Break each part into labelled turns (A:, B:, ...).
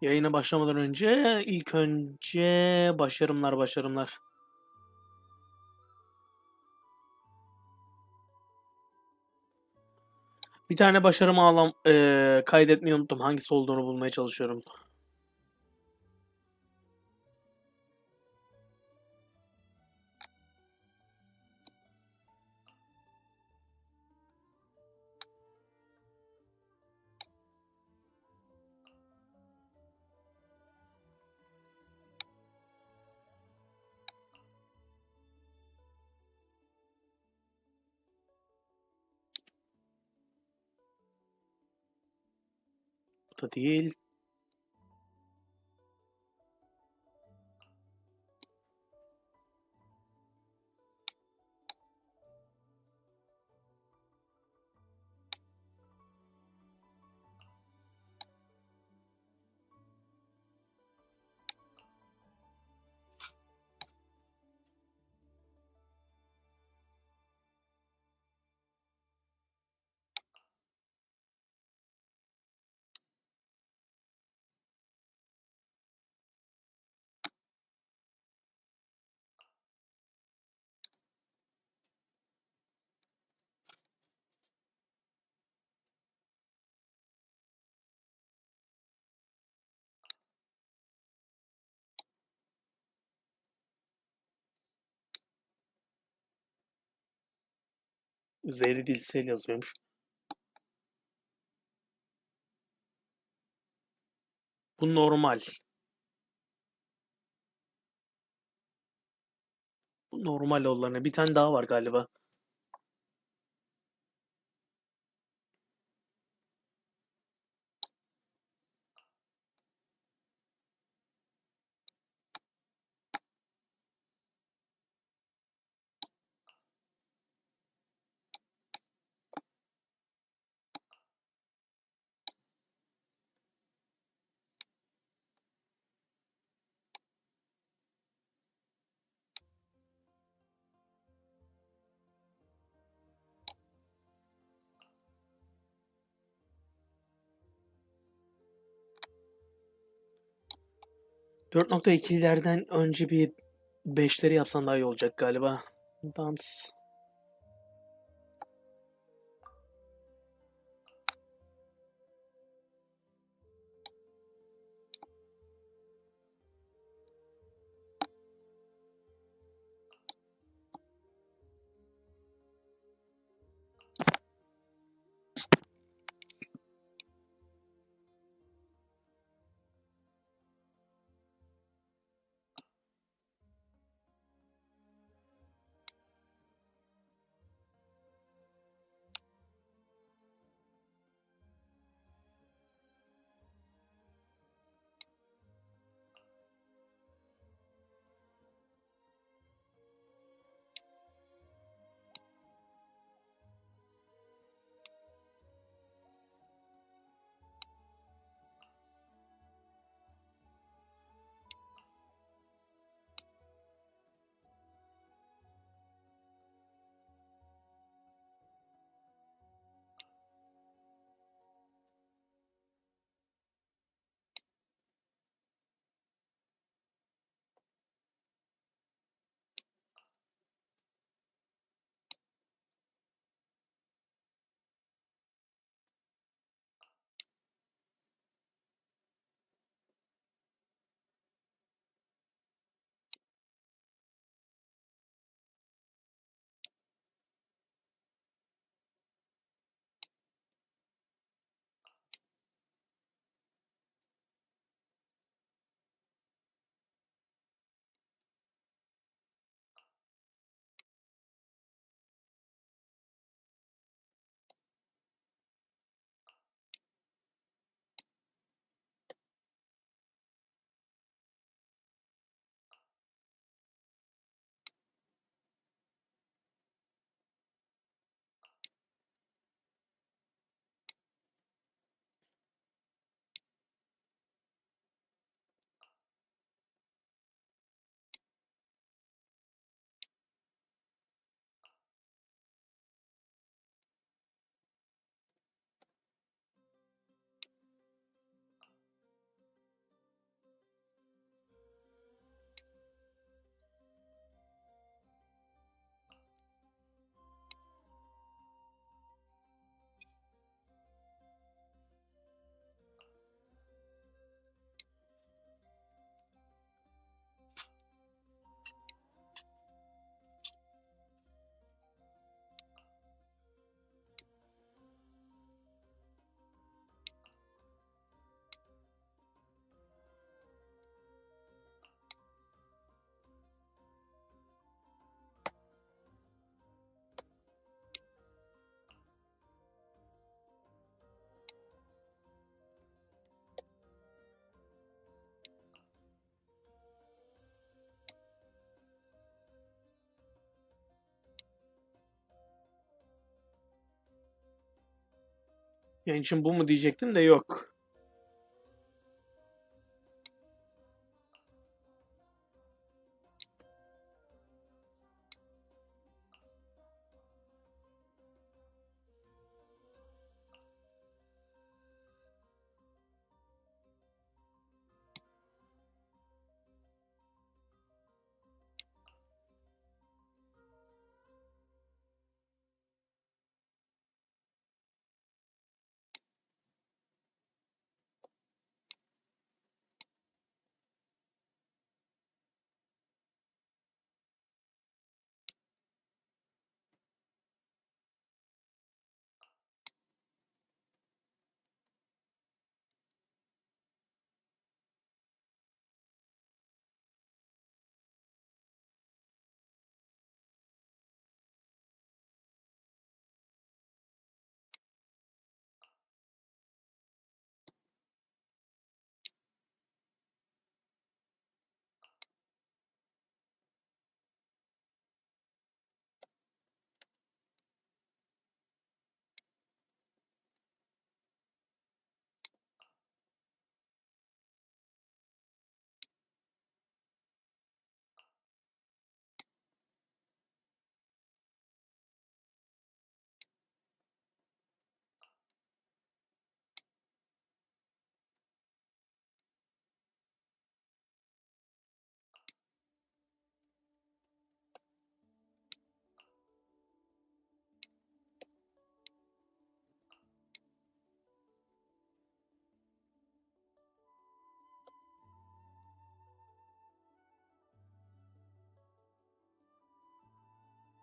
A: Yayına başlamadan önce ilk önce başarımlar. Bir tane başarımı kaydetmeyi unuttum. Hangisi olduğunu bulmaya çalışıyorum. Bu da değil. Zehri dilsel yazıyormuş. Bu normal. Bu normal olanı. Bir tane daha var galiba. .2'lerden önce bir 5'leri yapsan daha iyi olacak galiba. Dans. Yani için bu mu diyecektim de yok.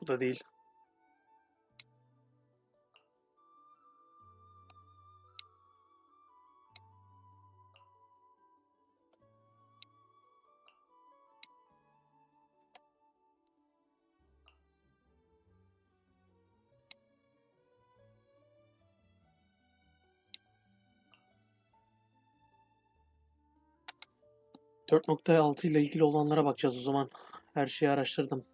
A: Bu da değil. Dört nokta altı ile ilgili olanlara bakacağız o zaman. Her şeyi araştırdım.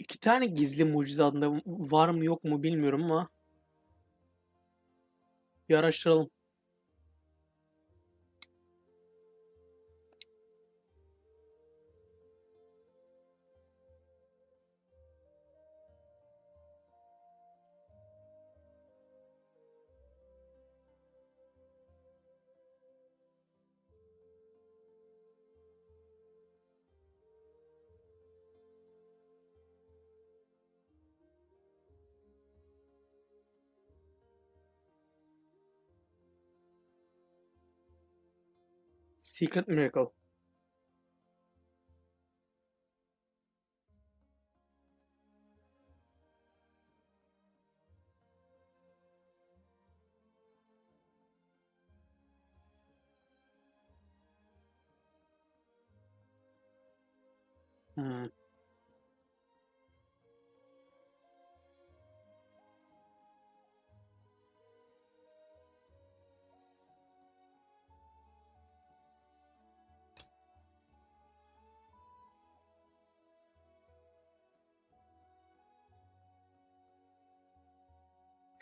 A: İki tane gizli mucize adında var mı yok mu bilmiyorum ama bir araştıralım. Secret Miracle. Hmm.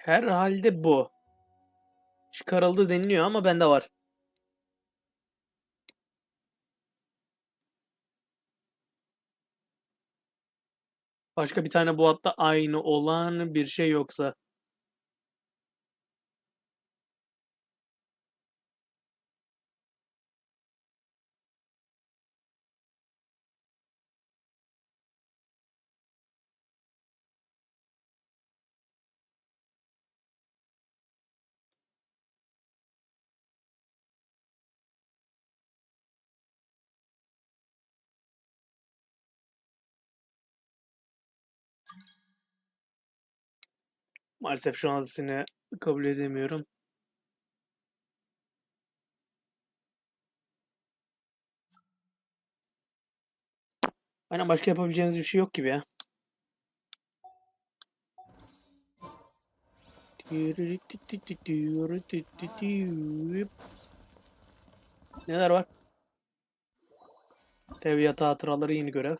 A: Herhalde bu. Çıkarıldı deniliyor ama bende var. Başka bir tane bu hatta aynı olan bir şey yoksa. Maalesef şu an seni kabul edemiyorum. Aynen başka yapabileceğiniz bir şey yok gibi ya. Neler var? Tevhiyat hatıraları yeni görev.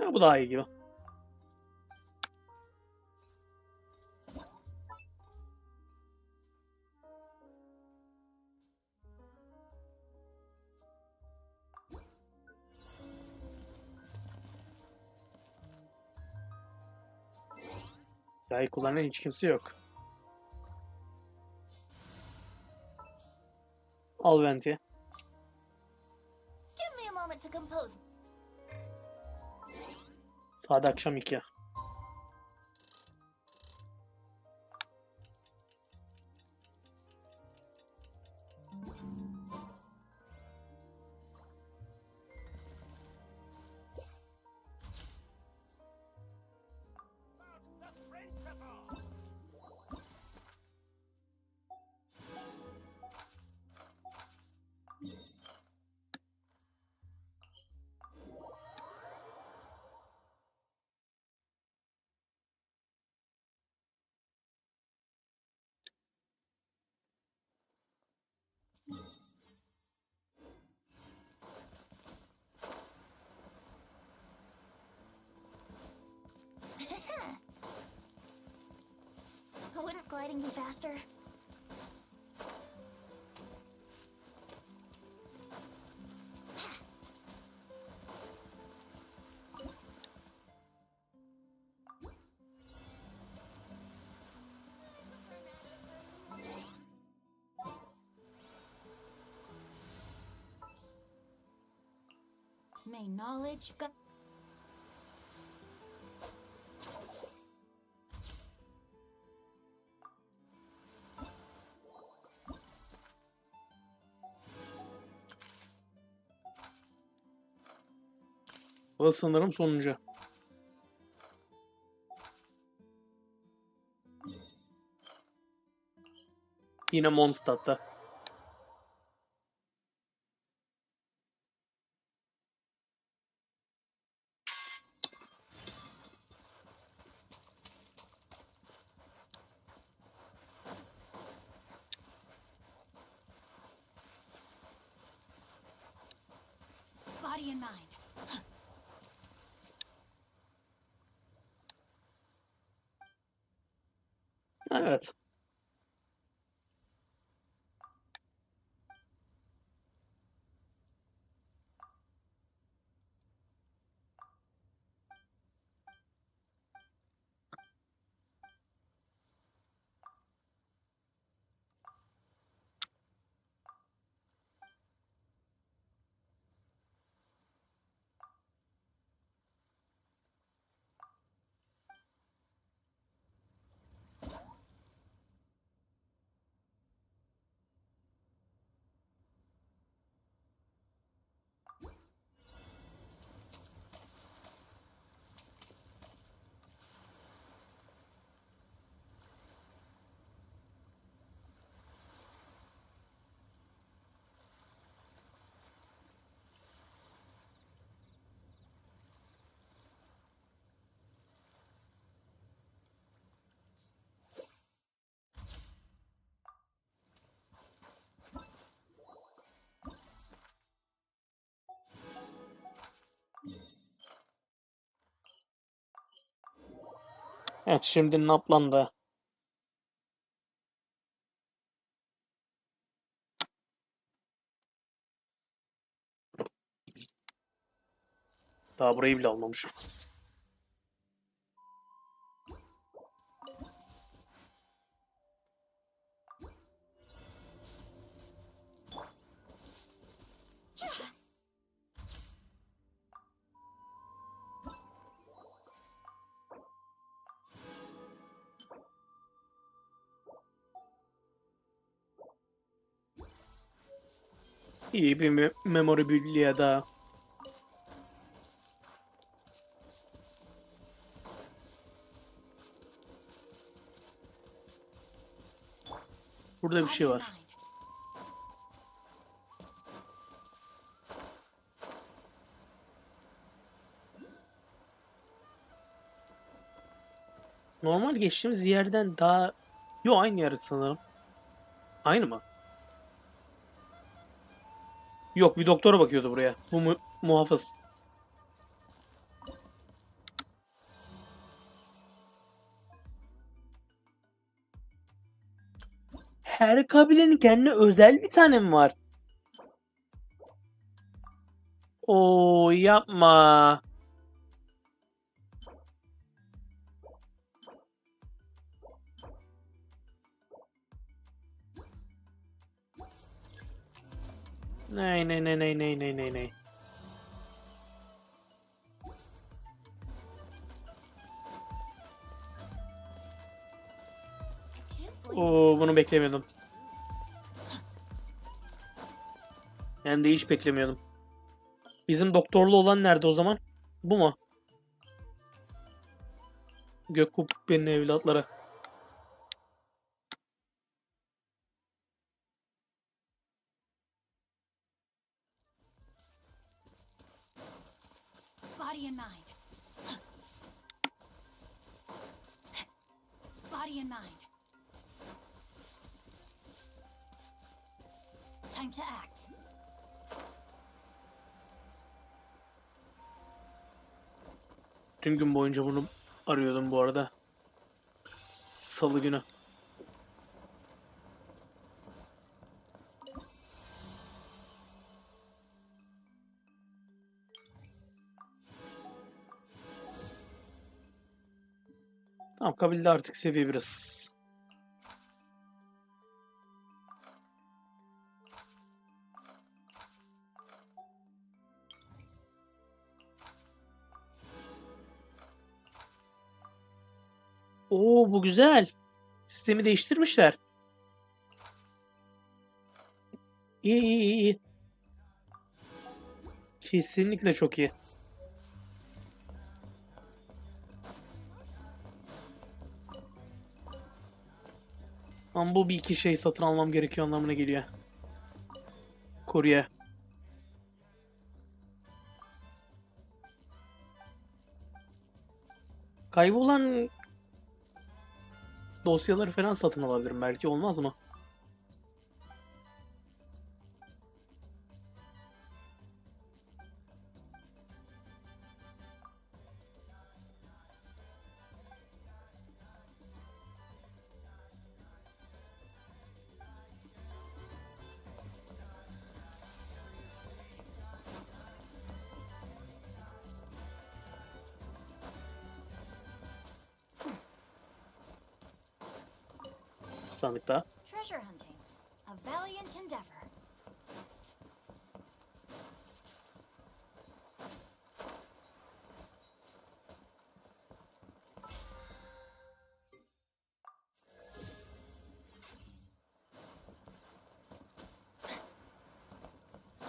A: Ya bu daha iyi gibi. Yayı kullanan hiç kimse yok. Al Venti.
B: Give me a moment to compose.
A: Saat akşam 2.
B: Wouldn't gliding be faster? May knowledge go.
A: Bu sanırım sonuncu. Yine Mondstadt'ta.
B: Body and mind.
A: Evet. Evet, şimdi naplandı. Daha burayı bile almamışım. İyi bir memorabilia daha. Burada bir
B: Body
A: şey
B: and
A: var.
B: mind.
A: Normal geçtiğimiz yerden daha... Yo, aynı yer sanırım. Aynı mı? Yok, bir doktora bakıyordu buraya. Bu muhafız. Her kabilenin kendine özel bir tane mi var? Oo, yapma. Ney ney ney ney ney ney ney ney.
B: Can't blame
A: Oo, bunu beklemiyordum. Yani de hiç beklemiyordum. Bizim doktorlu olan nerede o zaman? Bu mu? Gök kubbenin evlatları.
B: body and mind. Body and mind. Time to act.
A: Tüm gün boyunca bunu arıyordum bu arada. Salı günü. Tamam, kabilde artık seviye biraz. Oo, bu güzel. Sistemi değiştirmişler. İyi iyi iyi, iyi. Kesinlikle çok iyi. Ama bu bir iki şey satın almam gerekiyor anlamına geliyor. Kurye. Kaybolan dosyaları falan satın alabilirim belki, olmaz mı? sandık daha.
B: Treasure hunting. A valiant endeavor.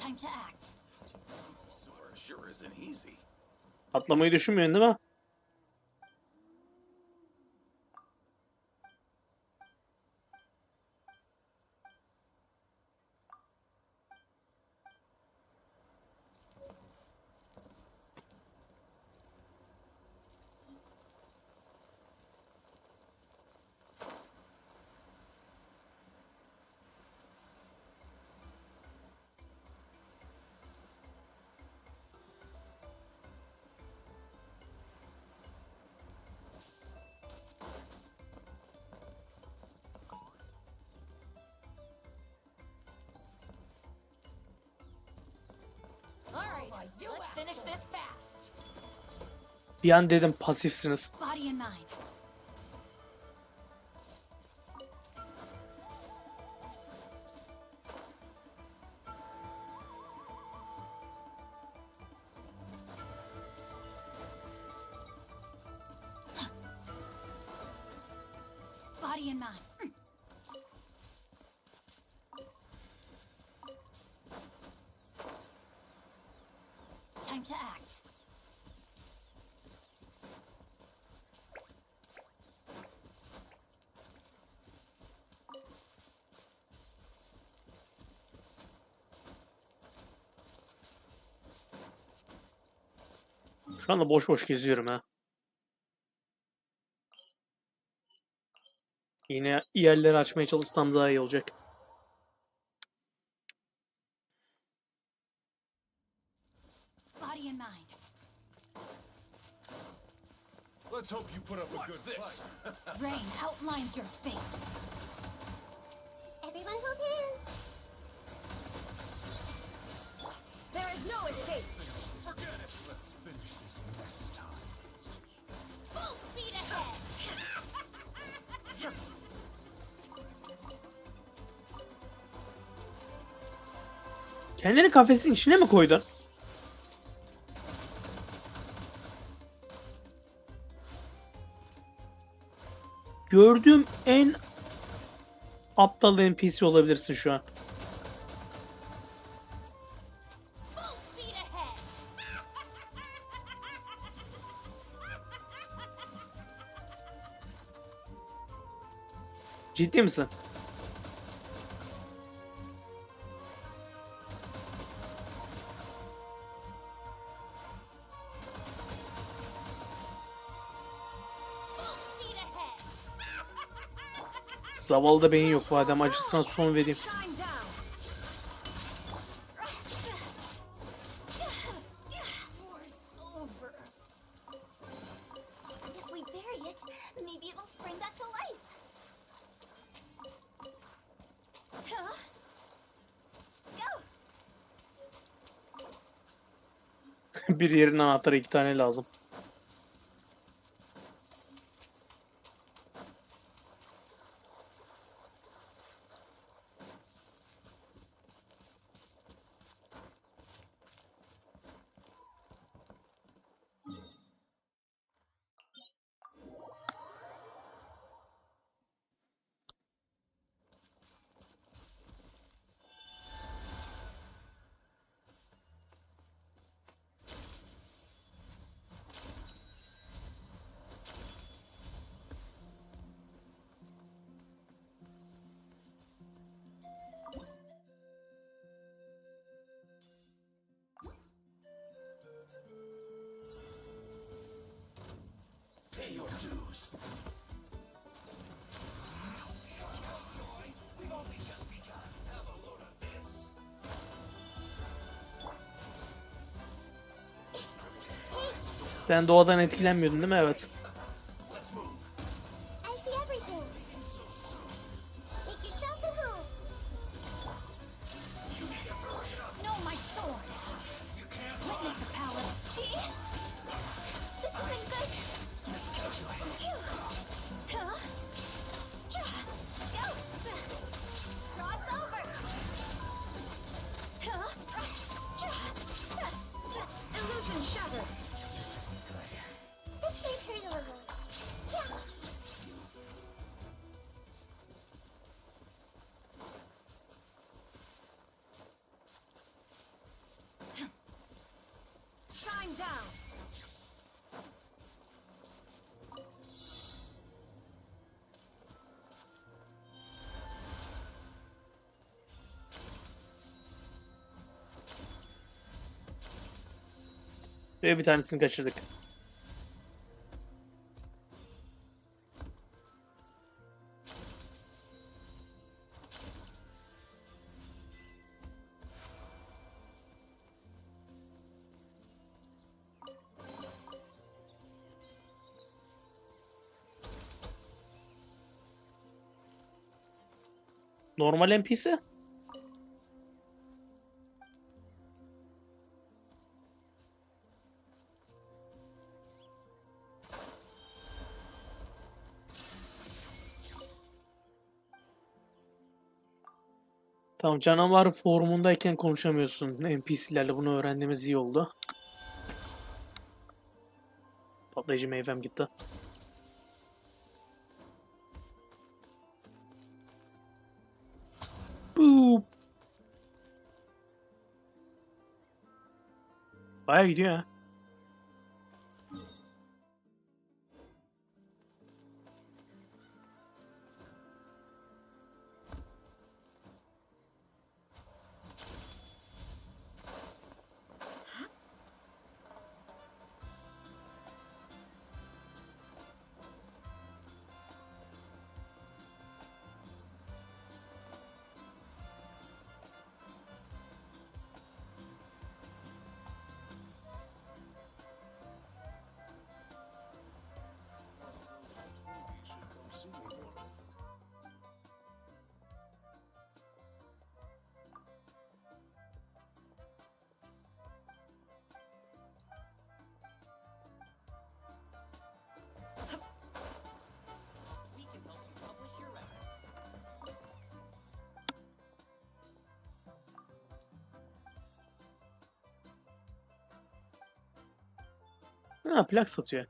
B: Time to act.
C: Sure isn't easy.
A: Atlamayı düşünmüyorsun değil mi?
B: All right, let's finish this fast.
A: Bir an dedim pasifsiniz.
B: Body and mind. Body and mind. Time to act.
A: Şu anda boş boş geziyorum ha. Yine yerleri açmaya çalışsam daha iyi olacak.
B: Body and mind.
C: Let's hope you put up a good fight.
B: Rain outlines your fate.
D: Everyone hold hands. There is no escape.
C: Forget it. Let's finish this next time.
B: Full speed ahead.
A: Kendini kafesin içine mi koydun? Gördüğüm en aptal NPC olabilirsin şu an.
B: Full speed ahead.
A: Ciddi misin?
B: Full speed ahead.
A: Zavallıda beyin yok. Bu adam acısına son vereyim.
D: Shine down.
B: War's over.
D: If we bury it, maybe it'll spring back to life.
B: Huh?
D: Go.
A: Bir yerin anahtarı 2 tane lazım.
C: Pay your dues. We've only just begun. Have a load of this.
A: Sen doğadan etkilenmiyordun değil mi? Evet.
C: Let's move.
D: I see everything. Make yourselves at home.
B: No, my sword. Witness the power.
D: This isn't good. Phew. Huh? Go.
B: down.
A: Ve bir tanesini kaçırdık. Normal NPC? Tamam, canavar formundayken konuşamıyorsun. NPC'lerle bunu öğrendiğimiz iyi oldu. Patlayıcı meyvem gitti. Boop. Baya gidiyor ha.
C: You should come see me more often.
E: We can help you publish your records.
A: Ha, plak satıyor.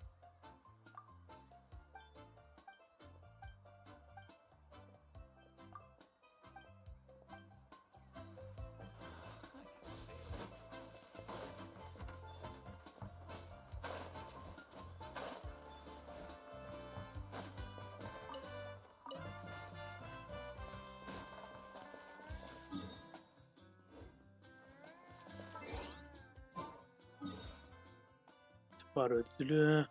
A: Var ödülü.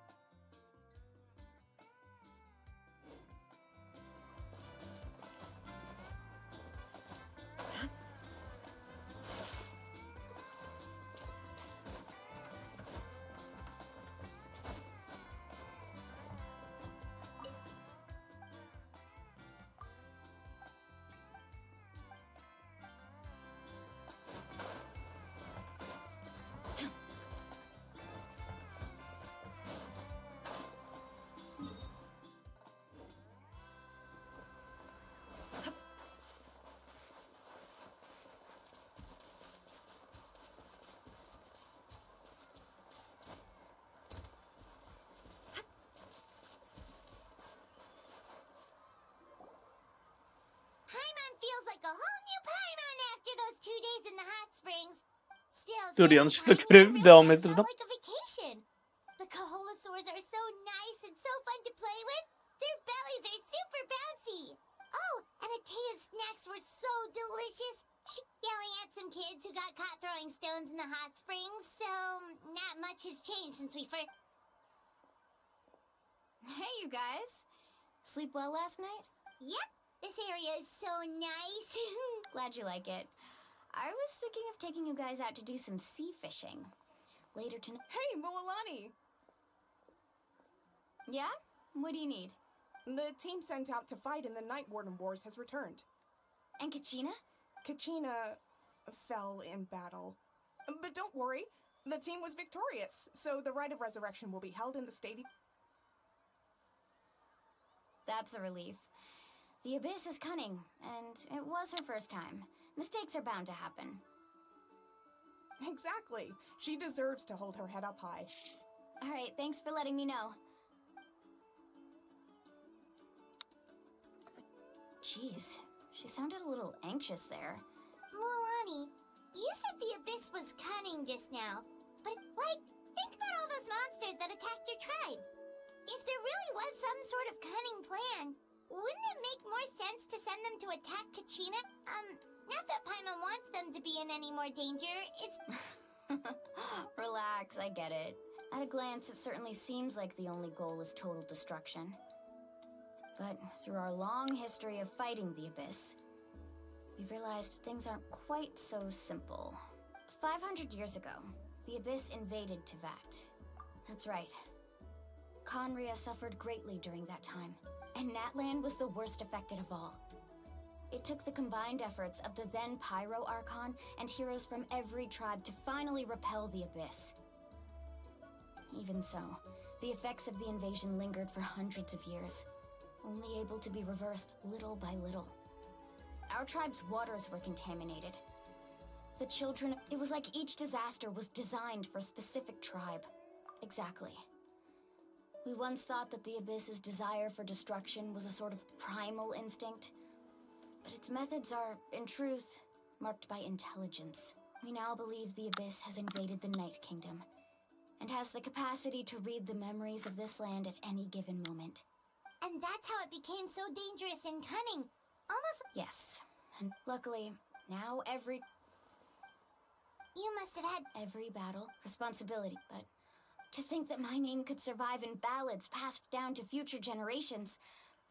D: Paimon feels like a whole new Paimon after those 2 days in the hot springs. Still,
A: Dur,
D: spending
A: yanlışlıkla
D: time
A: görevi
D: there
A: devam
D: really
A: ettirdim.
D: felt like a vacation. The Kaholasaurs are so nice and so fun to play with. Their bellies are super bouncy. Oh, and Atea's snacks were so delicious. She yelling at some kids who got caught throwing stones in the hot springs, so not much has changed since we first...
B: Hey, you guys. Sleep well last night?
D: Yep, this area is so nice.
B: Glad you like it. I was thinking of taking you guys out to do some sea fishing. Later tonight.
F: Hey, Mualani!
B: Yeah? What do you need?
F: The team sent out to fight in the Night Warden Wars has returned.
B: And Kachina?
F: Kachina fell in battle. But don't worry, the team was victorious, so the rite of resurrection will be held in the stadium.
B: That's a relief. The Abyss is cunning, and it was her first time. Mistakes are bound to happen.
F: Exactly. She deserves to hold her head up high.
B: All right, thanks for letting me know. Jeez, she sounded a little anxious there.
D: Mualani, you said the Abyss was cunning just now, but, like, Think about all those monsters that attacked your tribe. If there really was some sort of cunning plan, wouldn't it make more sense to send them to attack Kachina? Not that Paimon wants them to be in any more danger. It's
B: Relax, I get it. At a glance, it certainly seems like the only goal is total destruction. But through our long history of fighting the Abyss, we've realized things aren't quite so simple. 500 years ago, the Abyss invaded Tevat. That's right. Conria suffered greatly during that time, and Natlan was the worst affected of all. It took the combined efforts of the then Pyro Archon and heroes from every tribe to finally repel the Abyss. Even so, the effects of the invasion lingered for hundreds of years, only able to be reversed little by little. Our tribe's waters were contaminated. The children, it was like each disaster was designed for a specific tribe. Exactly. We once thought that the Abyss's desire for destruction was a sort of primal instinct, but its methods are, in truth, marked by intelligence. We now believe the Abyss has invaded the Night Kingdom, and has the capacity to read the memories of this land at any given moment.
D: and that's how it became so dangerous and cunning. Almost
B: Yes, and luckily, now
D: you must have had
B: every battle, responsibility, but to think that my name could survive in ballads passed down to future generations,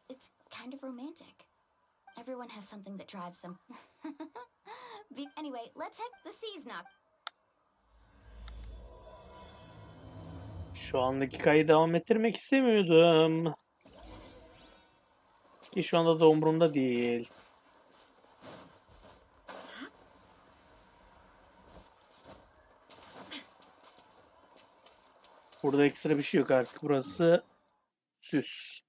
B: it's kind of romantic. Everyone has something that drives them. Anyway, let's head the seas now.
A: Şu andaki kaydı devam ettirmek istemiyordum. Ki şu anda da umurumda değil. Burada ekstra bir şey yok artık. Burası süs.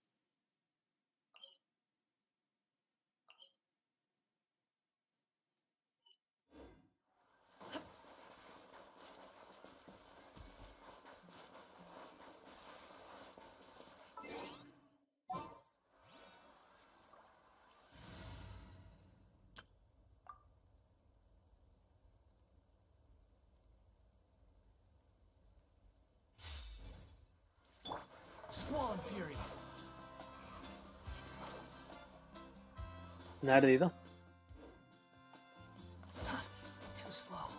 C: Squall and Fury.
A: Neredeydi?
E: Too slow.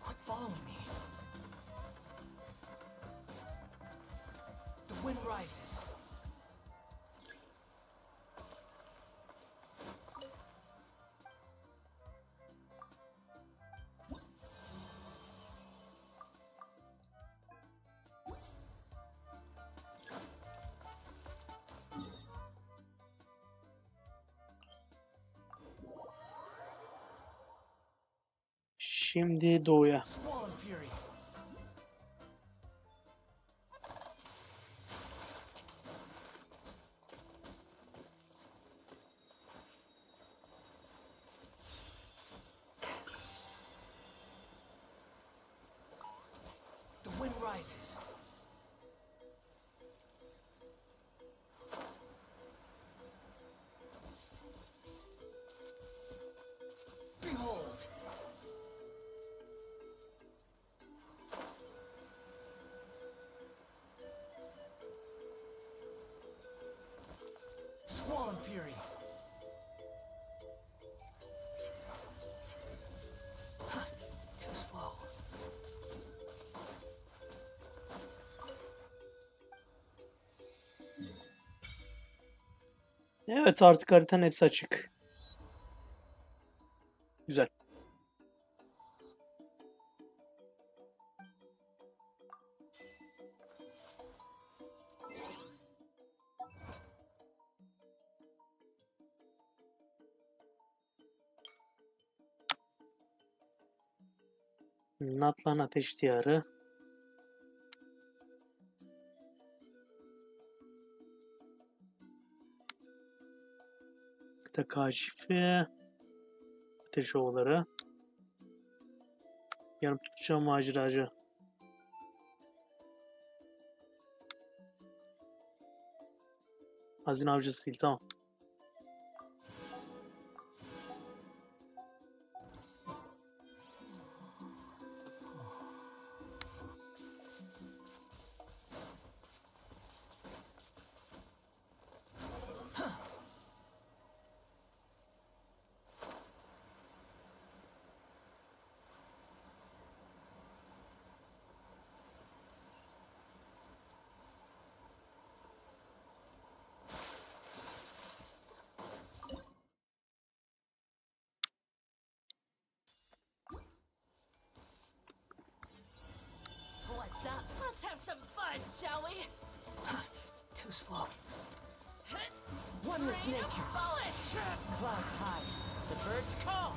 E: Quit following me. The wind rises.
A: Şimdi doğuya.
E: Squall and Fury. The wind rises. Behold. Squall and Fury. Too slow.
A: Evet, artık haritanın hepsi açık. Güzel. Natlan Ateş Diyarı. Kıta Kaşifi. Ateş Oğulları. Yanıp tutacağım maceracı. Hazine avcısı değil, tamam.
E: blood, shall we?
G: Too slow. One with
E: Rain of
G: nature.
E: bullets!
G: Clouds high. The birds call.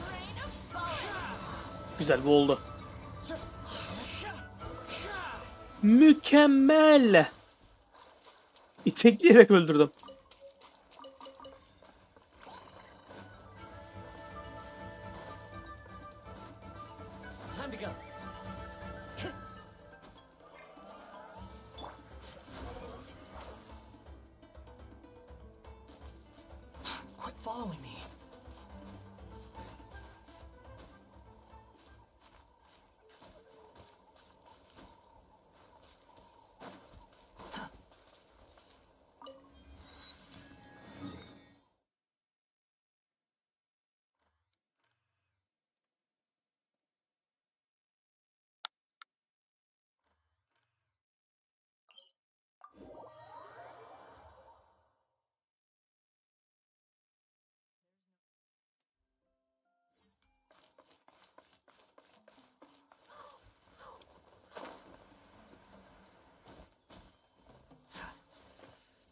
E: Rain of bullets!
A: Güzel, bu oldu. Mükemmel. İtekleyerek öldürdüm.
G: Time to go. Quit following me.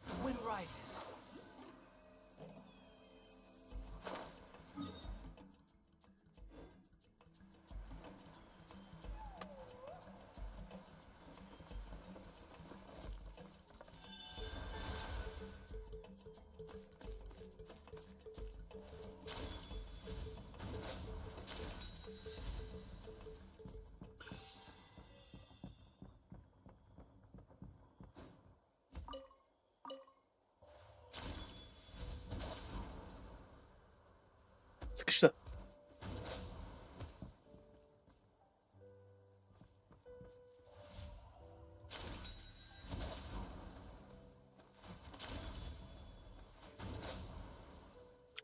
G: The wind rises.
A: Sıkıştı.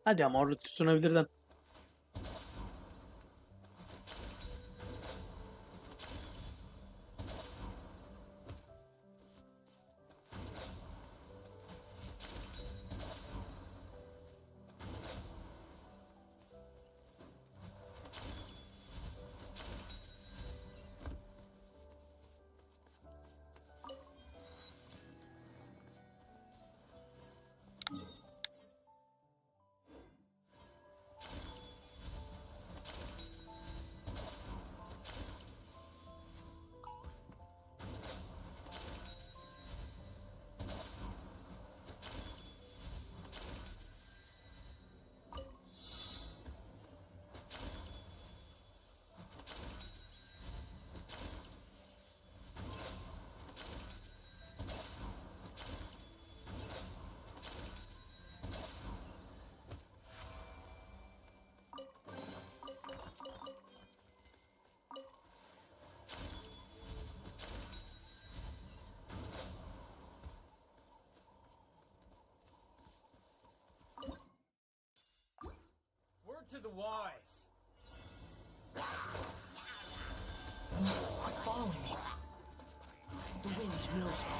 A: Hadi ama orada tutunabilirdin.
E: Word to the wise.
G: Quit following me. The wind knows me.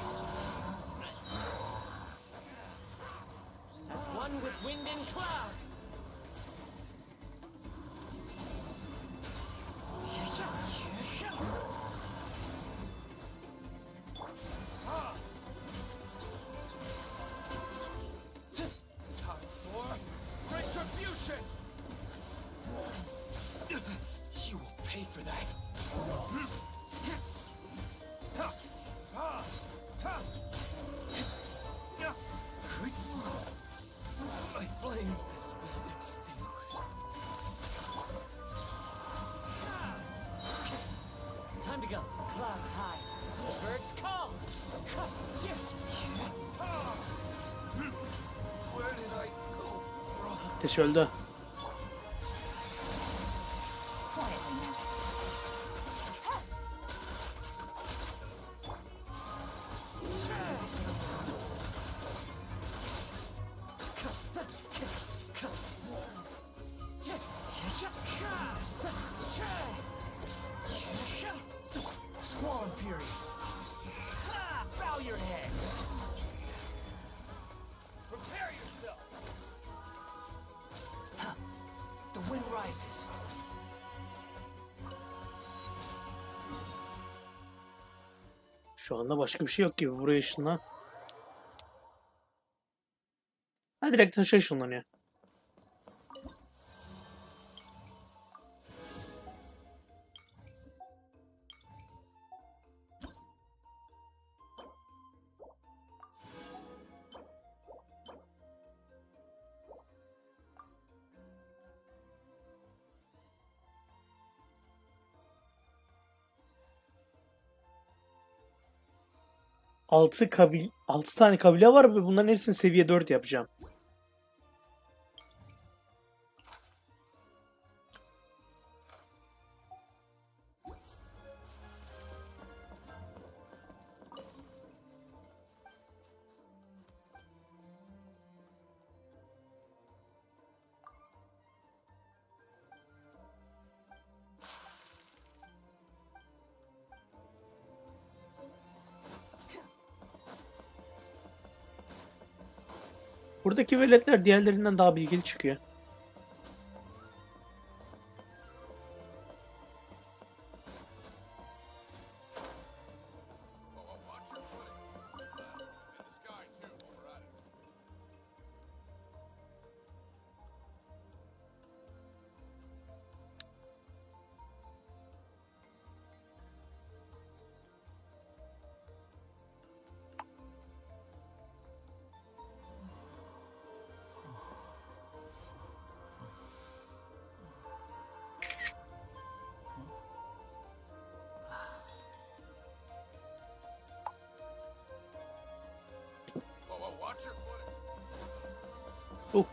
E: As one with wind and cloud.
C: Time for retribution! You will pay for that. My flame has been extinguished.
G: Time to go. Clouds high. The birds call.
C: Where did I go wrong?
A: Ateş öldü.
G: Squall and fury.
E: Bow your head. Prepare yourself.
G: rises.
A: Şu anda başka bir şey yok gibi. Buraya ışınla. Ha, direkt taşa ışınlanıyor. Altı tane kabile var ve bunların hepsini seviye 4 yapacağım. Buradaki veletler diğerlerinden daha bilgili çıkıyor. Uh.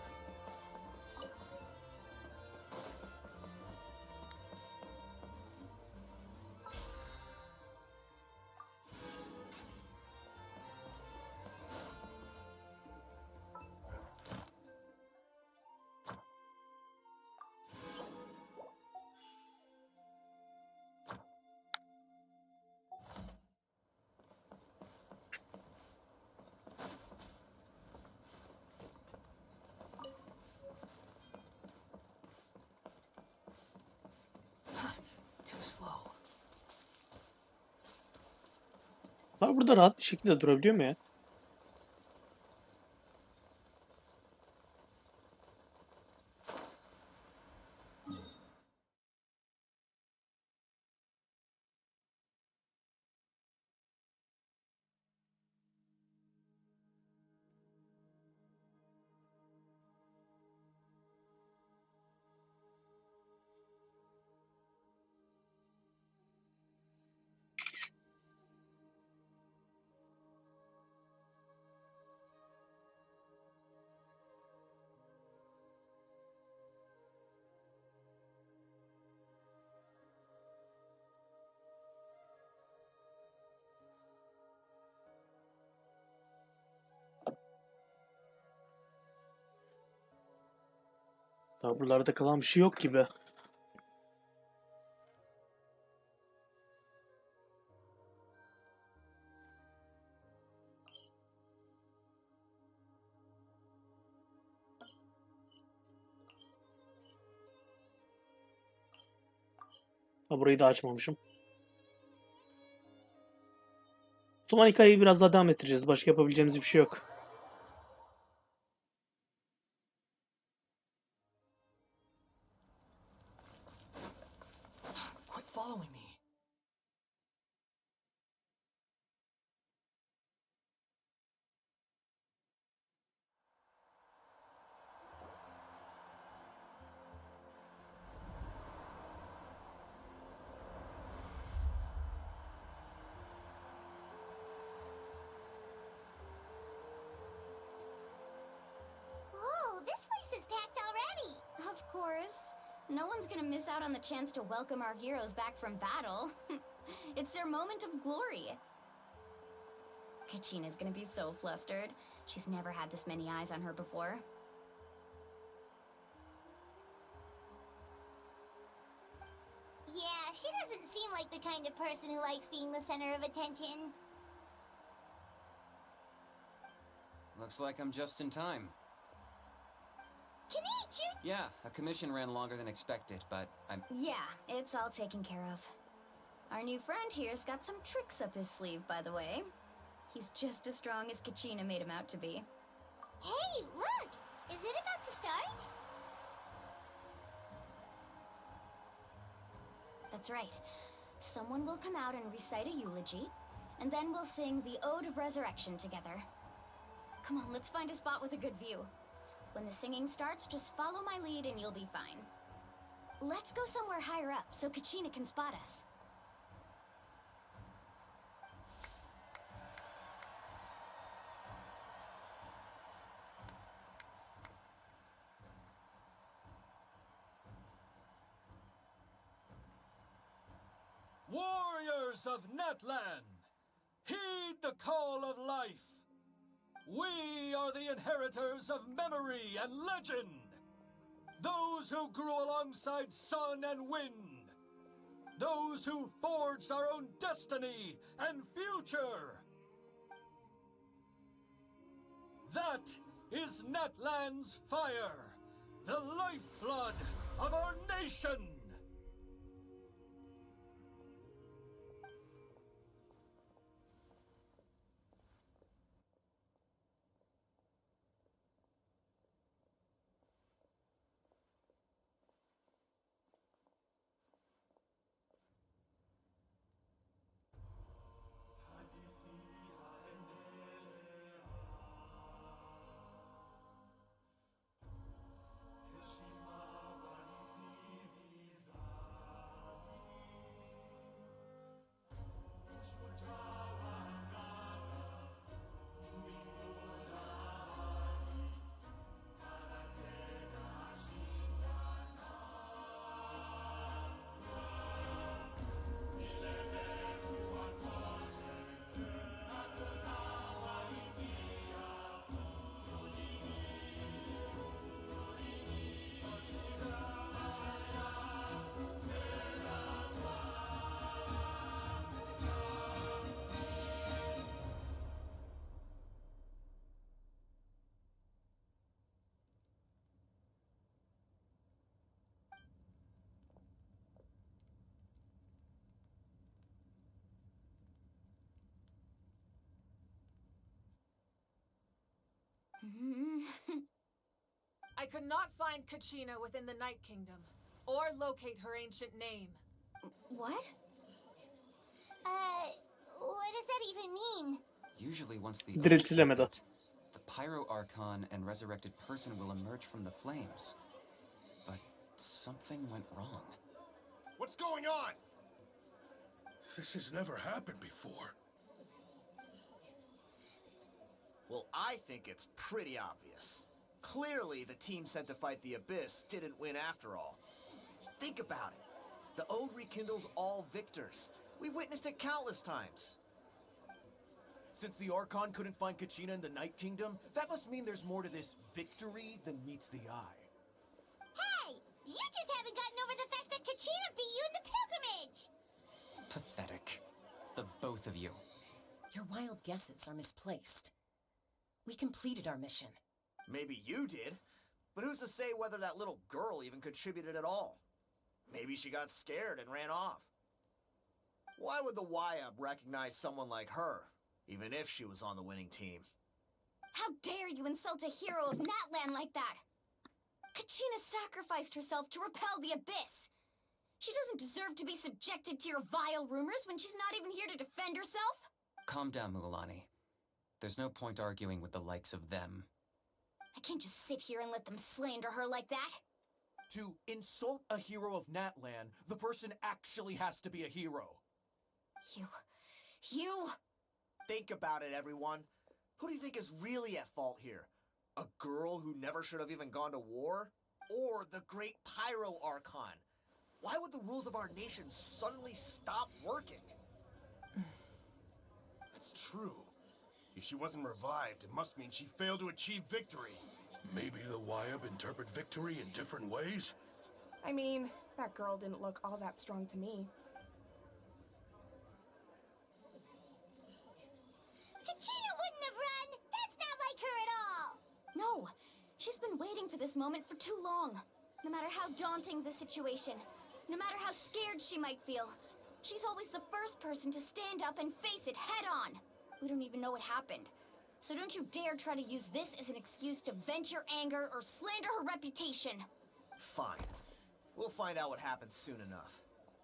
G: Too slow.
A: Bunlar burada rahat bir şekilde durabiliyor mu ya? Daha buralarda kalan bir şey yok gibi. Ha, burayı da açmamışım. O zaman hikayeyi biraz daha devam ettireceğiz. Başka yapabileceğimiz bir şey yok.
G: Quit following me.
D: Whoa, this place is packed already.
B: Of course. No one's gonna miss out on the chance to welcome our heroes back from battle. It's their moment of glory. Kachina's gonna be so flustered. She's never had this many eyes on her before.
D: Yeah, she doesn't seem like the kind of person who likes being the center of attention.
E: Looks like I'm just in time.
D: Kaneki! Richard?
H: Yeah, a commission ran longer than expected, but I'm...
B: Yeah, it's all taken care of. Our new friend here's got some tricks up his sleeve, by the way. He's just as strong as Kachina made him out to be.
D: Hey, look! Is it about to start?
B: That's right. Someone will come out and recite a eulogy, and then we'll sing the Ode of Resurrection together. Come on, let's find a spot with a good view. When the singing starts, just follow my lead and you'll be fine. Let's go somewhere higher up so Kachina can spot us.
C: Warriors of Natlan, heed the call of life. We are the inheritors of memory and legend. Those who grew alongside sun and wind. Those who forged our own destiny and future. That is Natlan's fire, the lifeblood of our nation.
I: I could not find Kachina within the Night Kingdom, or locate her ancient name.
B: What?
D: What does that even mean?
H: Usually once the...
A: Diriltilemedi.
H: The Pyro Archon and resurrected person will emerge from the flames. But something went wrong.
J: What's going on? This has never happened before.
E: Well, I think it's pretty obvious. Clearly, the team sent to fight the Abyss didn't win after all. Think about it. The Ode rekindles all victors. We've witnessed it countless times. Since the Archon couldn't find Kachina in the Night Kingdom, that must mean there's more to this victory than meets the eye.
D: Hey! You just haven't gotten over the fact that Kachina beat you in the pilgrimage!
H: Pathetic. The both of you.
G: Your wild guesses are misplaced. We completed our mission.
E: Maybe you did, but who's to say whether that little girl even contributed at all? Maybe she got scared and ran off. Why would the YUB recognize someone like her, even if she was on the winning team?
B: How dare you insult a hero of Natlan like that? Kachina sacrificed herself to repel the Abyss. She doesn't deserve to be subjected to your vile rumors when she's not even here to defend herself.
H: Calm down, Mughulani. There's no point arguing with the likes of them.
B: I can't just sit here and let them slander her like that.
K: To insult a hero of Natlan, the person actually has to be a hero.
B: You...
E: Think about it, everyone. Who do you think is really at fault here? A girl who never should have even gone to war? Or the great Pyro Archon? Why would the rules of our nation suddenly stop working?
J: That's true. If she wasn't revived, it must mean she failed to achieve victory. Maybe the YUB interpret victory in different ways?
F: I mean, that girl didn't look all that strong to me.
D: Kachina wouldn't have run! That's not like her at all!
B: No, she's been waiting for this moment for too long. No matter how daunting the situation, no matter how scared she might feel, she's always the first person to stand up and face it head on. We don't even know what happened. So don't you dare try to use this as an excuse to vent your anger or slander her reputation.
E: Fine. We'll find out what happens soon enough.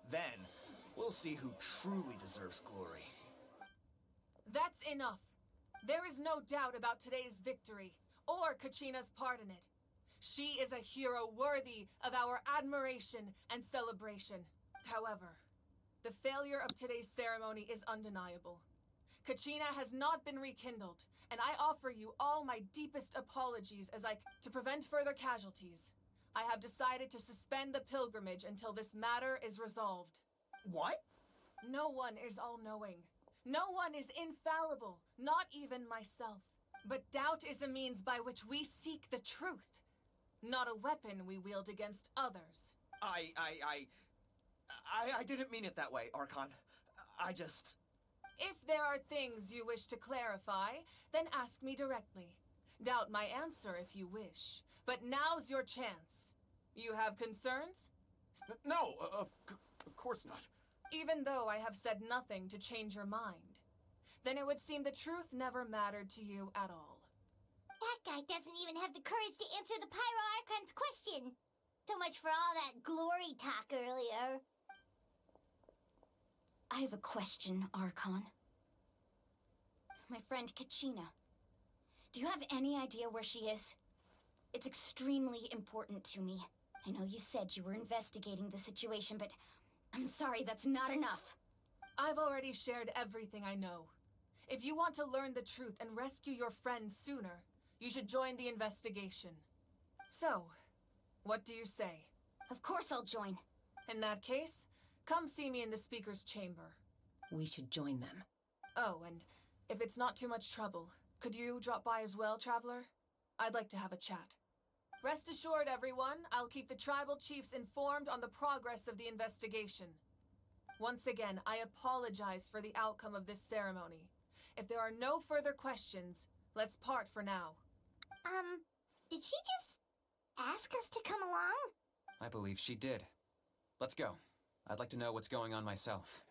E: Then, we'll see who truly deserves glory.
I: That's enough. There is no doubt about today's victory, or Kachina's part in it. She is a hero worthy of our admiration and celebration. However, the failure of today's ceremony is undeniable. Kachina has not been rekindled, and I offer you all my deepest apologies to prevent further casualties. I have decided to suspend the pilgrimage until this matter is resolved.
E: What?
I: No one is all-knowing. No one is infallible, not even myself. But doubt is a means by which we seek the truth, not a weapon we wield against others.
E: I didn't mean it that way, Archon. I just...
I: If there are things you wish to clarify, then ask me directly. Doubt my answer if you wish. But now's your chance. You have concerns?
K: No, of course not.
I: Even though I have said nothing to change your mind, then it would seem the truth never mattered to you at all.
D: That guy doesn't even have the courage to answer the Pyro Archon's question. So much for all that glory talk earlier.
B: I have a question, Archon. My friend Kachina. Do you have any idea where she is? It's extremely important to me. I know you said you were investigating the situation, but I'm sorry, that's not enough.
I: I've already shared everything I know. If you want to learn the truth and rescue your friends sooner, you should join the investigation. So, what do you say?
B: Of course I'll join.
I: In that case, come see me in the speaker's chamber.
G: We should join them.
I: Oh, and if it's not too much trouble, could you drop by as well, Traveler? I'd like to have a chat. Rest assured, everyone, I'll keep the tribal chiefs informed on the progress of the investigation. Once again, I apologize for the outcome of this ceremony. If there are no further questions, let's part for now.
D: Did she just ask us to come along?
H: I believe she did. Let's go. I'd like to know what's going on myself.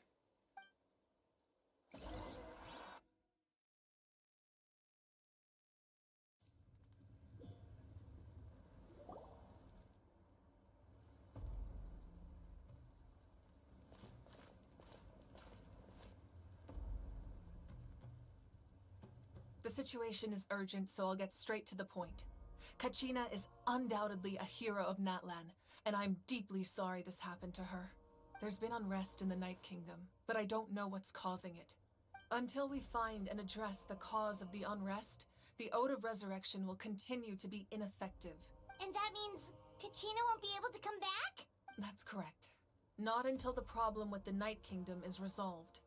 I: The situation is urgent, so I'll get straight to the point. Kachina is undoubtedly a hero of Natlan, and I'm deeply sorry this happened to her. There's been unrest in the Night Kingdom, but I don't know what's causing it. Until we find and address the cause of the unrest, the Ode of Resurrection will continue to be ineffective.
D: And that means Kachina won't be able to come back?
I: That's correct. Not until the problem with the Night Kingdom is resolved.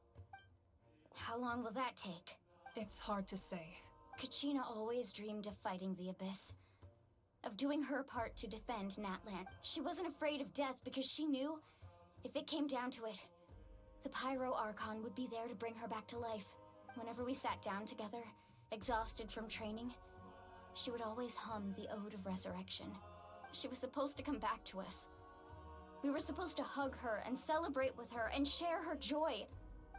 B: How long will that take?
I: It's hard to say.
B: Kachina always dreamed of fighting the Abyss. Of doing her part to defend Natlan. She wasn't afraid of death because she knew, if it came down to it, the Pyro Archon would be there to bring her back to life. Whenever we sat down together, exhausted from training, she would always hum the Ode of Resurrection. She was supposed to come back to us. We were supposed to hug her and celebrate with her and share her joy.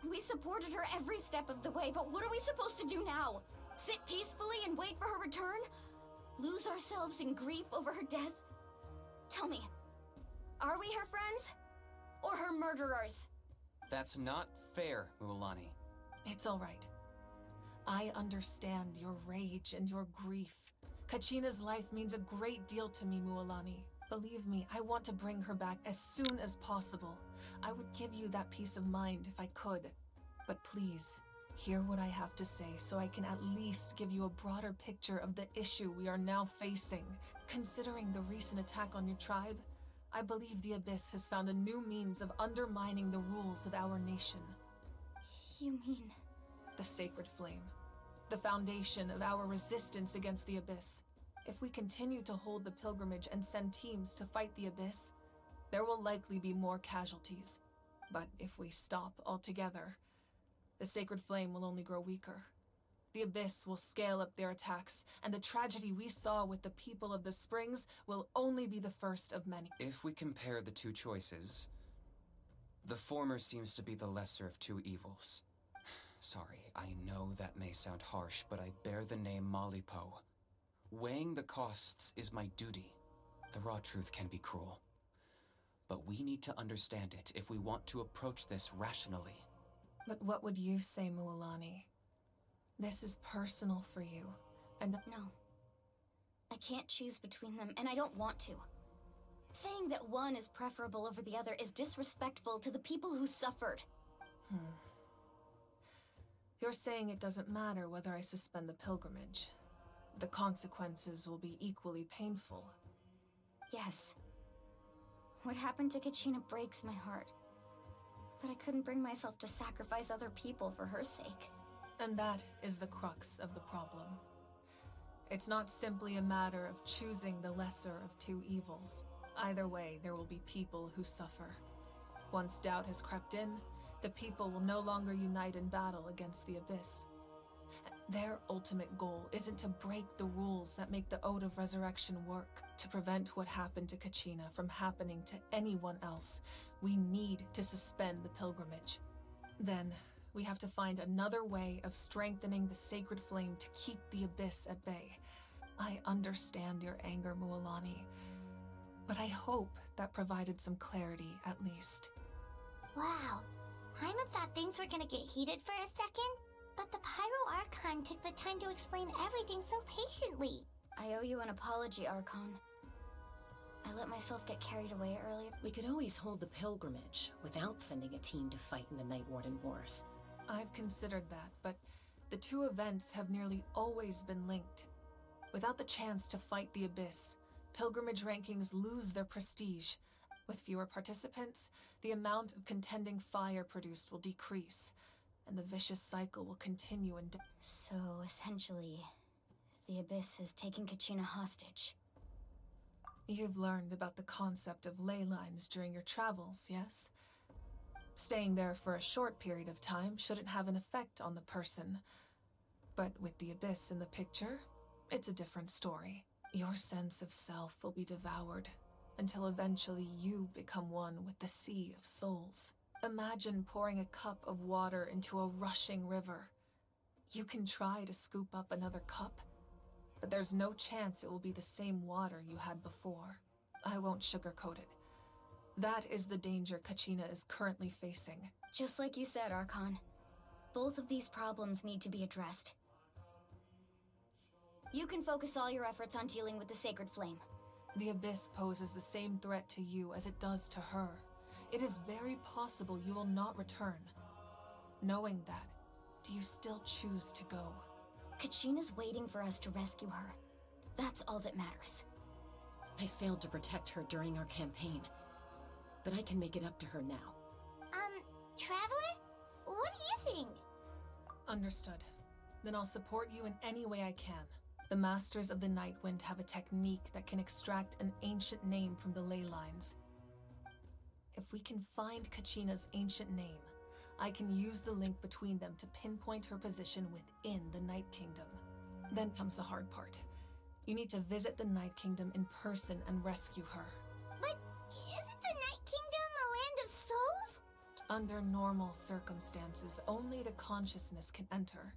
B: We supported her every step of the way, but what are we supposed to do now? Sit peacefully and wait for her return? Lose ourselves in grief over her death? Tell me, are we her friends? Or her murderers?
H: That's not fair, Mualani.
I: It's all right. I understand your rage and your grief. Kachina's life means a great deal to me, Mualani. Believe me, I want to bring her back as soon as possible. I would give you that peace of mind if I could. But please, hear what I have to say so I can at least give you a broader picture of the issue we are now facing. Considering the recent attack on your tribe, I believe the Abyss has found a new means of undermining the rules of our nation.
B: You mean...
I: The Sacred Flame. The foundation of our resistance against the Abyss. If we continue to hold the pilgrimage and send teams to fight the Abyss, there will likely be more casualties. But if we stop altogether, the Sacred Flame will only grow weaker. The Abyss will scale up their attacks, and the tragedy we saw with the people of the Springs will only be the first of many.
H: If we compare the two choices, the former seems to be the lesser of two evils. Sorry, I know that may sound harsh, but I bear the name Malipo. Weighing the costs is my duty. The raw truth can be cruel. But we need to understand it if we want to approach this rationally.
I: But what would you say, Mualani? This is personal for you, and
B: No. I can't choose between them, and I don't want to. Saying that one is preferable over the other is disrespectful to the people who suffered.
I: You're saying it doesn't matter whether I suspend the pilgrimage. The consequences will be equally painful.
B: Yes. What happened to Kachina breaks my heart. But I couldn't bring myself to sacrifice other people for her sake.
I: And that is the crux of the problem. It's not simply a matter of choosing the lesser of two evils. Either way, there will be people who suffer. Once doubt has crept in, the people will no longer unite in battle against the Abyss. Their ultimate goal isn't to break the rules that make the Ode of Resurrection work. To prevent what happened to Kachina from happening to anyone else, we need to suspend the pilgrimage. Then, we have to find another way of strengthening the sacred flame to keep the Abyss at bay. I understand your anger, Mualani, but I hope that provided some clarity, at least.
D: Wow. Paimon thought things were gonna get heated for a second, but the Pyro Archon took the time to explain everything so patiently.
B: I owe you an apology, Archon. I let myself get carried away earlier.
G: We could always hold the pilgrimage without sending a team to fight in the Night Warden Wars.
I: I've considered that, but the two events have nearly always been linked. Without the chance to fight the Abyss, pilgrimage rankings lose their prestige. With fewer participants, the amount of contending fire produced will decrease, and the vicious cycle will continue
B: So, essentially, the Abyss has taken Kachina hostage.
I: You've learned about the concept of ley lines during your travels, yes? Staying there for a short period of time shouldn't have an effect on the person. But with the Abyss in the picture, it's a different story. Your sense of self will be devoured, until eventually you become one with the sea of souls. Imagine pouring a cup of water into a rushing river. You can try to scoop up another cup, but there's no chance it will be the same water you had before. I won't sugarcoat it. That is the danger Kachina is currently facing.
B: Just like you said, Archon. Both of these problems need to be addressed. You can focus all your efforts on dealing with the Sacred Flame.
I: The Abyss poses the same threat to you as it does to her. It is very possible you will not return. Knowing that, do you still choose to go?
B: Kachina's waiting for us to rescue her. That's all that matters.
G: I failed to protect her during our campaign, but I can make it up to her now.
D: Traveler? What do you think?
I: Understood. Then I'll support you in any way I can. The Masters of the Nightwind have a technique that can extract an ancient name from the ley lines. If we can find Kachina's ancient name, I can use the link between them to pinpoint her position within the Night Kingdom. Then comes the hard part. You need to visit the Night Kingdom in person and rescue her.
D: But isn't the Night Kingdom a land of souls?
I: Under normal circumstances, only the consciousness can enter.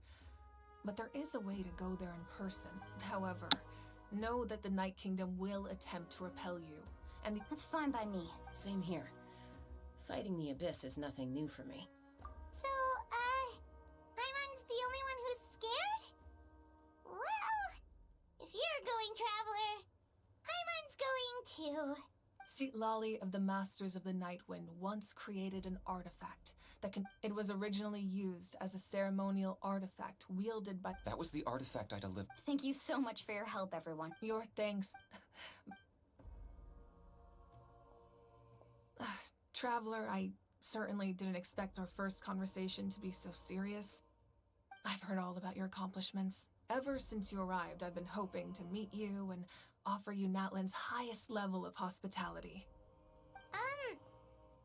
I: But there is a way to go there in person. However, know that the Night Kingdom will attempt to repel you, and
B: That's fine by me.
G: Same here. Fighting the Abyss is nothing new for me.
D: So, Paimon's the only one who's scared? Well, if you're going, Traveler, Paimon's going too.
I: Lali of the Masters of the Nightwind once created an artifact that can. It was originally used as a ceremonial artifact wielded by.
H: That was the artifact I delivered.
B: Thank you so much for your help, everyone.
I: Your thanks. Traveler, I certainly didn't expect our first conversation to be so serious. I've heard all about your accomplishments. Ever since you arrived, I've been hoping to meet you and offer you Natlan's highest level of hospitality.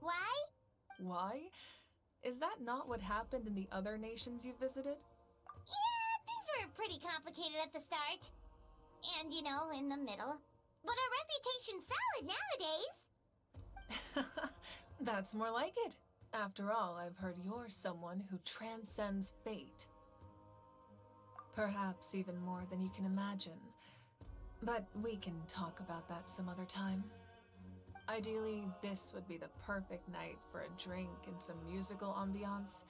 D: Why?
I: Why? Is that not what happened in the other nations you visited?
D: Yeah, things pretty complicated at the start. And, you know, in the middle. But our reputation's solid nowadays.
I: That's more like it. After all, I've heard you're someone who transcends fate. Perhaps even more than you can imagine. But we can talk about that some other time. Ideally, this would be the perfect night for a drink and some musical ambiance.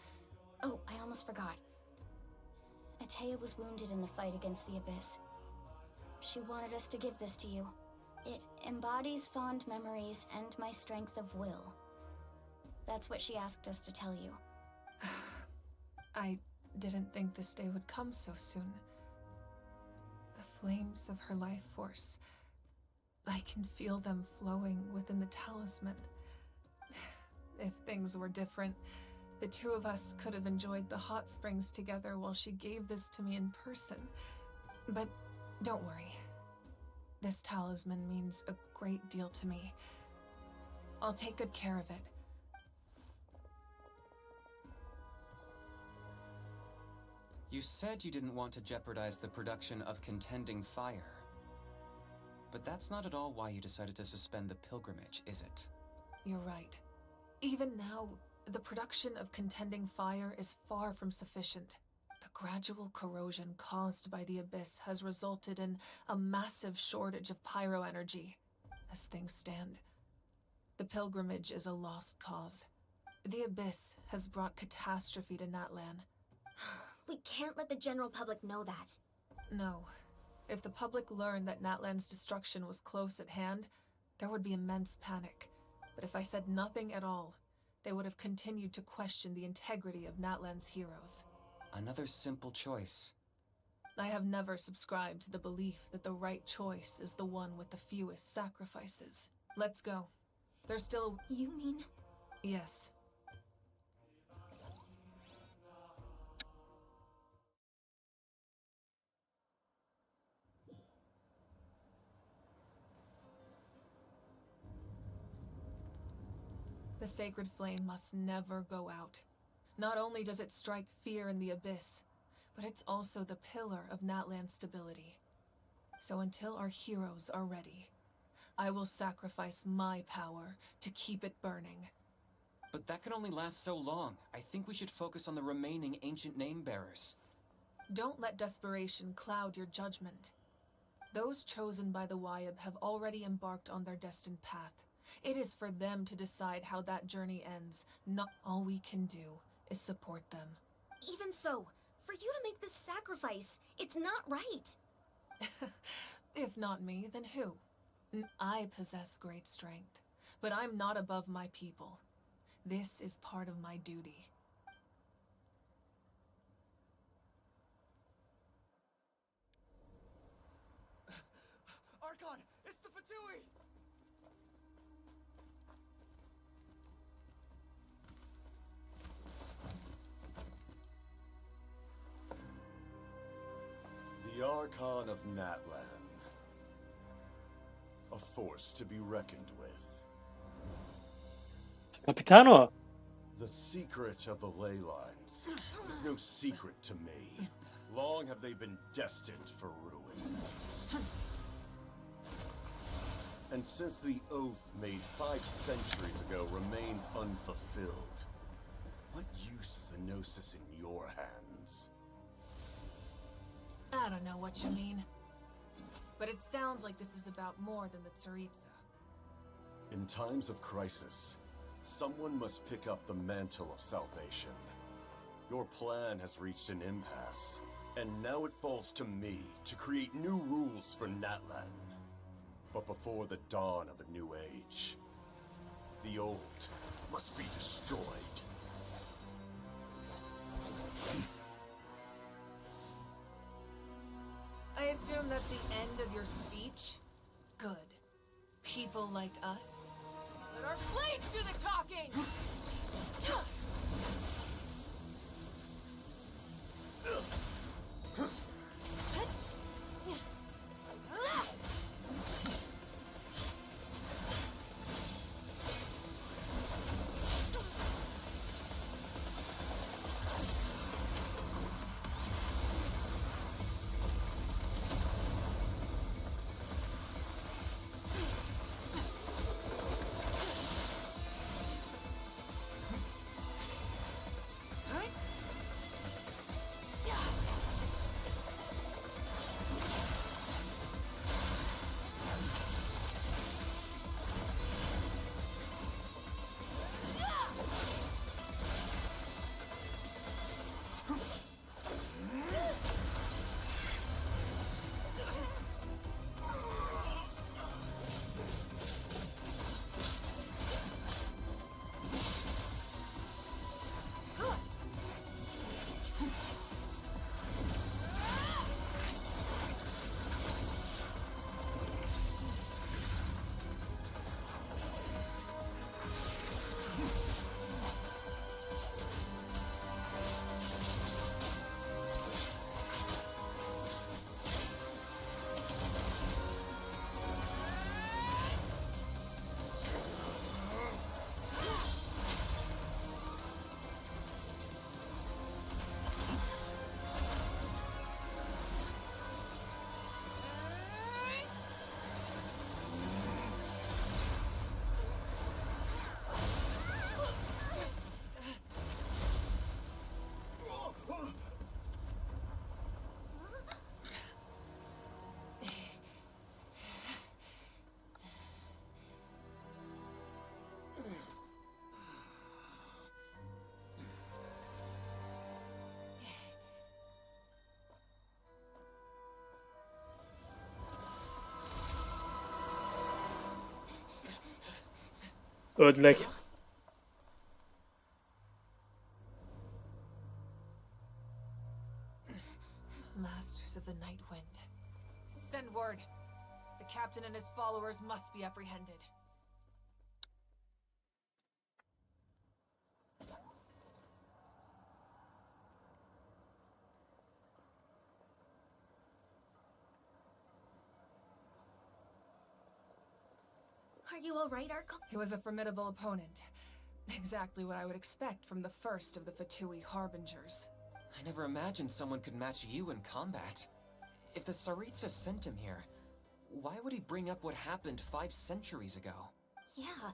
B: Oh, I almost forgot. Atea was wounded in the fight against the Abyss. She wanted us to give this to you. It embodies fond memories and my strength of will. That's what she asked us to tell you.
I: I didn't think this day would come so soon. The flames of her life force. I can feel them flowing within the talisman. If things were different, the two of us could have enjoyed the hot springs together while she gave this to me in person. But don't worry. This talisman means a great deal to me. I'll take good care of it.
H: You said you didn't want to jeopardize the production of Contending Fire. But that's not at all why you decided to suspend the pilgrimage, is it?
I: You're right. Even now, the production of Contending Fire is far from sufficient. The gradual corrosion caused by the Abyss has resulted in a massive shortage of pyro energy. As things stand, the pilgrimage is a lost cause. The Abyss has brought catastrophe to Natlan.
L: We can't let the general public know that.
I: No. If the public learned that Natlan's destruction was close at hand, there would be immense panic. But if I said nothing at all, they would have continued to question the integrity of Natlan's heroes.
H: Another simple choice.
I: I have never subscribed to the belief that the right choice is the one with the fewest sacrifices. Let's go. There's still...
L: You mean...
I: Yes. The sacred flame must never go out. Not only does it strike fear in the Abyss, but it's also the pillar of Natlan's stability. So until our heroes are ready, I will sacrifice my power to keep it burning.
H: But that can only last so long. I think we should focus on the remaining ancient name-bearers.
I: Don't let desperation cloud your judgment. Those chosen by the Wyab have already embarked on their destined path. It is for them to decide how that journey ends. Not all we can do is support them.
L: Even so, for you to make this sacrifice, it's not right.
I: If not me, then who? I possess great strength, but I'm not above my people. This is part of my duty.
K: Archon, it's the Fatui!
J: The Archon of Natlan. A force to be reckoned with.
A: Capitano.
J: The secret of the ley lines is no secret to me. Long have they been destined for ruin. And since the oath made 5 centuries ago remains unfulfilled, what use is the Gnosis in your hands?
I: I don't know what you mean. But it sounds like this is about more than the Tsaritsa.
J: In times of crisis, someone must pick up the mantle of salvation. Your plan has reached an impasse, and now it falls to me to create new rules for Natlan. But before the dawn of a new age, the old must be destroyed.
I: I assume that's the end of your speech? Good. People like us. Let our blades do the talking!
A: Ödlek.
I: Masters of the Night Wind. Send word. The captain and his followers must be apprehended.
L: Are you alright, Archon?
I: He was a formidable opponent. Exactly what I would expect from the first of the Fatui Harbingers.
H: I never imagined someone could match you in combat. If the Tsaritsa sent him here, why would he bring up what happened 5 centuries ago?
L: Yeah.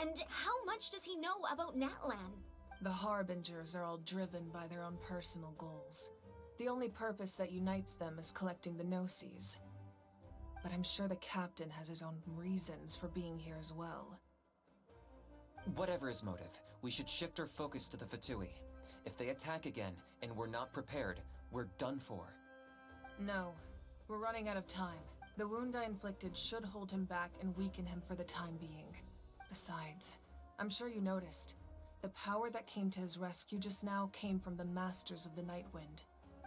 L: And how much does he know about Natlan?
I: The Harbingers are all driven by their own personal goals. The only purpose that unites them is collecting the Gnosis. But I'm sure the captain has his own reasons for being here as well.
H: Whatever his motive, we should shift our focus to the Fatui. If they attack again, and we're not prepared, we're done for.
I: No, we're running out of time. The wound I inflicted should hold him back and weaken him for the time being. Besides, I'm sure you noticed, the power that came to his rescue just now came from the Masters of the Night Wind.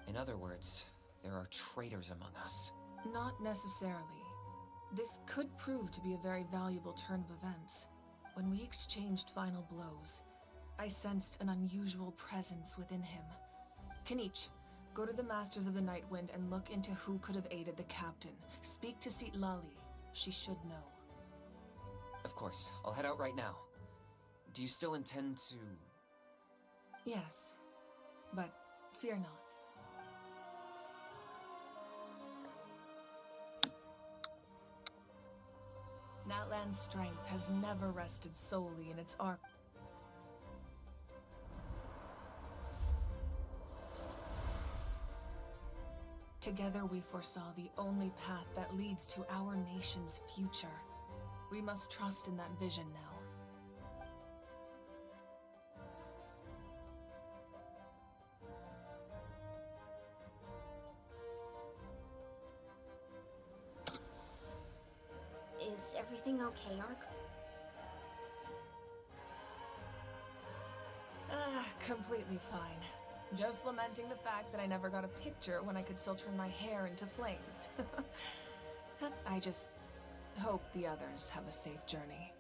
H: In other words, there are traitors among us.
I: Not necessarily. This could prove to be a very valuable turn of events. When we exchanged final blows, I sensed an unusual presence within him. Kanich, go to the Masters of the Night Wind and look into who could have aided the captain. Speak to Sitlali. She should know.
H: Of course, I'll head out right now. Do you still intend to...
I: Yes, but fear not. Natlan's strength has never rested solely in its arc. Together we foresaw the only path that leads to our nation's future. We must trust in that vision now.
L: Is everything okay, Ark?
I: Completely fine. Just lamenting the fact that I never got a picture when I could still turn my hair into flames. I just hope the others have a safe journey.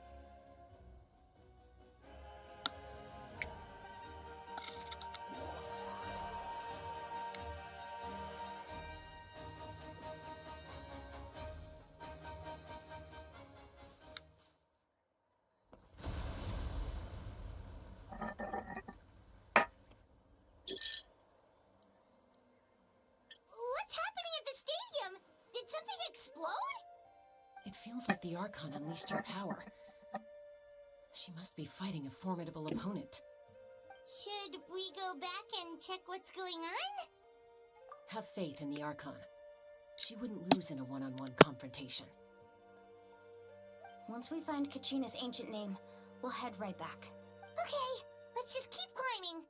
D: What's happening at the stadium? Did something explode?
G: It feels like the Archon unleashed her power. She must be fighting a formidable opponent.
D: Should we go back and check what's going on?
G: Have faith in the Archon. She wouldn't lose in a one-on-one confrontation.
B: Once we find Kachina's ancient name, we'll head right back.
D: Okay, let's just keep climbing.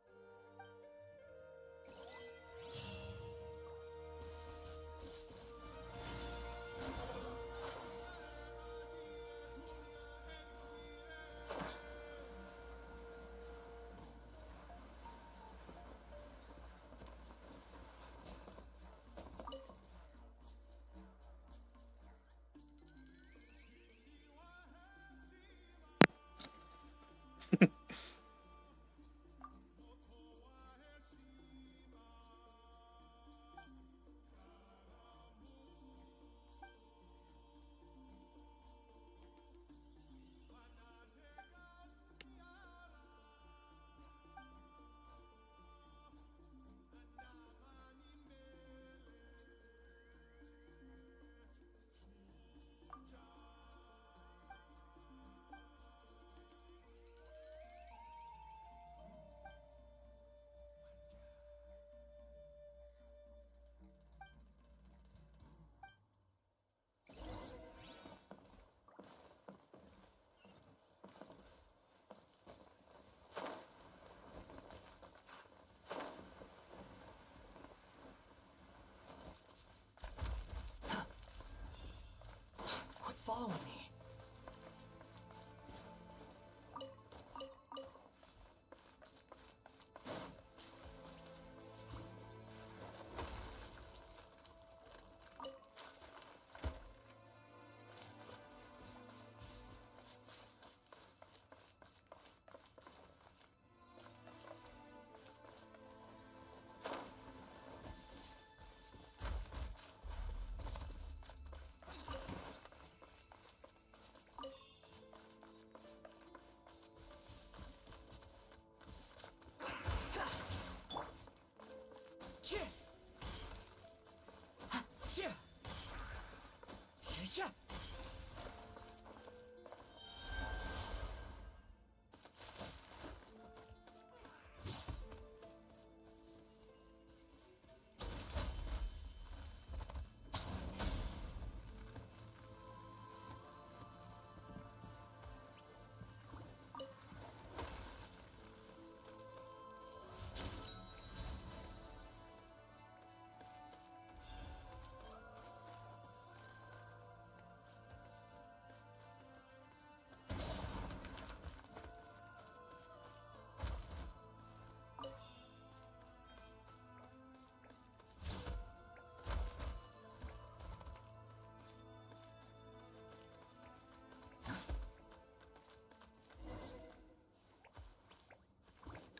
K: Quit following me.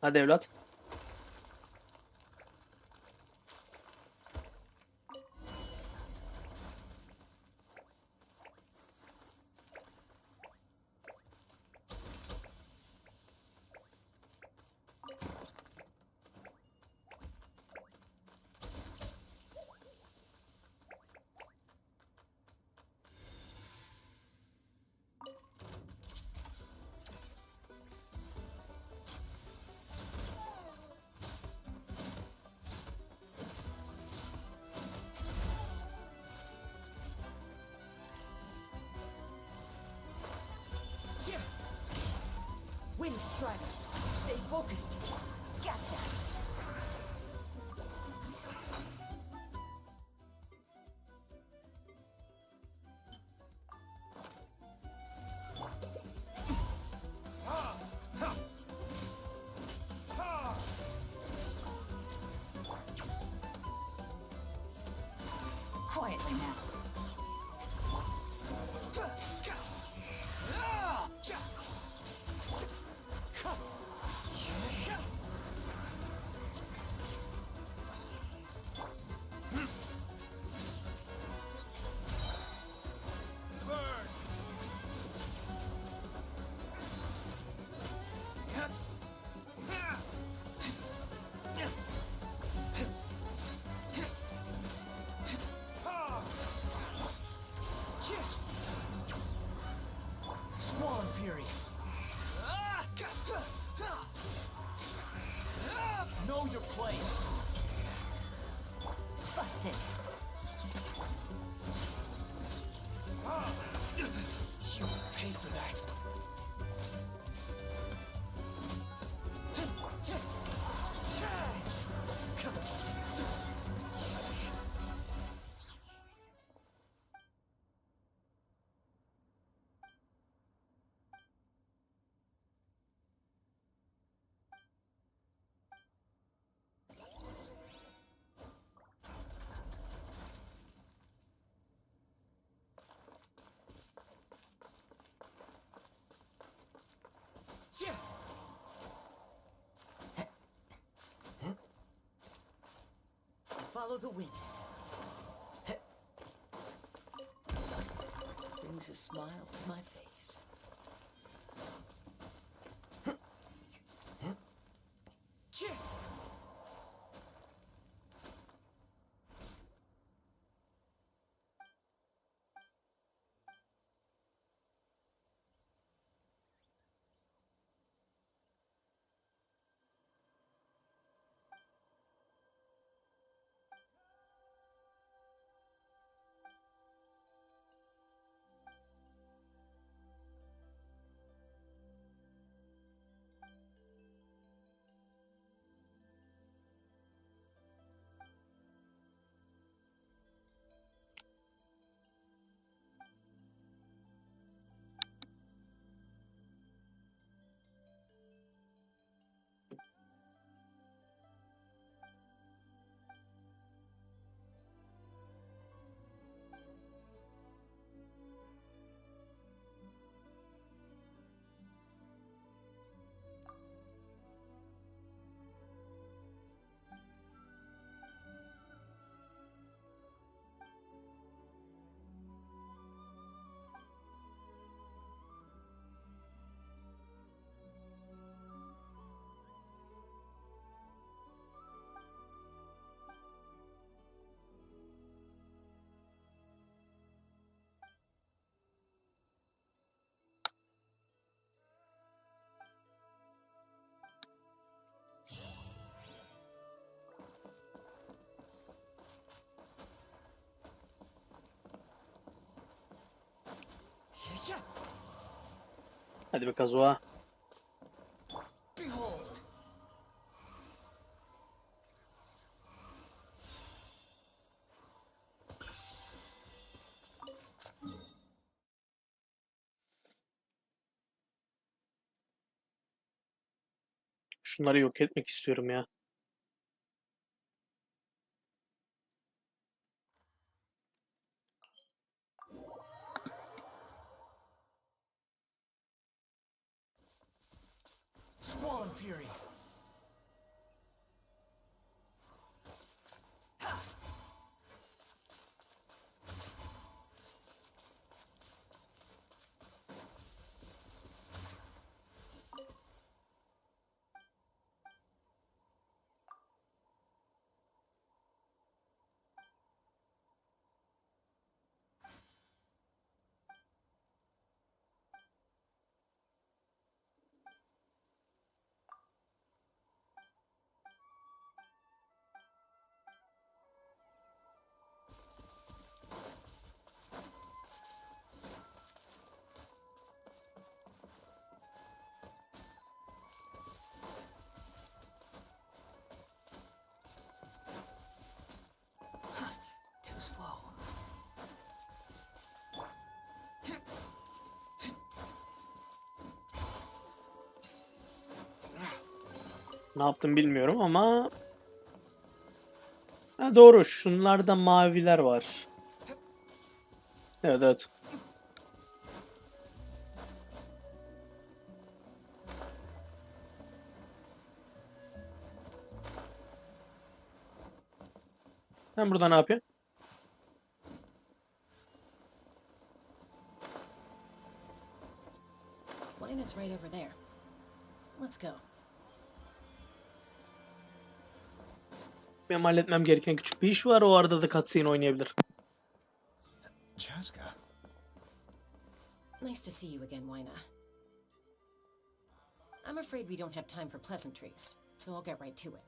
A: Hadi evlat.
M: Wind strike. Stay focused.
B: Gotcha. Quietly now.
M: Swan Fury. Know your place.
B: Busted.
M: You'll pay for that. Follow the wind. Brings a smile to my face.
A: Hadi be Kazuha.
M: Behold.
A: Şunları yok etmek istiyorum ya.
M: Swan Fury.
A: Ne yaptım bilmiyorum ama... Ha, doğru. Şunlarda maviler var. Evet evet. Sen burada ne yapıyorsun?
G: Wayna's right over there. Let's go.
A: Benim halletmem gereken küçük bir iş var. O arada da cutscene oynayabilir.
K: Chaska.
G: Nice to see you again, Wayna. I'm afraid we don't have time for pleasantries, so I'll get right to it.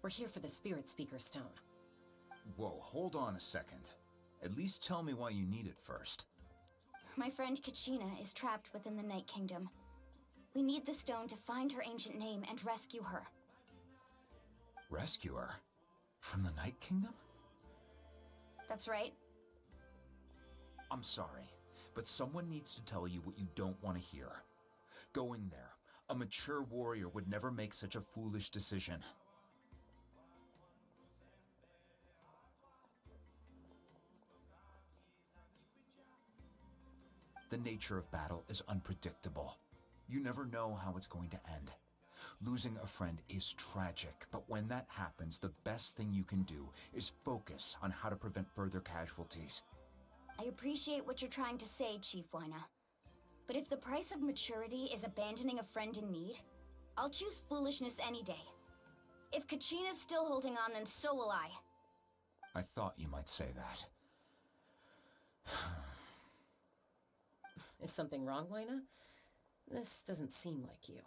G: We're here for the Spirit Speaker Stone.
N: Whoa, hold on a second. At least tell me why you need it first.
B: My friend Kachina is trapped within the Night Kingdom. We need the stone to find her ancient name and rescue her.
N: Rescue her? From the Night Kingdom?
B: That's right.
N: I'm sorry, but someone needs to tell you what you don't want to hear. Go in there. A mature warrior would never make such a foolish decision. The nature of battle is unpredictable. You never know how it's going to end. Losing a friend is tragic, but when that happens, the best thing you can do is focus on how to prevent further casualties.
B: I appreciate what you're trying to say, Chief Wina. But if the price of maturity is abandoning a friend in need, I'll choose foolishness any day. If Kachina's still holding on, then so will I.
N: I thought you might say that.
G: Is something wrong, Wayna? This doesn't seem like you.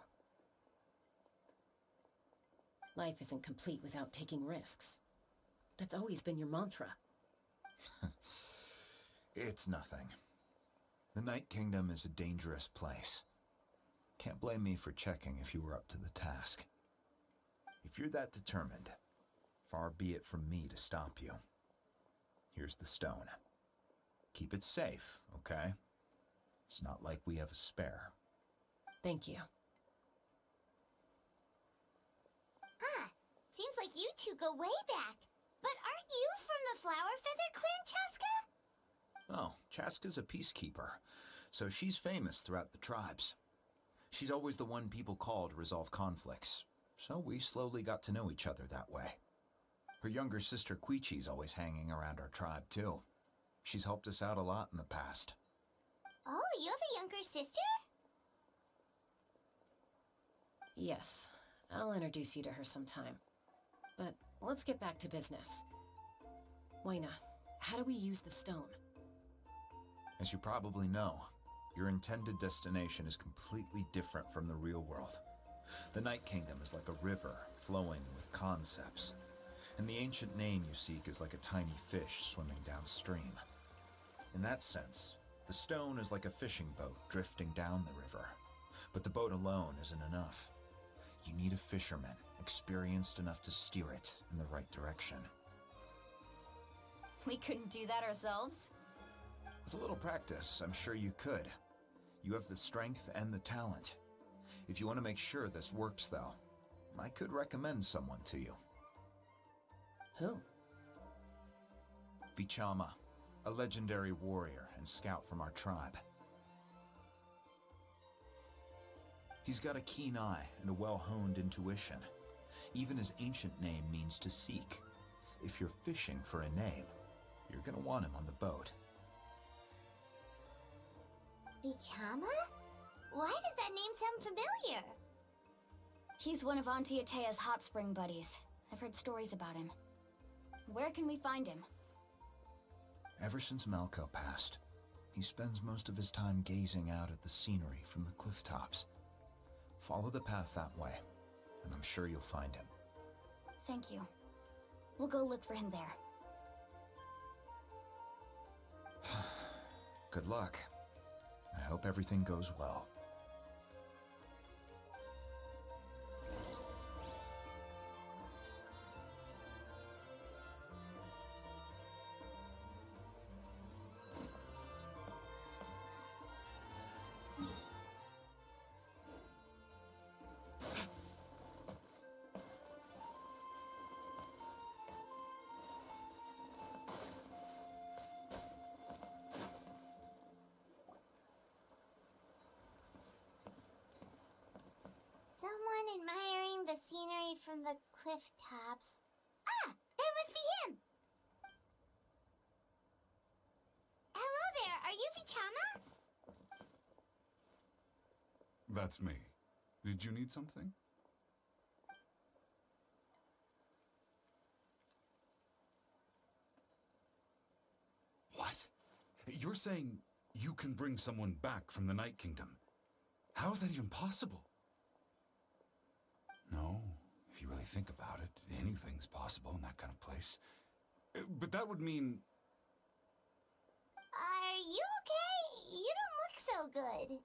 G: Life isn't complete without taking risks. That's always been your mantra.
N: It's nothing. The Night Kingdom is a dangerous place. Can't blame me for checking if you were up to the task. If you're that determined, far be it from me to stop you. Here's the stone. Keep it safe, okay? It's not like we have a spare.
G: Thank you.
D: Ah, seems like you two go way back. But aren't you from the Flower Feather Clan, Chaska?
N: Oh, Chaska's a peacekeeper, so she's famous throughout the tribes. She's always the one people call to resolve conflicts, so we slowly got to know each other that way. Her younger sister Quichi's always hanging around our tribe, too. She's helped us out a lot in the past.
D: Oh, you have a younger sister?
G: Yes, I'll introduce you to her sometime. But let's get back to business. Wayna, how do we use the stone?
N: As you probably know, your intended destination is completely different from the real world. The Night Kingdom is like a river flowing with concepts, and the ancient name you seek is like a tiny fish swimming downstream. In that sense, the stone is like a fishing boat drifting down the river, but the boat alone isn't enough. You need a fisherman experienced enough to steer it in the right direction.
B: We couldn't do that ourselves?
N: With a little practice, I'm sure you could. You have the strength and the talent. If you want to make sure this works, though, I could recommend someone to you.
G: Who?
N: Vichama, a legendary warrior and scout from our tribe. He's got a keen eye and a well-honed intuition. Even his ancient name means to seek. If you're fishing for a name, you're gonna want him on the boat.
D: Bichama? Why does that name sound familiar?
B: He's one of Auntie Atea's hot spring buddies. I've heard stories about him. Where can we find him?
N: Ever since Malco passed, he spends most of his time gazing out at the scenery from the cliff tops. Follow the path that way, and I'm sure you'll find him.
B: Thank you. We'll go look for him there.
N: Good luck. I hope everything goes well.
D: someone admiring the scenery from the cliff tops. Ah, that must be him! Hello there, are you Vichama?
O: That's me. Did you need something? What? You're saying you can bring someone back from the Night Kingdom? How is that even possible? No, if you really think about it, anything's possible in that kind of place. But that would mean...
D: Are you okay? You don't look so good.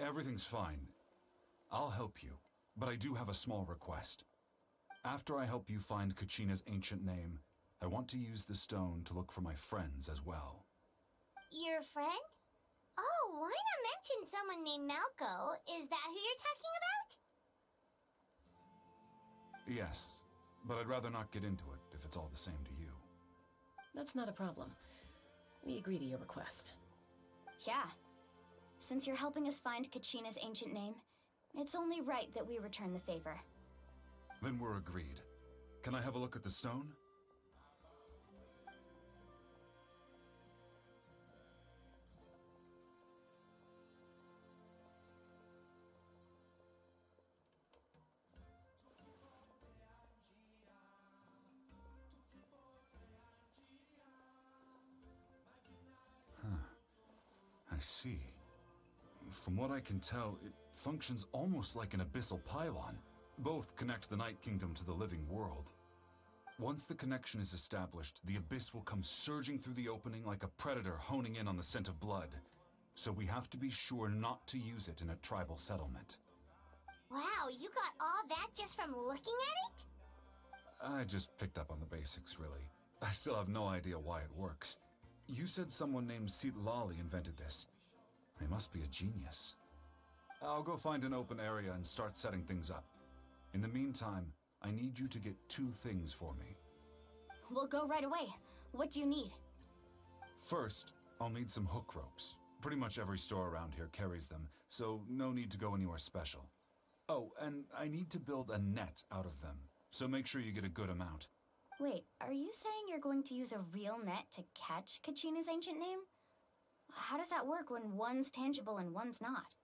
O: Everything's fine. I'll help you, but I do have a small request. After I help you find Kachina's ancient name, I want to use the stone to look for my friends as well.
D: Your friend? Oh, why not mention someone named Malco? Is that who you're talking about?
O: Yes, but I'd rather not get into it if it's all the same to you.
G: That's not a problem. We agree to your request.
B: Yeah. Since you're helping us find Kachina's ancient name, it's only right that we return the favor.
O: Then we're agreed. Can I have a look at the stone? I see. From what I can tell, it functions almost like an abyssal pylon. Both connect the Night Kingdom to the living world. Once the connection is established, the abyss will come surging through the opening like a predator honing in on the scent of blood. So we have to be sure not to use it in a tribal settlement.
D: Wow, you got all that just from looking at it?
O: I just picked up on the basics, really. I still have no idea why it works. You said someone named Lali invented this. They must be a genius. I'll go find an open area and start setting things up. In the meantime, I need you to get 2 things for me.
B: We'll go right away. What do you need?
O: First, I'll need some hook ropes. Pretty much every store around here carries them, so no need to go anywhere special. Oh, and I need to build a net out of them, so make sure you get a good amount.
B: Wait, are you saying you're going to use a real net to catch Kachina's ancient name? How does that work when one's tangible and one's not?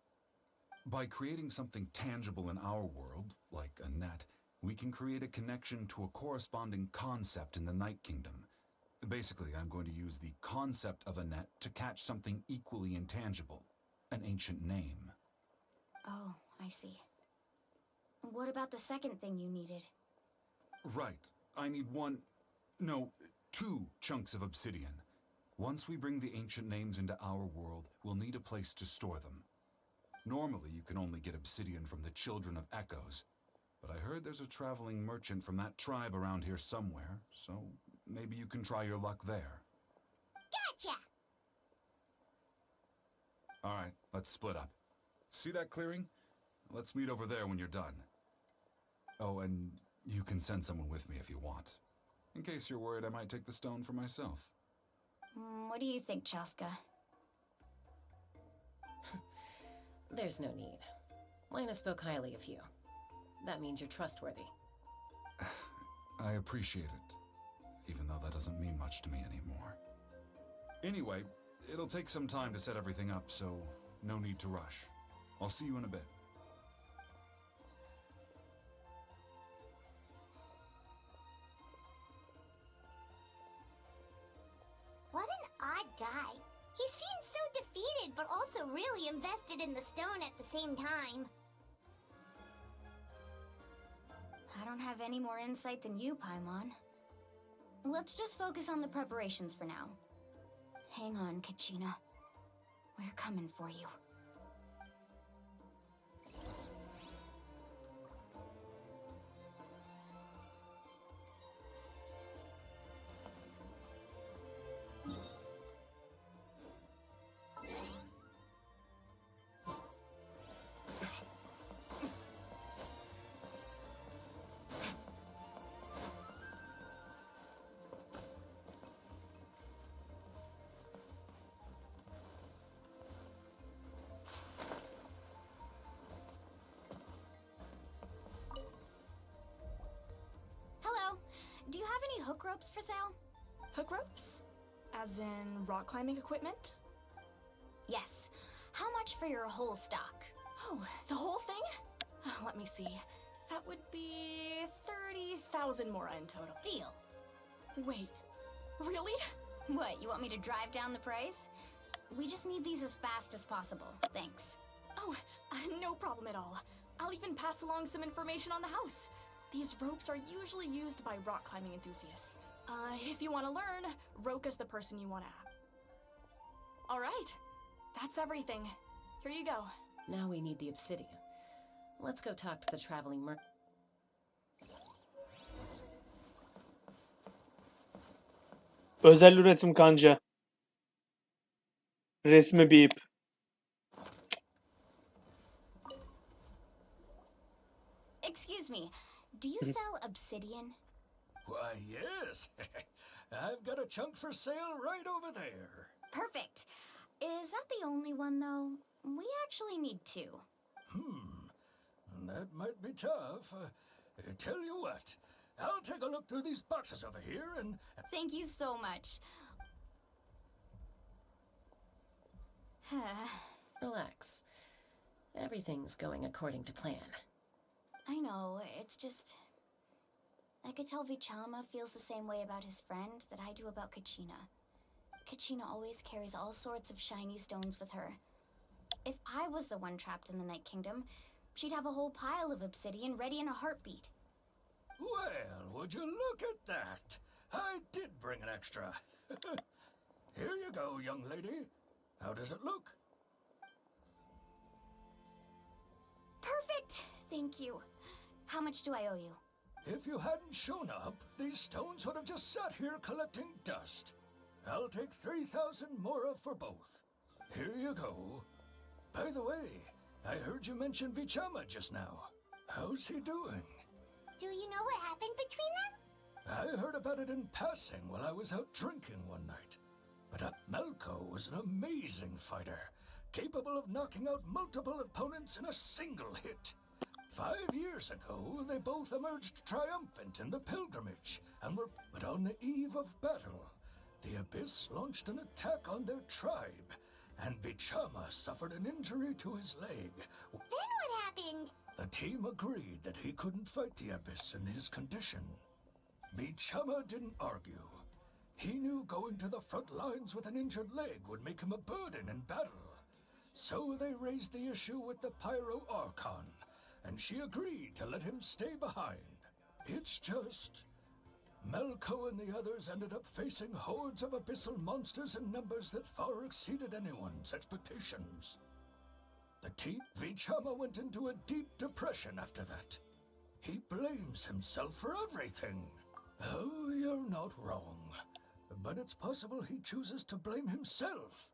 O: By creating something tangible in our world, like a net, we can create a connection to a corresponding concept in the Night Kingdom. Basically, I'm going to use the concept of a net to catch something equally intangible, an ancient name.
B: Oh, I see. What about the second thing you needed?
O: Right. I need 2 chunks of obsidian. Once we bring the ancient names into our world, we'll need a place to store them. Normally, you can only get obsidian from the Children of Echoes, but I heard there's a traveling merchant from that tribe around here somewhere, so maybe you can try your luck there.
D: Gotcha!
O: Alright, let's split up. See that clearing? Let's meet over there when you're done. Oh, and you can send someone with me if you want. In case you're worried I might take the stone for myself.
B: What do you think, Chaska?
G: There's no need. Lena spoke highly of you. That means you're trustworthy.
O: I appreciate it, even though that doesn't mean much to me anymore. Anyway, it'll take some time to set everything up, so no need to rush. I'll see you in a bit.
D: What an odd guy. He seems so defeated, but also really invested in the stone at the same time.
B: I don't have any more insight than you, Paimon. Let's just focus on the preparations for now. Hang on, Kachina. We're coming for you.
L: do you have any hook ropes for sale?
F: Hook ropes? As in rock climbing equipment?
B: Yes. How much for your whole stock?
F: Oh, the whole thing? Let me see. That would be 30,000 mora in total.
B: Deal.
F: Wait, really?
B: What, you want me to drive down the price? We just need these as fast as possible. Thanks.
F: Oh, no problem at all. I'll even pass along some information on the house. These ropes are usually used by rock climbing enthusiasts. If you want to learn, Roka's the person you want to ask. All right, that's everything. Here you go.
G: Now we need the obsidian. Let's go talk to the traveling merchant.
A: Özel üretim kanca. Resmi bir ip.
B: Excuse me, do you sell obsidian?
C: Why, yes. I've got a chunk for sale right over there.
B: Perfect. Is that the only one, though? We actually need two.
C: That might be tough. Tell you what, I'll take a look through these boxes over here and...
B: Thank you so much.
G: Relax. Everything's going according to plan.
B: I know, it's just... I could tell Vichama feels the same way about his friend that I do about Kachina. Kachina always carries all sorts of shiny stones with her. If I was the one trapped in the Night Kingdom, she'd have a whole pile of obsidian ready in a heartbeat.
C: Well, would you look at that? I did bring an extra. Here you go, young lady. How does it look?
B: Perfect! Thank you. How much do I owe you?
C: If you hadn't shown up, these stones would have just sat here collecting dust. I'll take 3,000 mora for both. Here you go. By the way, I heard you mention Vichama just now. How's he doing?
D: Do you know what happened between them?
C: I heard about it in passing while I was out drinking one night. But Melko was an amazing fighter, capable of knocking out multiple opponents in a single hit. 5 years ago, they both emerged triumphant in the pilgrimage and were but on the eve of battle. The Abyss launched an attack on their tribe, and Vichama suffered an injury to his leg.
D: Then what happened?
C: The team agreed that he couldn't fight the Abyss in his condition. Vichama didn't argue. He knew going to the front lines with an injured leg would make him a burden in battle. So they raised the issue with the Pyro Archon, and she agreed to let him stay behind. It's just... Melko and the others ended up facing hordes of abyssal monsters in numbers that far exceeded anyone's expectations. The team, Vichama, went into a deep depression after that. He blames himself for everything. Oh, you're not wrong. But it's possible he chooses to blame himself.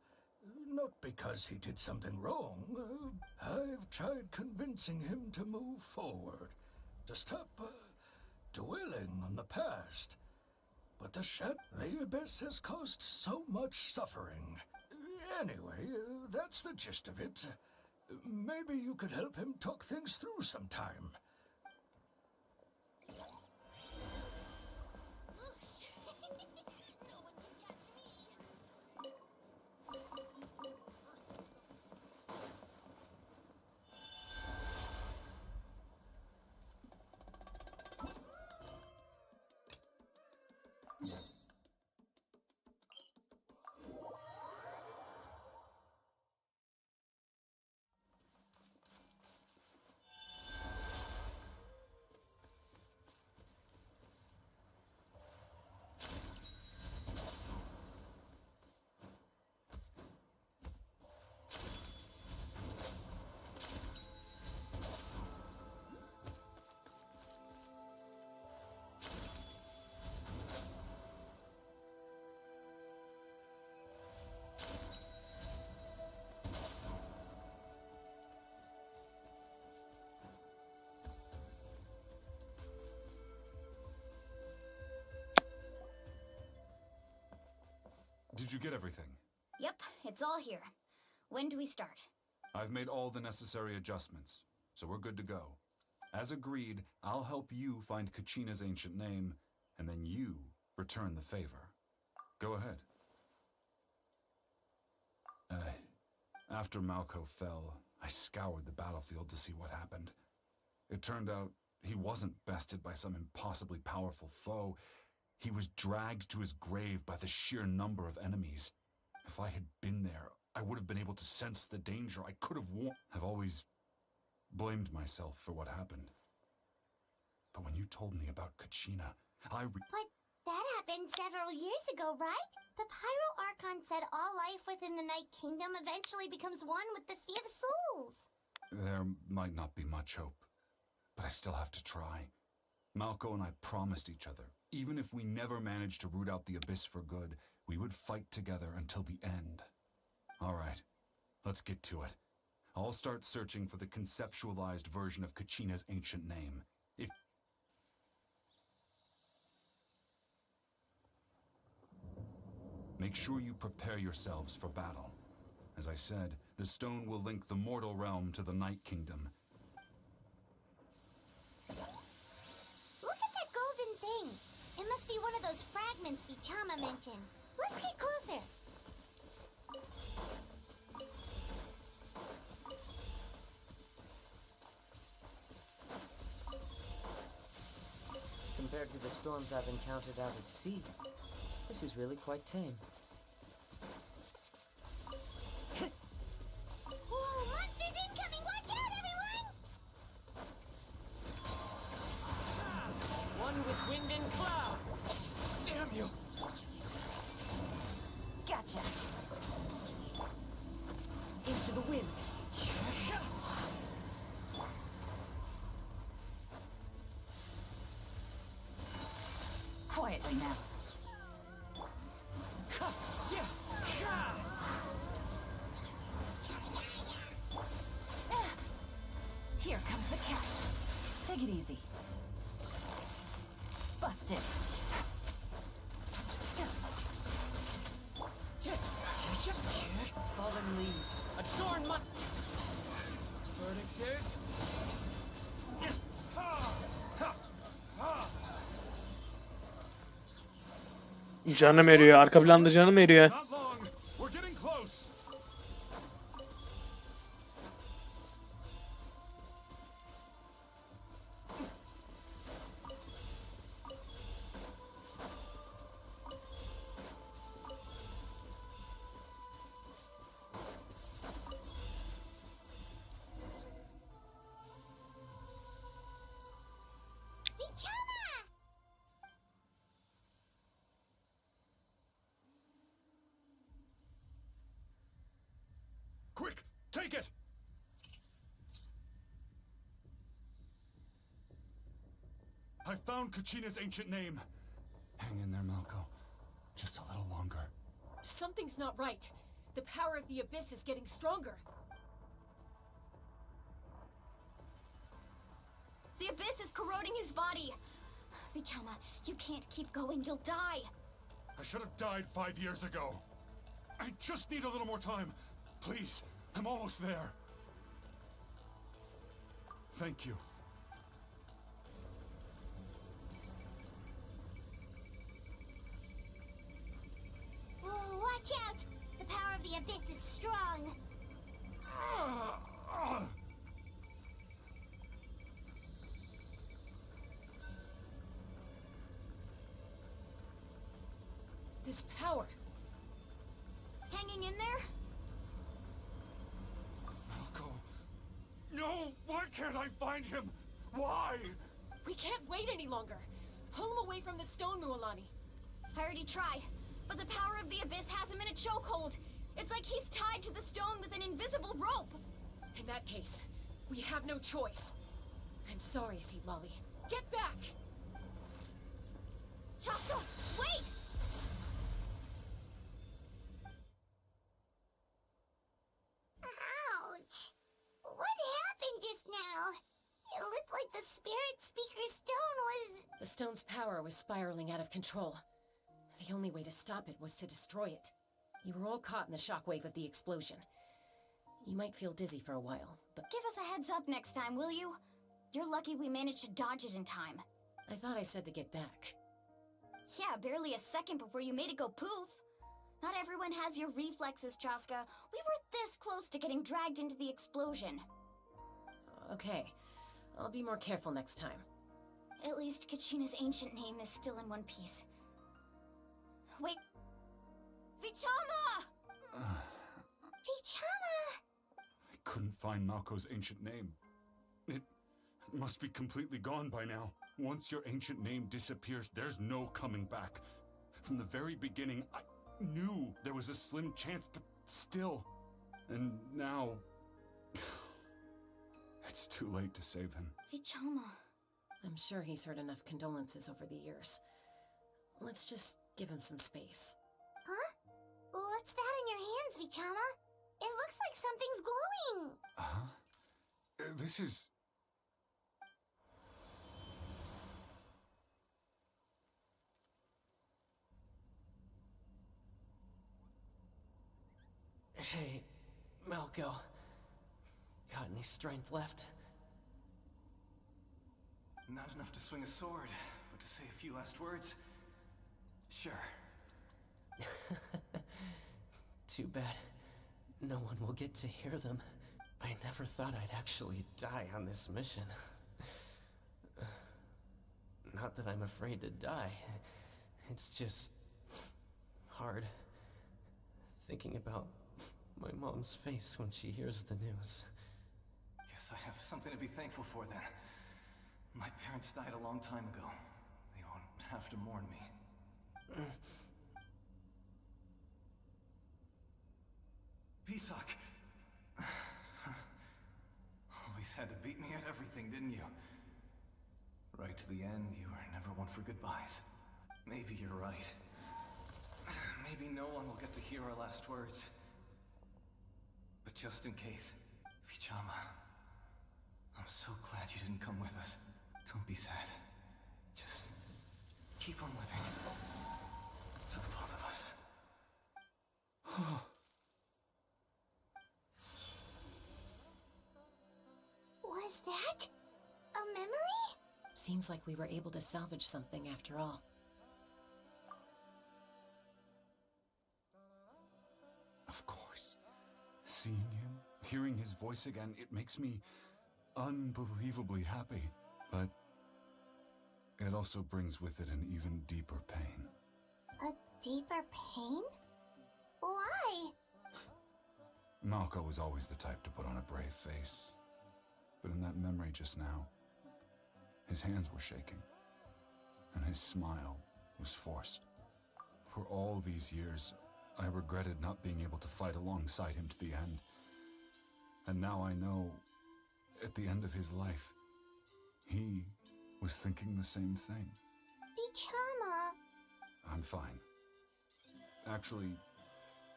C: Not because he did something wrong. I've tried convincing him to move forward, to stop dwelling on the past. But the Abyss has caused so much suffering. Anyway, that's the gist of it. Maybe you could help him talk things through sometime.
O: Did you get everything?
B: Yep, it's all here. When do we start?
O: I've made all the necessary adjustments, so we're good to go. As agreed, I'll help you find Kachina's ancient name, and then you return the favor. Go ahead. After Malco fell, I scoured the battlefield to see what happened. It turned out he wasn't bested by some impossibly powerful foe. He was dragged to his grave by the sheer number of enemies. If I had been there, I would have been able to sense the danger. I could have warned. I've always blamed myself for what happened. But when you told me about Kachina,
D: But that happened several years ago, right? The Pyro Archon said all life within the Night Kingdom eventually becomes one with the Sea of Souls.
O: There might not be much hope, but I still have to try. Malco and I promised each other, even if we never managed to root out the Abyss for good, we would fight together until the end. All right, let's get to it. I'll start searching for the conceptualized version of Kachina's ancient name. Make sure you prepare yourselves for battle. As I said, the stone will link the mortal realm to the Night Kingdom.
D: Look at that golden thing. It must be one of those fragments Vichama mentioned. Let's get closer.
M: Compared to the storms I've encountered out at sea, this is really quite tame.
D: Whoa, monsters incoming! Watch out, everyone!
M: One with wind and cloud! Damn you!
L: Gotcha.
M: Into the wind!
L: Quietly now. Here comes the catch. Take it easy. Busted.
M: Fallen leaves, adorn my... Verdict is...
A: Canım eriyor. Arka planda canım eriyor.
O: Not long. We're getting close.
D: Vichama!
O: Quick, take it! I found Kachina's ancient name. Hang in there, Malco. Just a little longer.
G: Something's not right. The power of the Abyss is getting stronger.
B: The Abyss is corroding his body. Vichama, you can't keep going. You'll die.
O: I should have died 5 years ago. I just need a little more time. Please, I'm almost there. Thank you.
D: Whoa, watch out! The power of the Abyss is strong.
G: This power.
B: Hanging in there?
O: Malco. No! Why can't I find him? Why?
G: We can't wait any longer. Pull him away from the stone, Mualani.
B: I already tried, but the power of the Abyss has him in a chokehold. It's like he's tied to the stone with an invisible rope.
G: In that case, we have no choice. I'm sorry, Seed Lolly. Get back!
B: Chaska, wait!
D: Ouch! What happened just now? It looked like the Spirit Speaker stone was...
G: The stone's power was spiraling out of control. The only way to stop it was to destroy it. You were all caught in the shockwave of the explosion. You might feel dizzy for a while, but
B: Give us a heads up next time, will you? You're lucky we managed to dodge it in time.
G: I thought I said to get back.
B: Yeah, barely a second before you made it go poof. Not everyone has your reflexes, Chaska. We were this close to getting dragged into the explosion.
G: Okay, I'll be more careful next time.
B: At least Kachina's ancient name is still in one piece. Wait. Vichama!
D: Vichama!
O: I couldn't find Malko's ancient name. It must be completely gone by now. Once your ancient name disappears, there's no coming back. From the very beginning, I knew there was a slim chance, but still. And now... it's too late to save him.
B: Vichama.
G: I'm sure he's heard enough condolences over the years. Let's just give him some space.
D: Huh? What's that in your hands, Vichama? It looks like something's glowing.
O: Huh? This is...
M: Hey, Malco. Got any strength left?
E: Not enough to swing a sword, but to say a few last words? Sure.
M: Too bad. No one will get to hear them. I never thought I'd actually die on this mission. Not that I'm afraid to die. It's just... hard. Thinking about my mom's face when she hears the news.
E: Guess I have something to be thankful for then. My parents died a long time ago. They won't have to mourn me. Pisak! Always had to beat me at everything, didn't you? Right to the end, you were never one for goodbyes. Maybe you're right. Maybe no one will get to hear our last words. But just in case, Vichama, I'm so glad you didn't come with us. Don't be sad. Just keep on living. For the both of us.
D: Was that a memory?
G: Seems like we were able to salvage something after all.
O: Of course. Seeing him, hearing his voice again, it makes me unbelievably happy. But it also brings with it an even deeper pain.
D: A deeper pain? Why?
O: Malco was always the type to put on a brave face. But in that memory just now, his hands were shaking, and his smile was forced. For all these years, I regretted not being able to fight alongside him to the end. And now I know, at the end of his life, he was thinking the same thing.
D: Vichama.
O: I'm fine. Actually,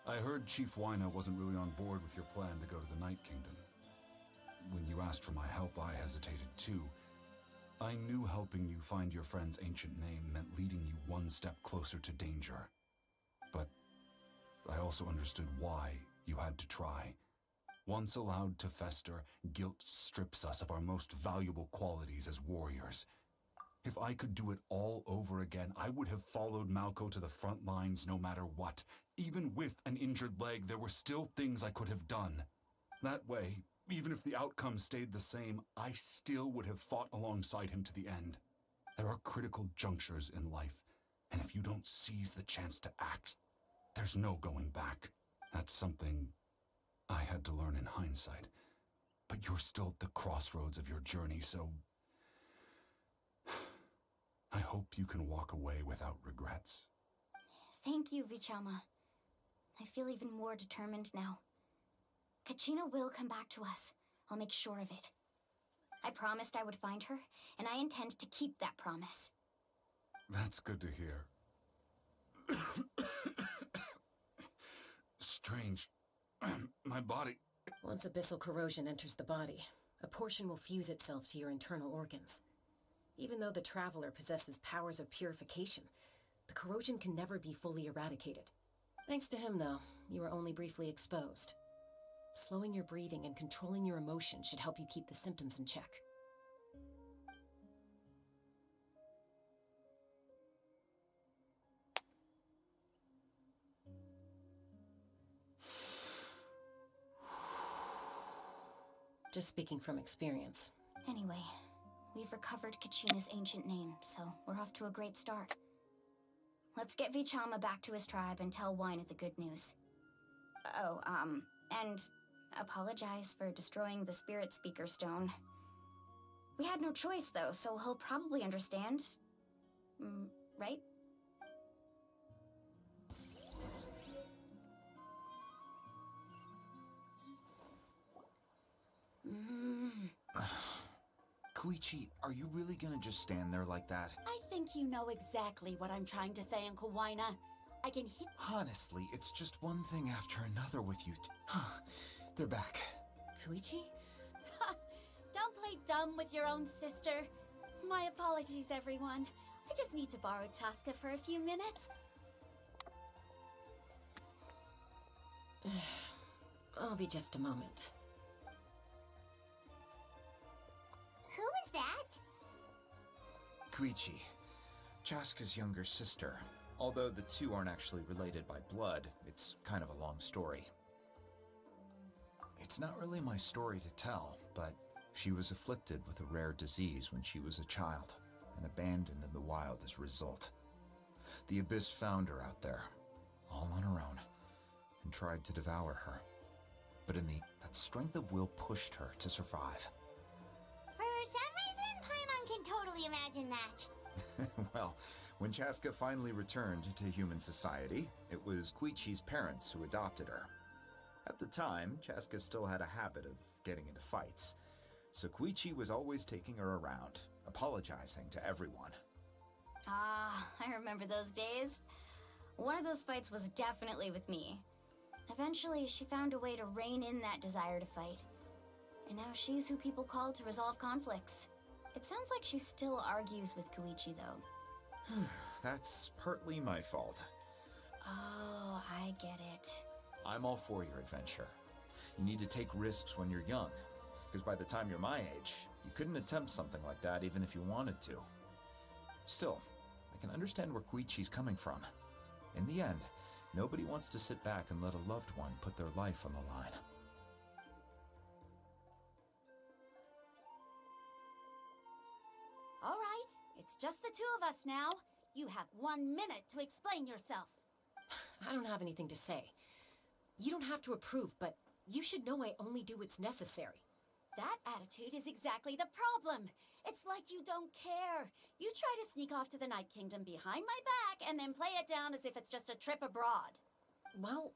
O: I heard Chief Wyna wasn't really on board with your plan to go to the Night Kingdom. When you asked for my help, I hesitated too. I knew helping you find your friend's ancient name meant leading you one step closer to danger. But I also understood why you had to try. Once allowed to fester, guilt strips us of our most valuable qualities as warriors. If I could do it all over again, I would have followed Malco to the front lines no matter what. Even with an injured leg, there were still things I could have done. That way, even if the outcome stayed the same, I still would have fought alongside him to the end. There are critical junctures in life, and if you don't seize the chance to act, there's no going back. That's something I had to learn in hindsight. But you're still at the crossroads of your journey, so I hope you can walk away without regrets.
B: Thank you, Vichama. I feel even more determined now. Kachina will come back to us. I'll make sure of it. I promised I would find her, and I intend to keep that promise.
O: That's good to hear. Strange. My body...
G: Once abyssal corrosion enters the body, a portion will fuse itself to your internal organs. Even though the Traveler possesses powers of purification, the corrosion can never be fully eradicated. Thanks to him, though, you were only briefly exposed. Slowing your breathing and controlling your emotions should help you keep the symptoms in check. Just speaking from experience.
B: Anyway, we've recovered Kachina's ancient name, so we're off to a great start. Let's get Vichama back to his tribe and tell Wynette the good news. Oh, and apologize for destroying the Spirit Speaker Stone. We had no choice, though, so he'll probably understand. Right?
N: Koichi, are you really gonna just stand there like that?
P: I think you know exactly what I'm trying to say, Uncle Wina. I can hear—
N: Honestly, it's just one thing after another with you. They're back.
G: Koichi?
P: Don't play dumb with your own sister. My apologies, everyone. I just need to borrow Chaska for a few minutes.
G: I'll be just a moment.
D: Who was that?
N: Koichi, Chaska's younger sister. Although the two aren't actually related by blood, it's kind of a long story. It's not really my story to tell, but she was afflicted with a rare disease when she was a child, and abandoned in the wild as a result. The Abyss found her out there, all on her own, and tried to devour her. But in that strength of will pushed her to survive.
D: For some reason, Paimon can totally imagine that.
N: Well, when Chaska finally returned to human society, it was Koichi's parents who adopted her. At the time, Chaska still had a habit of getting into fights, so Koichi was always taking her around, apologizing to everyone.
B: Ah, I remember those days. One of those fights was definitely with me. Eventually, she found a way to rein in that desire to fight. And now she's who people call to resolve conflicts. It sounds like she still argues with Koichi, though.
N: That's partly my fault.
B: Oh, I get it.
N: I'm all for your adventure. You need to take risks when you're young, because by the time you're my age, you couldn't attempt something like that even if you wanted to. Still, I can understand where Koichi's coming from. In the end, nobody wants to sit back and let a loved one put their life on the line.
P: All right, it's just the two of us now. You have 1 minute to explain yourself.
G: I don't have anything to say. You don't have to approve, but you should know I only do what's necessary.
P: That attitude is exactly the problem. It's like you don't care. You try to sneak off to the Night Kingdom behind my back and then play it down as if it's just a trip abroad.
G: Well,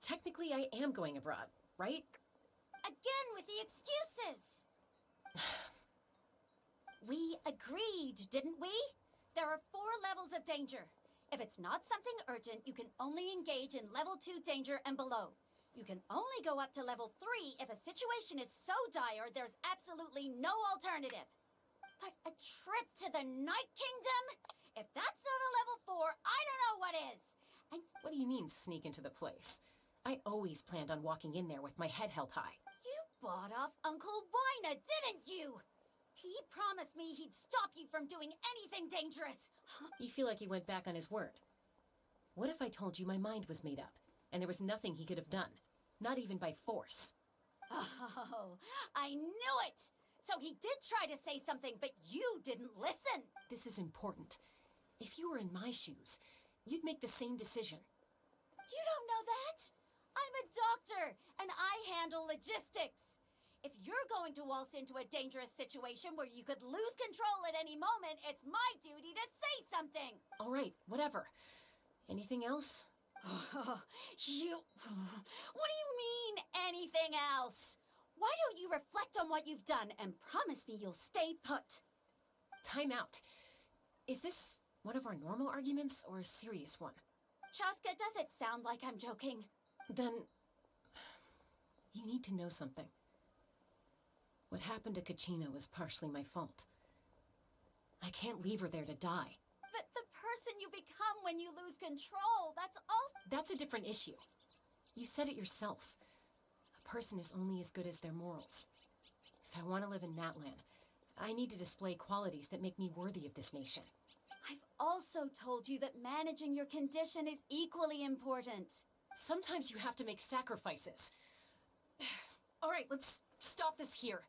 G: technically I am going abroad, right?
P: Again with the excuses! We agreed, didn't we? There are 4 levels of danger. If it's not something urgent, you can only engage in level 2 danger and below. You can only go up to level 3 if a situation is so dire there's absolutely no alternative. But a trip to the Night Kingdom? If that's not a level 4, I don't know what is! And
G: what do you mean, sneak into the place? I always planned on walking in there with my head held high.
P: you bought off Uncle Wina, didn't you? He promised me he'd stop you from doing anything dangerous.
G: You feel like he went back on his word. What if I told you my mind was made up, and there was nothing he could have done? Not even by force.
P: Oh, I knew it! So he did try to say something, but you didn't listen.
G: This is important. If you were in my shoes, you'd make the same decision.
P: You don't know that? I'm a doctor, and I handle logistics. If you're going to waltz into a dangerous situation where you could lose control at any moment, it's my duty to say something.
G: All right, whatever. Anything else?
P: What do you mean, anything else? Why don't you reflect on what you've done and promise me you'll stay put?
G: Time out. Is this one of our normal arguments or a serious one?
P: Chaska, does it sound like I'm joking?
G: Then you need to know something. What happened to Kachina was partially my fault. I can't leave her there to die.
P: But the person you become when you lose control, that's all—
G: That's a different issue. You said it yourself. A person is only as good as their morals. If I want to live in Natlan, I need to display qualities that make me worthy of this nation.
P: I've also told you that managing your condition is equally important.
G: Sometimes you have to make sacrifices. All right, let's stop this here.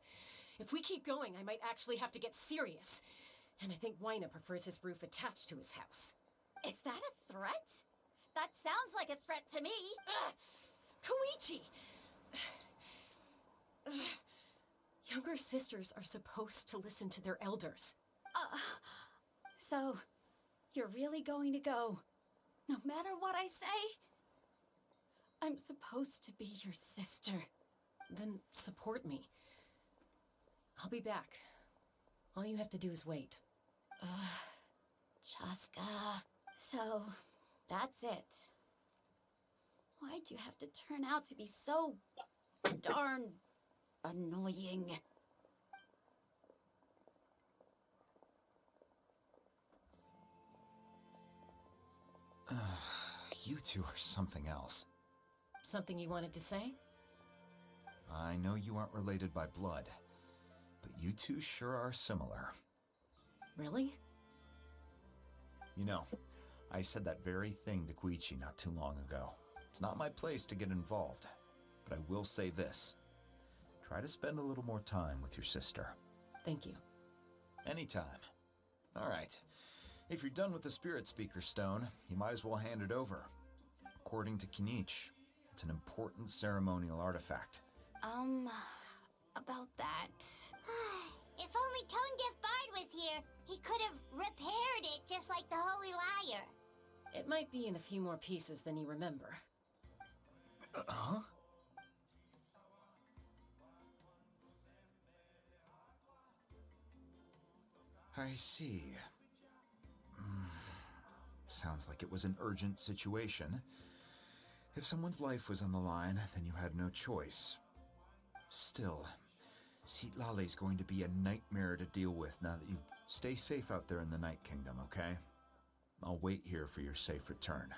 G: If we keep going, I might actually have to get serious. And I think Wyna prefers his roof attached to his house.
P: Is that a threat? That sounds like a threat to me.
G: Koichi! Younger sisters are supposed to listen to their elders.
P: So, you're really going to go, no matter what I say? I'm supposed to be your sister.
G: Then support me. I'll be back. All you have to do is wait.
P: Chaska. So, that's it. Why'd you have to turn out to be so darn annoying?
N: You two are something else.
G: Something you wanted to say?
N: I know you aren't related by blood, but you two sure are similar.
G: Really?
N: You know, I said that very thing to Koichi not too long ago. It's not my place to get involved, but I will say this. Try to spend a little more time with your sister.
G: Thank you.
N: Anytime. All right. If you're done with the Spirit Speaker Stone, you might as well hand it over. According to Kinich, it's an important ceremonial artifact.
B: About that.
D: If only Tone-Deaf Bard was here, he could have repaired it just like the Holy Liar.
G: It might be in a few more pieces than you remember.
N: Huh? I see. Sounds like it was an urgent situation. If someone's life was on the line, then you had no choice. Still, Citlali's going to be a nightmare to deal with now that you've... Stay safe out there in the Night Kingdom, okay? I'll wait here for your safe return.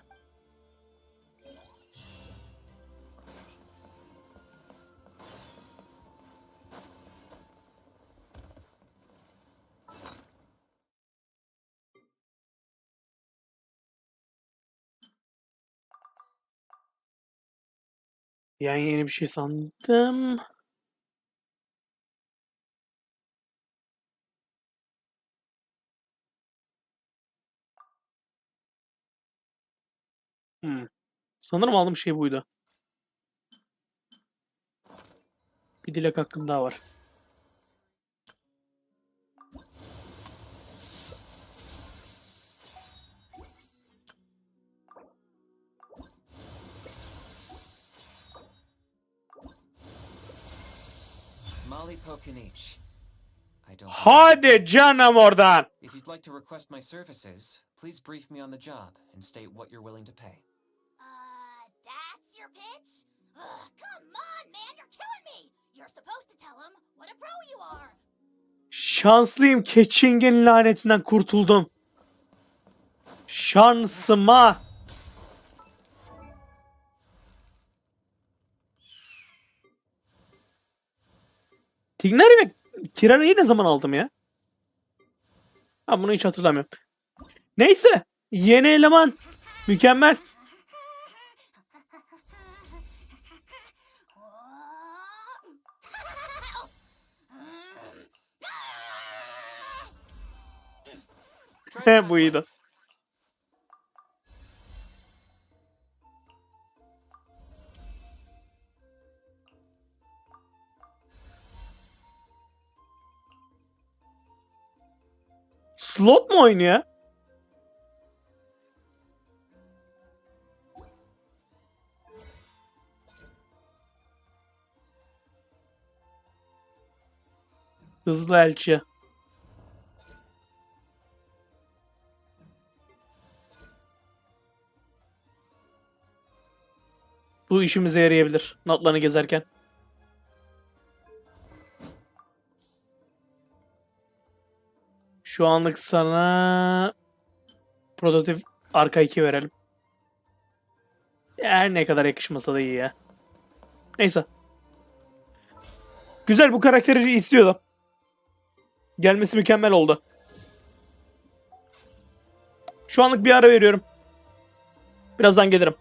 A: Yani yeni bir şey sandım. Sanırım aldığım şey buydu. Bir dilek hakkım daha var.
H: Malipo Kinich.
A: Hadi canım oradan.
H: If you'd like to request my services, please brief me on the job and state what you're willing to pay.
D: That's your pitch? Come on, man, you're killing me! You're supposed to tell him what a pro you are.
A: Şanslıyım, Keçing'in lanetinden kurtuldum. Şansıma. Tignari ve Kirara'yı ne zaman aldım ya? Ben bunu hiç hatırlamıyorum. Neyse. Yeni eleman. Mükemmel. Buydu. Slot mu oynuyor? Hızlı elçi. Bu işimize yarayabilir. Notlarını gezerken. Şu anlık sana prototip arka 2 verelim. Her ne kadar yakışmasa da iyi ya. Neyse. Güzel, bu karakteri istiyordum. Gelmesi mükemmel oldu. Şu anlık bir ara veriyorum. Birazdan gelirim.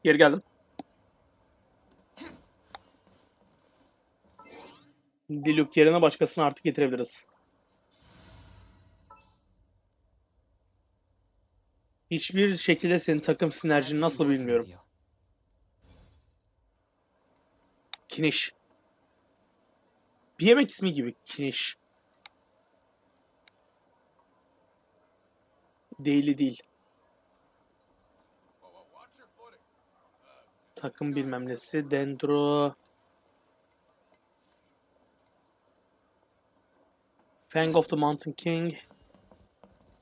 A: Geri geldim. Diluc yerine başkasını artık getirebiliriz. Hiçbir şekilde senin takım sinerjin nasıl bilmiyorum. Kiniş. Bir yemek ismi gibi. Kiniş. Değil. Takım bilmem nesi. Dendro. Fang of the Mountain King.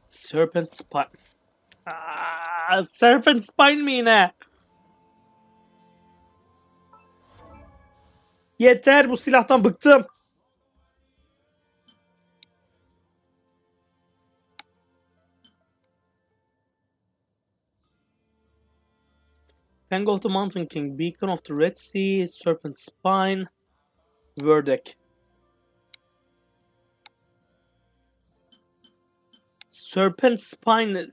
A: Serpent Spine. Serpent Spine mi yine? Yeter, bu silahtan bıktım. Fang of the Mountain King, Beacon of the Red Sea, Serpent Spine, Verdek. Serpent Spine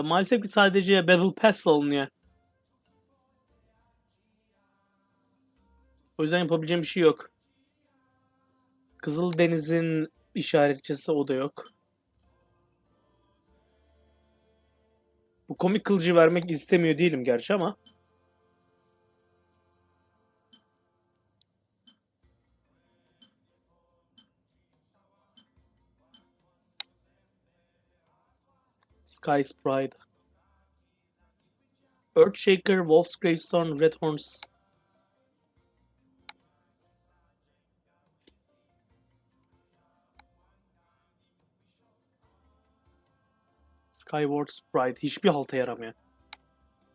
A: maalesef ki sadece Battle Pass alınıyor. O yüzden yapabileceğim bir şey yok. Kızıldeniz'in işaretçisi, o da yok. Bu komik kılıcı vermek istemiyor değilim gerçi ama. Sky's Pride. Earthshaker, Wolf's Gravestone, Red Horns. Skyward Sprite. Hiçbir halta yaramıyor.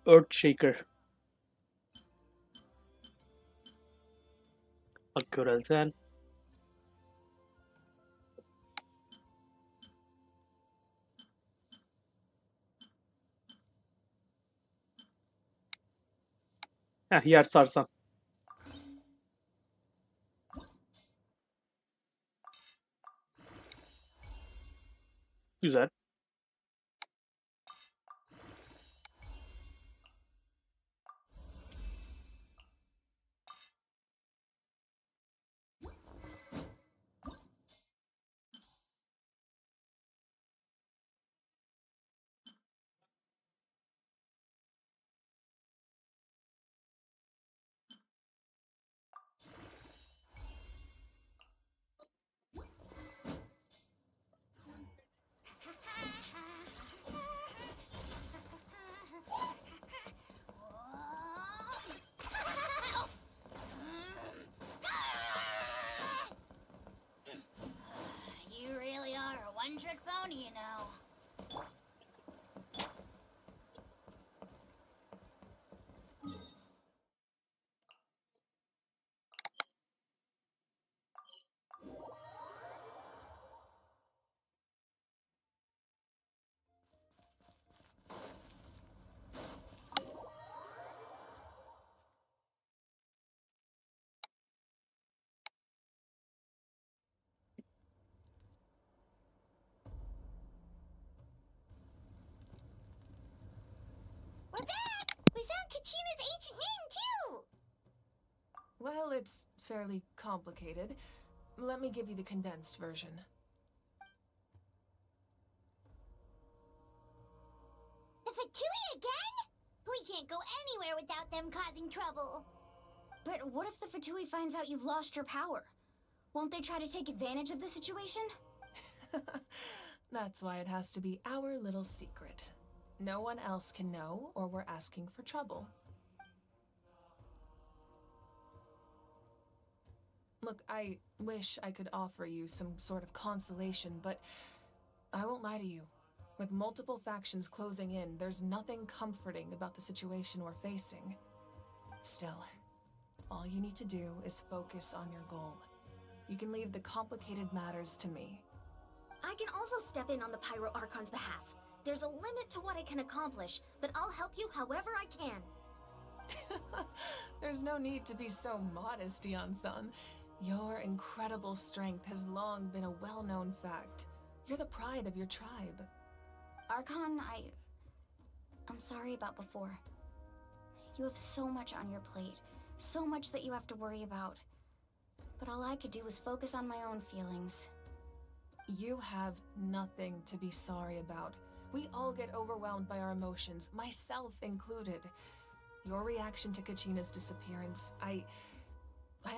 A: Earthshaker. Bak körelten. Yer sarsan. Güzel.
B: You really are a one-trick pony, you know.
D: We're back! We found Kachina's ancient name, too!
I: Well, it's fairly complicated. Let me give you the condensed version.
D: The Fatui again? We can't go anywhere without them causing trouble.
B: But what if the Fatui finds out you've lost your power? Won't they try to take advantage of the situation?
I: That's why it has to be our little secret. No one else can know, or we're asking for trouble. Look, I wish I could offer you some sort of consolation, but I won't lie to you. With multiple factions closing in, there's nothing comforting about the situation we're facing. Still, all you need to do is focus on your goal. You can leave the complicated matters to me.
L: I can also step in on the Pyro Archon's behalf. There's a limit to what I can accomplish, but I'll help you however I can.
I: There's no need to be so modest, Yan-san. Your incredible strength has long been a well-known fact. You're the pride of your tribe.
B: Archon, I'm sorry about before. You have so much on your plate, so much that you have to worry about. But all I could do was focus on my own feelings.
I: You have nothing to be sorry about. We all get overwhelmed by our emotions, myself included. Your reaction to Kachina's disappearance, I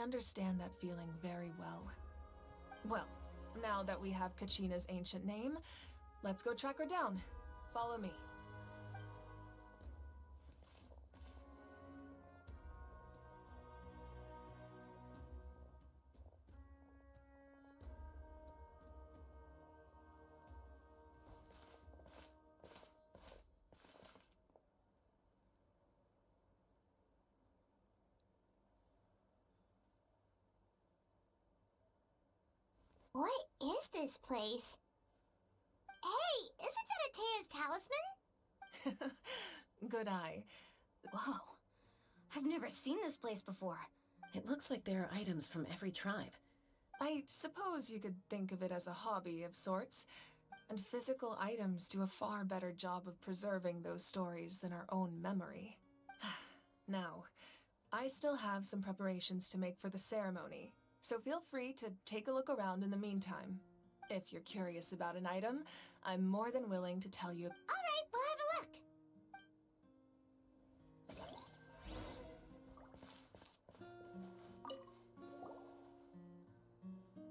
I: understand that feeling very well. Well, now that we have Kachina's ancient name, let's go track her down. Follow me.
D: What is this place? Hey, isn't that Atea's talisman?
I: Good eye.
B: Whoa. I've never seen this place before.
G: It looks like there are items from every tribe.
I: I suppose you could think of it as a hobby of sorts, and physical items do a far better job of preserving those stories than our own memory. Now, I still have some preparations to make for the ceremony, so feel free to take a look around in the meantime. If you're curious about an item, I'm more than willing to tell you.
D: All right, we'll have a look.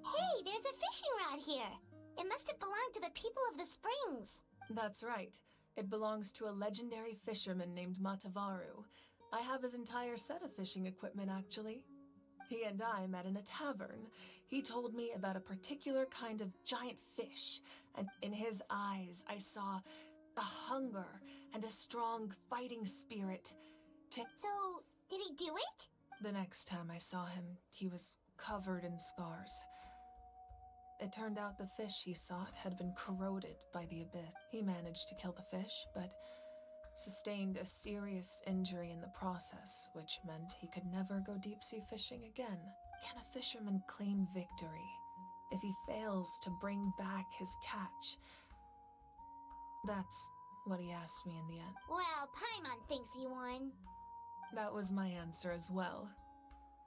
D: Hey, there's a fishing rod here. It must have belonged to the people of the springs.
I: That's right. It belongs to a legendary fisherman named Matavaru. I have his entire set of fishing equipment, actually. He and I met in a tavern. He told me about a particular kind of giant fish, and in his eyes I saw a hunger and a strong fighting spirit.
D: So, did he do it?
I: The next time I saw him, he was covered in scars. It turned out the fish he sought had been corroded by the abyss. He managed to kill the fish, but sustained a serious injury in the process, which meant he could never go deep-sea fishing again. Can a fisherman claim victory if he fails to bring back his catch? That's what he asked me in the end.
D: Well, Paimon thinks he won.
I: That was my answer as well.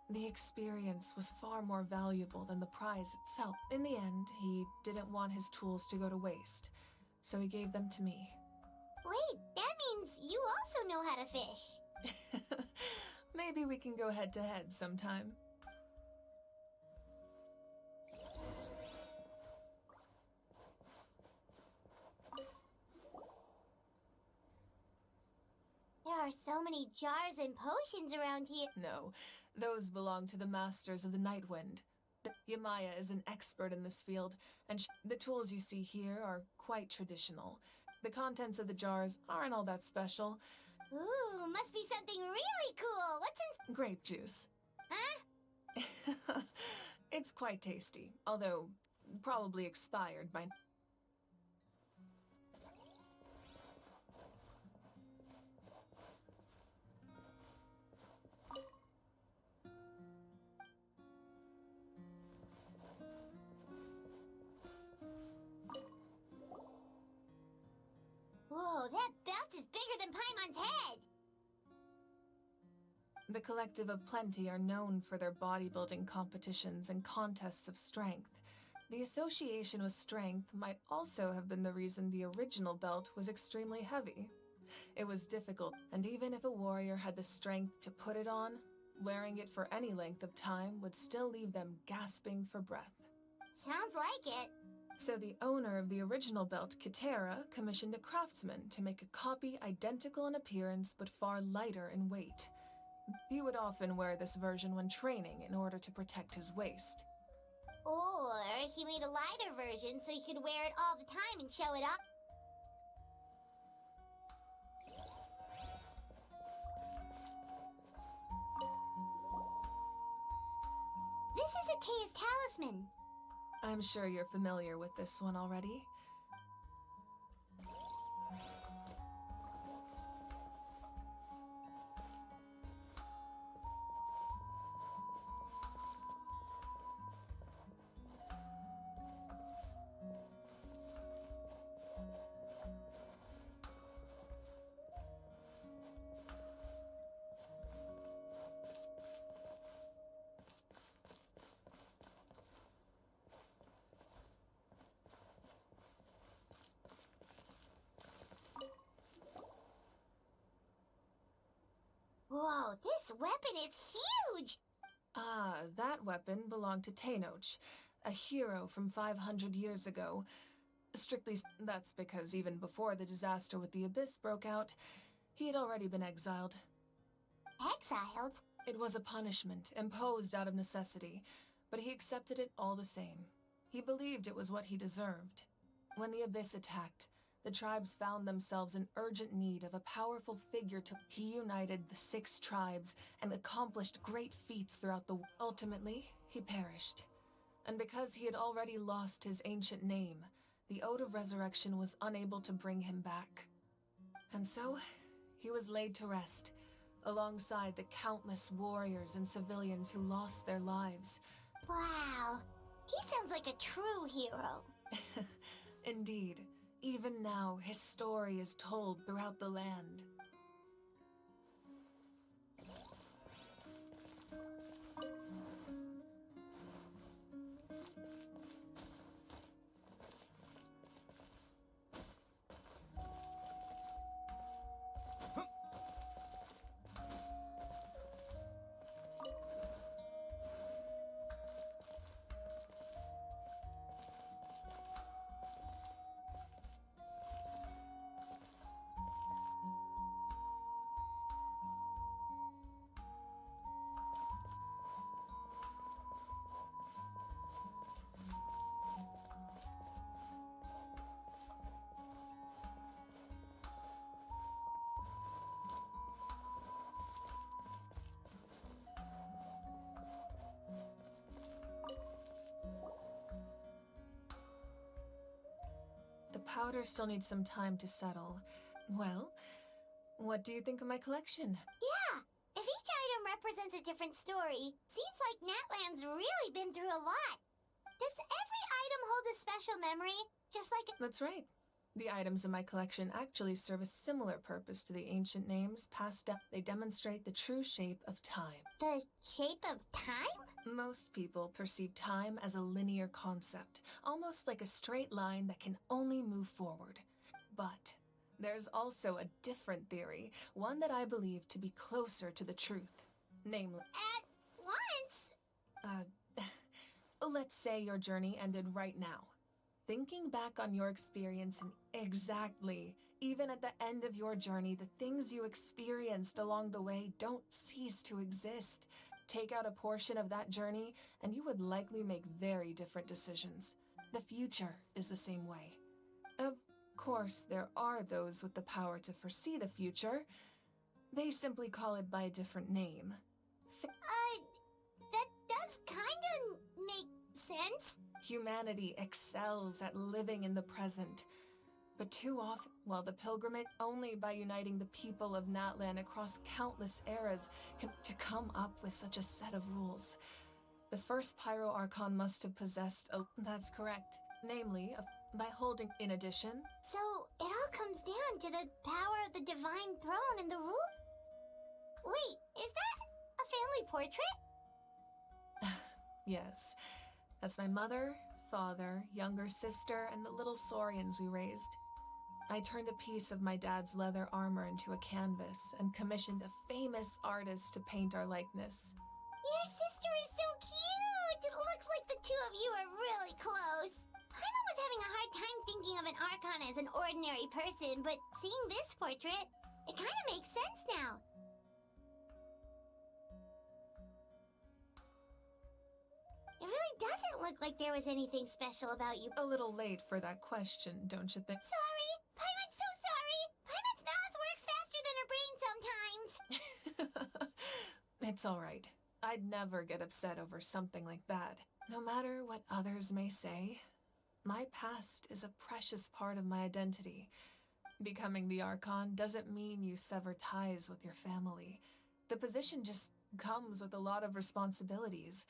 I: The experience was far more valuable than the prize itself. In the end, he didn't want his tools to go to waste, so he gave them to me.
D: Wait, that means you also know how to fish.
I: Maybe we can go head-to-head sometime.
D: There are so many jars and potions around here.
I: No, those belong to the masters of the Nightwind. Yamaya is an expert in this field, and the tools you see here are quite traditional. The contents of the jars aren't all that special.
D: Ooh, must be something really cool. What's in...
I: Grape juice.
D: Huh?
I: It's quite tasty, although probably expired by...
D: Whoa, that belt is bigger than Paimon's head!
I: The Collective of Plenty are known for their bodybuilding competitions and contests of strength. The association with strength might also have been the reason the original belt was extremely heavy. It was difficult, and even if a warrior had the strength to put it on, wearing it for any length of time would still leave them gasping for breath.
D: Sounds like it.
I: So the owner of the original belt, Kitera, commissioned a craftsman to make a copy identical in appearance but far lighter in weight. He would often wear this version when training in order to protect his waist.
D: Or he made a lighter version so he could wear it all the time and show it off. This is Atea's talisman.
I: I'm sure you're familiar with this one already.
D: weapon is huge!
I: Ah, that weapon belonged to Tenoch, a hero from 500 years ago. That's because even before the disaster with the Abyss broke out, he had already been exiled.
D: Exiled?
I: It was a punishment, imposed out of necessity, but he accepted it all the same. He believed it was what he deserved. When the Abyss attacked, the tribes found themselves in urgent need of a powerful figure to... He united the 6 tribes and accomplished great feats throughout the... Ultimately, he perished. And because he had already lost his ancient name, the Ode of Resurrection was unable to bring him back. And so, he was laid to rest, alongside the countless warriors and civilians who lost their lives.
D: Wow. He sounds like a true hero.
I: Indeed. Even now, his story is told throughout the land. The powder still needs some time to settle. Well, what do you think of my collection?
D: Yeah! If each item represents a different story, seems like Natlan's really been through a lot. Does every item hold a special memory? Just like...
I: That's right. The items in my collection actually serve a similar purpose to the ancient names passed down. They demonstrate the true shape of time.
D: The shape of time?
I: Most people perceive time as a linear concept, almost like a straight line that can only move forward. But there's also a different theory, one that I believe to be closer to the truth. Namely...
D: At once?
I: Let's say your journey ended right now. Thinking back on your experience and exactly, even at the end of your journey, the things you experienced along the way don't cease to exist. Take out a portion of that journey, and you would likely make very different decisions. The future is the same way. Of course, there are those with the power to foresee the future. They simply call it by a different name.
D: That does kinda make sense.
I: Humanity excels at living in the present. But too often, while the pilgrimage only by uniting the people of Natlan across countless eras can to come up with such a set of rules. The first Pyro Archon must have possessed a... That's correct. Namely, by holding... In addition...
D: So, it all comes down to the power of the Divine Throne and the rule... Wait, is that a family portrait?
I: Yes. That's my mother, father, younger sister, and the little saurians we raised. I turned a piece of my dad's leather armor into a canvas and commissioned a famous artist to paint our likeness.
D: Your sister is so cute! It looks like the two of you are really close. Paimon was having a hard time thinking of an Archon as an ordinary person, but seeing this portrait, it kind of makes sense now. It really doesn't look like there was anything special about you.
I: A little late for that question, don't you think?
D: Sorry! Paimon's so sorry! Paimon's mouth works faster than her brain sometimes!
I: It's alright. I'd never get upset over something like that. No matter what others may say, my past is a precious part of my identity. Becoming the Archon doesn't mean you sever ties with your family. The position just comes with a lot of responsibilities.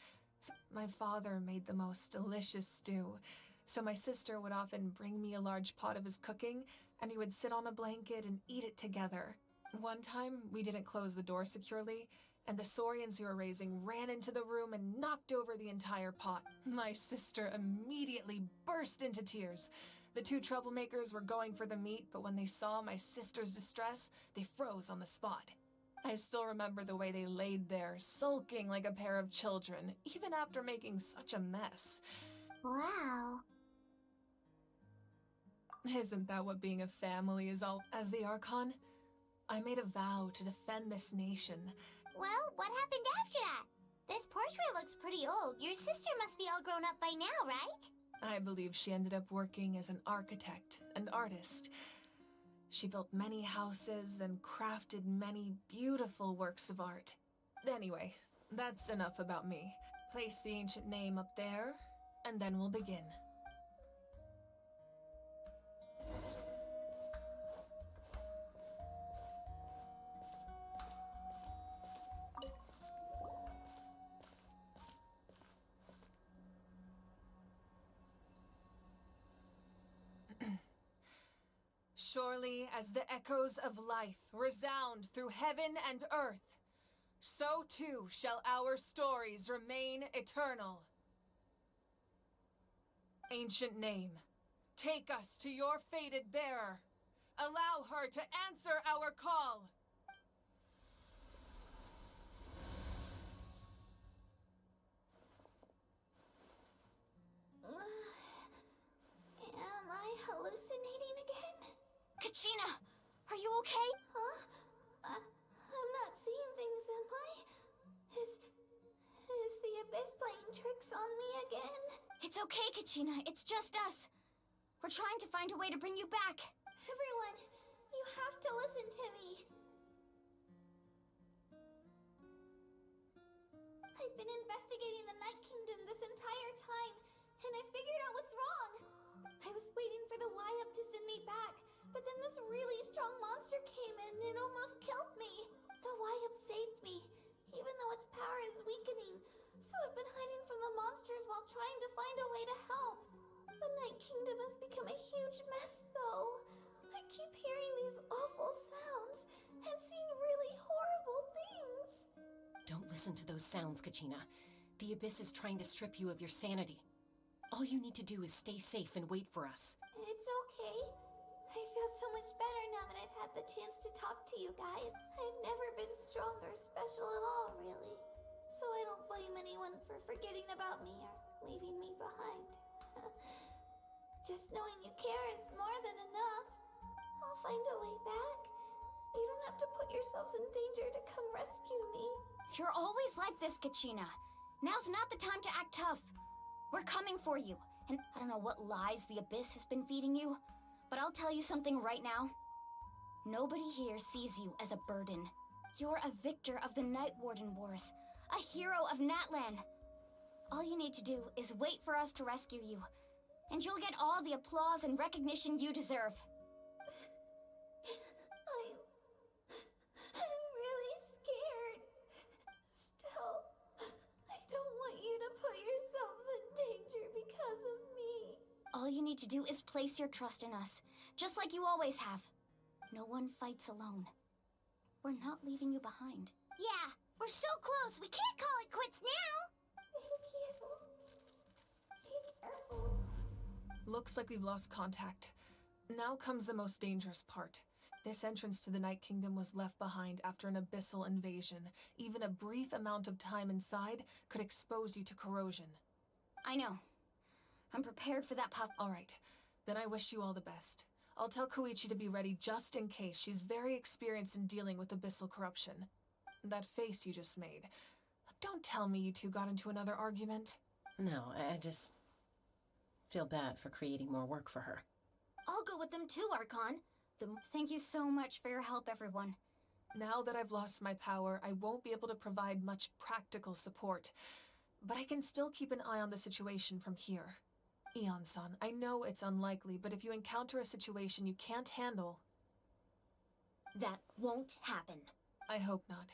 I: My father made the most delicious stew, so my sister would often bring me a large pot of his cooking, and we would sit on a blanket and eat it together. One time, we didn't close the door securely, and the saurians we were raising ran into the room and knocked over the entire pot. My sister immediately burst into tears. The two troublemakers were going for the meat, but when they saw my sister's distress, they froze on the spot. I still remember the way they laid there, sulking like a pair of children, even after making such a mess.
D: Wow.
I: Isn't that what being a family is all? As the Archon, I made a vow to defend this nation.
D: Well, what happened after that? This portrait looks pretty old. Your sister must be all grown up by now, right?
I: I believe she ended up working as an architect and artist. She built many houses and crafted many beautiful works of art. Anyway, that's enough about me. Place the ancient name up there, and then we'll begin. Surely as the echoes of life resound through heaven and earth, so too shall our stories remain eternal. Ancient name, take us to your fated bearer. Allow her to answer our call.
D: Am I hallucinating again?
B: Kachina, are you okay?
D: Huh? I'm not seeing things, am I? Is the Abyss playing tricks on me again?
B: It's okay, Kachina. It's just us. We're trying to find a way to bring you back.
D: Everyone, you have to listen to me. I've been investigating the Night Kingdom this entire time, and I figured out what's wrong. I was waiting for the Y-Up to send me back, but then this really strong monster came in and it almost killed me. The Y-Up saved me, even though its power is weakening. So I've been hiding from the monsters while trying to find a way to help. The Night Kingdom has become a huge mess, though. I keep hearing these awful sounds and seeing really horrible things.
G: Don't listen to those sounds, Kachina. The Abyss is trying to strip you of your sanity. All you need to do is stay safe and wait for us.
D: It's okay. I feel so much better now that I've had the chance to talk to you guys. I've never been strong or special at all, really. So I don't blame anyone for forgetting about me or leaving me behind. Just knowing you care is more than enough. I'll find a way back. You don't have to put yourselves in danger to come rescue me.
B: You're always like this, Kachina. Now's not the time to act tough. We're coming for you. And I don't know what lies the Abyss has been feeding you, but I'll tell you something right now. Nobody here sees you as a burden. You're a victor of the Night Warden Wars, a hero of Natlan. All you need to do is wait for us to rescue you, and you'll get all the applause and recognition you deserve.
D: I'm really scared. Still, I don't want you to put yourselves in danger because of me.
B: All you need to do is place your trust in us, just like you always have. No one fights alone. We're not leaving you behind.
D: Yeah, we're so close. We can't call it quits now. Thank you. Be careful.
I: Looks like we've lost contact. Now comes the most dangerous part. This entrance to the Night Kingdom was left behind after an abyssal invasion. Even a brief amount of time inside could expose you to corrosion.
B: I know. I'm prepared for that
I: All right, then I wish you all the best. I'll tell Koichi to be ready just in case. She's very experienced in dealing with abyssal corruption. That face you just made. Don't tell me you two got into another argument.
G: No, I just feel bad for creating more work for her.
B: I'll go with them too, Archon. Thank you so much for your help, everyone.
I: Now that I've lost my power, I won't be able to provide much practical support. But I can still keep an eye on the situation from here. Eon-san, I know it's unlikely, but if you encounter a situation you can't handle...
B: That won't happen.
I: I hope not.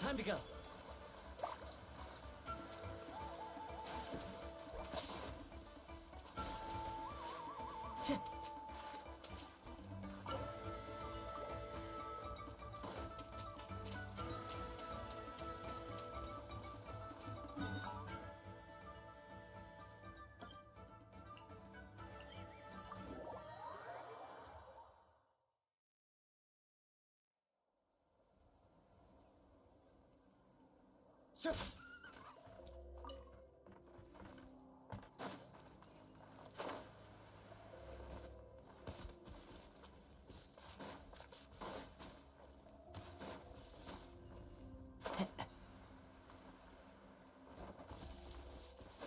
M: Time to go. Sure.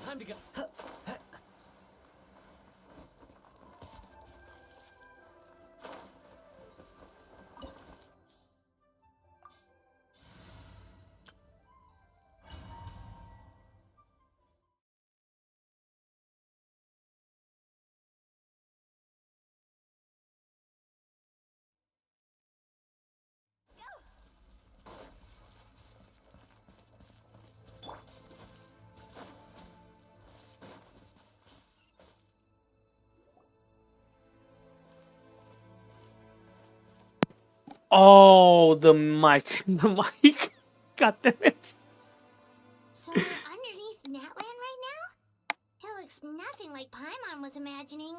M: Time to go.
A: Oh, the mic. The mic. God damn it.
D: So we're underneath Natland right now? It looks nothing like Paimon was imagining.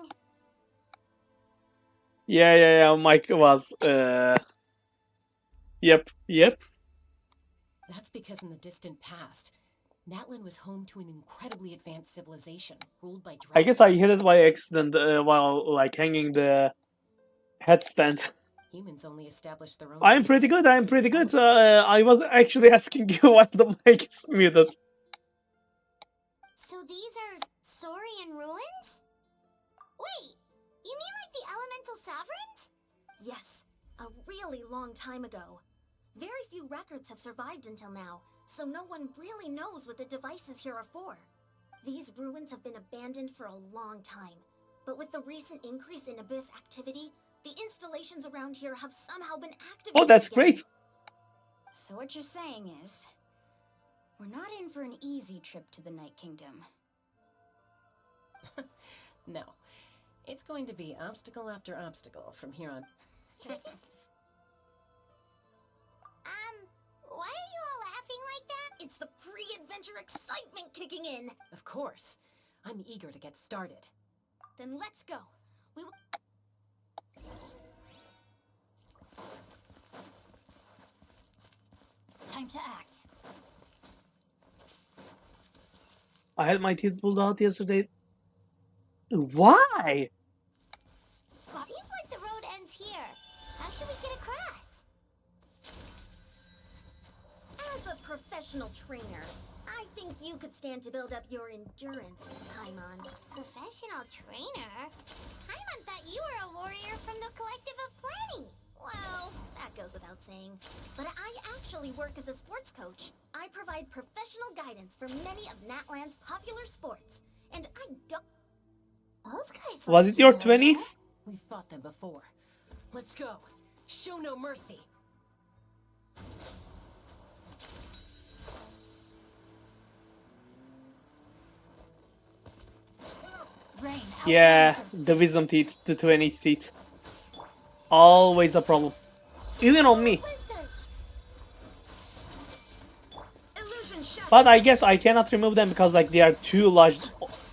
A: Yeah. Mike was. Yep.
G: That's because in the distant past, Natlan was home to an incredibly advanced civilization ruled by dragons.
A: I guess I hit it by accident while like hanging the headstand.
G: Humans only established their own.
A: I'm pretty good. I was actually asking you why the mic is muted.
D: So these are Saurian ruins? Wait, you mean like the elemental sovereigns?
L: Yes, a really long time ago. Very few records have survived until now, so no one really knows what the devices here are for. These ruins have been abandoned for a long time, but with the recent increase in Abyss activity, the installations around here have somehow been activated.
A: Oh, that's
L: again.
A: great.
B: So what you're saying is, we're not in for an easy trip to the Night Kingdom.
G: No. It's going to be obstacle after obstacle from here on.
D: Why are you all laughing like that?
L: It's the pre-adventure excitement kicking in.
G: Of course. I'm eager to get started.
L: Then let's go. We will...
B: Time to act.
A: I had my teeth pulled out yesterday. Why?
D: Seems like the road ends here. How should we get across?
L: As a professional trainer, I think you could stand to build up your endurance, Paimon.
D: Professional trainer? Paimon thought you were a warrior from the Collective of Planning.
L: Well, that goes without saying. But I actually work as a sports coach. I provide professional guidance for many of Natland's popular sports. And I don't...
D: Those guys
A: Was it your 20s?
G: We've fought them before. Let's go. Show no mercy.
B: Rain,
A: Yeah, the wisdom teeth, the 20s teeth. Always a problem. Even on me. But I guess I cannot remove them because like they are too large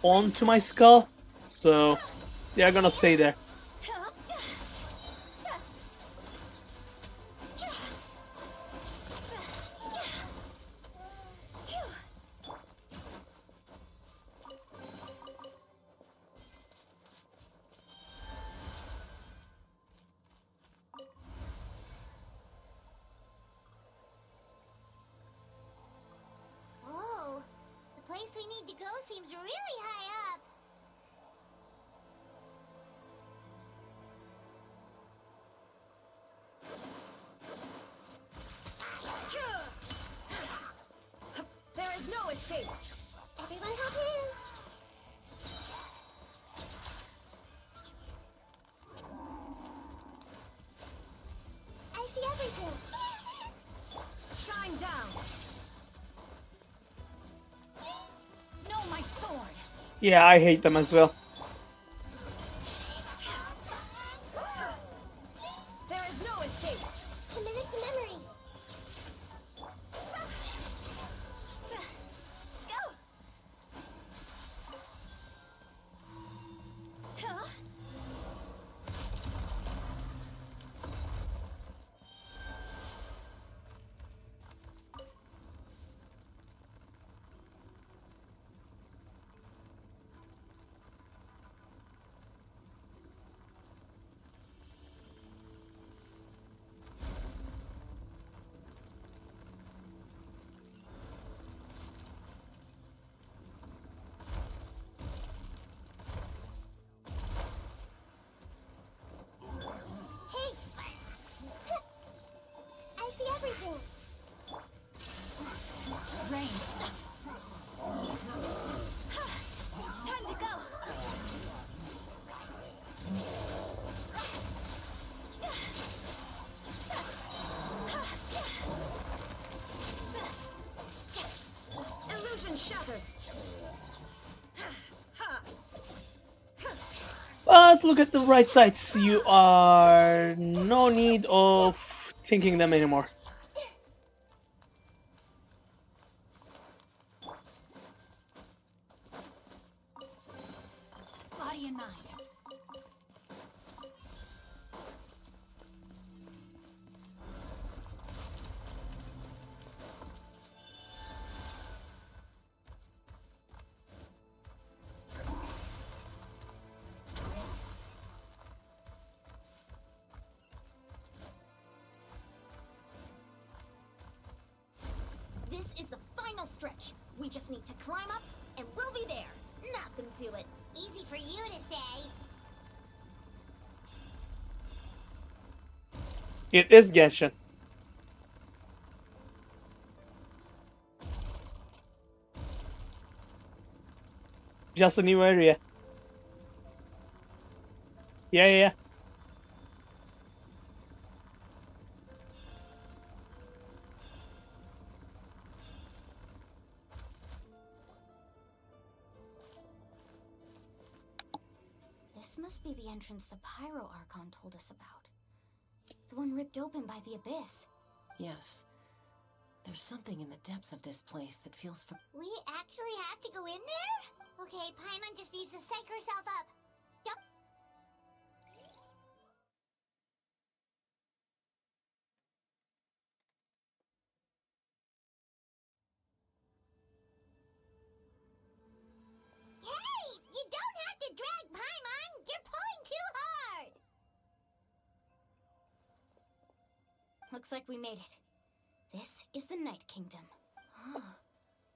A: onto my skull. So they are gonna stay there.
D: Whoa, the place we need to go seems really high up.
L: There is no escape.
D: Everyone help him. I see everything.
L: Shine
P: down. No, my sword.
A: Yeah, I hate them as well.
P: There is no escape.
D: Commit to memory.
P: Go. Huh?
D: Hey! I see everything.
P: Rain. Time to go. Illusion shattered.
A: But look at the right sides. You are no need of thinking them anymore.
P: Body and mind.
L: This is the final stretch. We just need to climb up, and we'll be there. Nothing to it.
D: Easy for you to say.
A: It is Genshin. Just a new area. Yeah.
B: This must be the entrance the Pyro Archon told us about. The one ripped open by the Abyss.
G: Yes. There's something in the depths of this place that feels
D: We actually have to go in there? Okay, Paimon just needs to psych herself up. Yup. Hey! You don't have to drag Paimon! You're pulling too hard!
B: Looks like we made it. This is the Night Kingdom.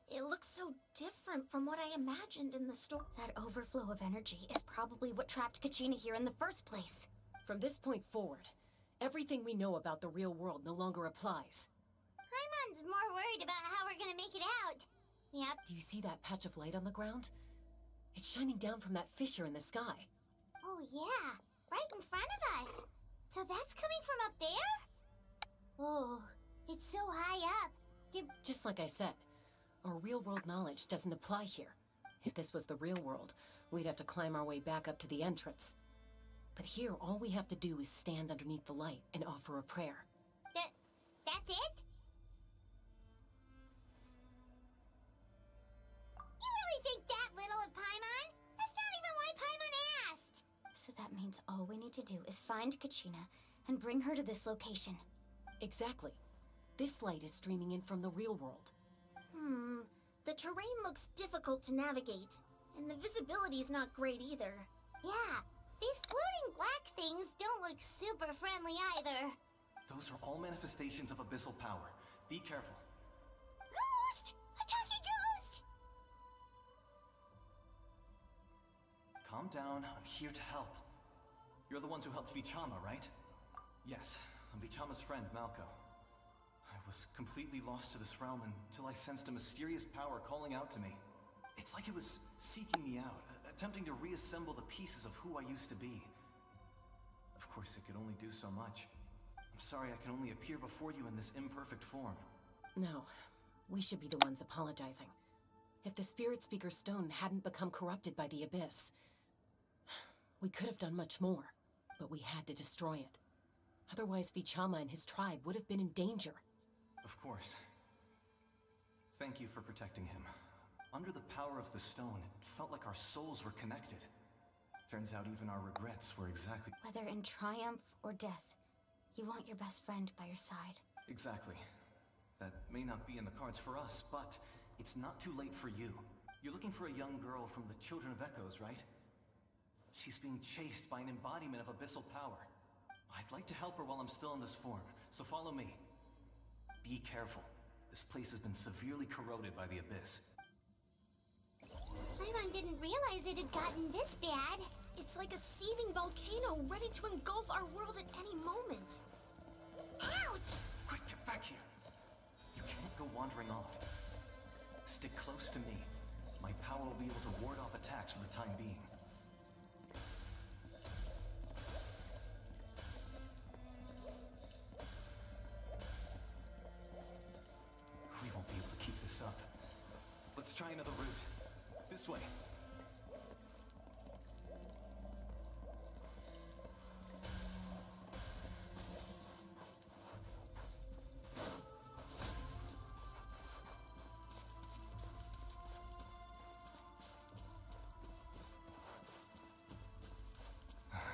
L: It looks so different from what I imagined in the story.
B: That overflow of energy is probably what trapped Kachina here in the first place.
G: From this point forward, everything we know about the real world no longer applies.
D: Paimon's more worried about how we're gonna make it out. Yep.
G: Do you see that patch of light on the ground? It's shining down from that fissure in the sky.
D: Oh yeah, right in front of us. So that's coming from up there? Oh, it's so high up.
G: Just like I said, our real-world knowledge doesn't apply here. If this was the real world, we'd have to climb our way back up to the entrance. But here, all we have to do is stand underneath the light and offer a prayer.
D: That's it? You really think that little of Paimon? That's not even why Paimon asked!
B: So that means all we need to do is find Kachina and bring her to this location.
G: Exactly. This light is streaming in from the real world.
L: The terrain looks difficult to navigate, and the visibility's not great either.
D: Yeah, these floating black things don't look super friendly either.
E: Those are all manifestations of abyssal power. Be careful.
D: Ghost! A talking ghost!
E: Calm down, I'm here to help. You're the ones who helped Vichama, right? Yes, I'm Vichama's friend, Malco. I was completely lost to this realm until I sensed a mysterious power calling out to me. It's like it was seeking me out, attempting to reassemble the pieces of who I used to be. Of course, it could only do so much. I'm sorry I can only appear before you in this imperfect form.
G: No, we should be the ones apologizing. If the Spirit Speaker Stone hadn't become corrupted by the Abyss, we could have done much more, but we had to destroy it. Otherwise, Vichama and his tribe would have been in danger.
M: Of course. Thank you for protecting him. Under the power of the stone, it felt like our souls were connected. Turns out even our regrets were exactly...
B: Whether in triumph or death, you want your best friend by your side.
M: Exactly. That may not be in the cards for us, but it's not too late for you. You're looking for a young girl from the Children of Echoes, right? She's being chased by an embodiment of abyssal power. I'd like to help her while I'm still in this form, so follow me. Be careful. This place has been severely corroded by the Abyss.
D: Paimon didn't realize it had gotten this bad.
F: It's like a seething volcano ready to engulf our world at any moment.
D: Ouch!
M: Quick, get back here! You can't go wandering off. Stick close to me. My power will be able to ward off attacks for the time being. We won't be able to keep this up. Let's try another route. This way.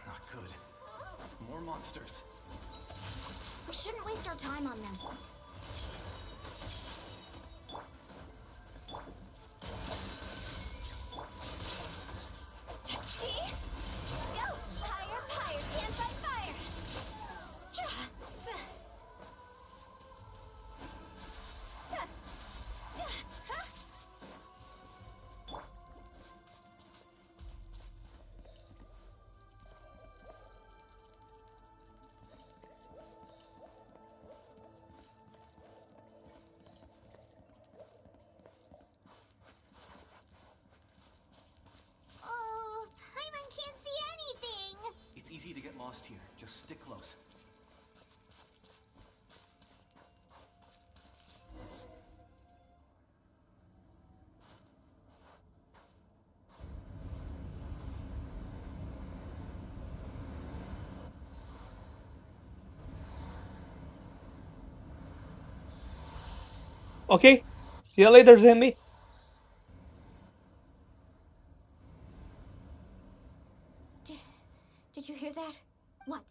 M: Not good. More monsters.
B: We shouldn't waste our time on them.
D: Oh, Paimon can't see anything.
M: It's easy to get lost here. Just stick close.
A: Okay. See you later, Zambi.
B: Did you hear that?
F: What?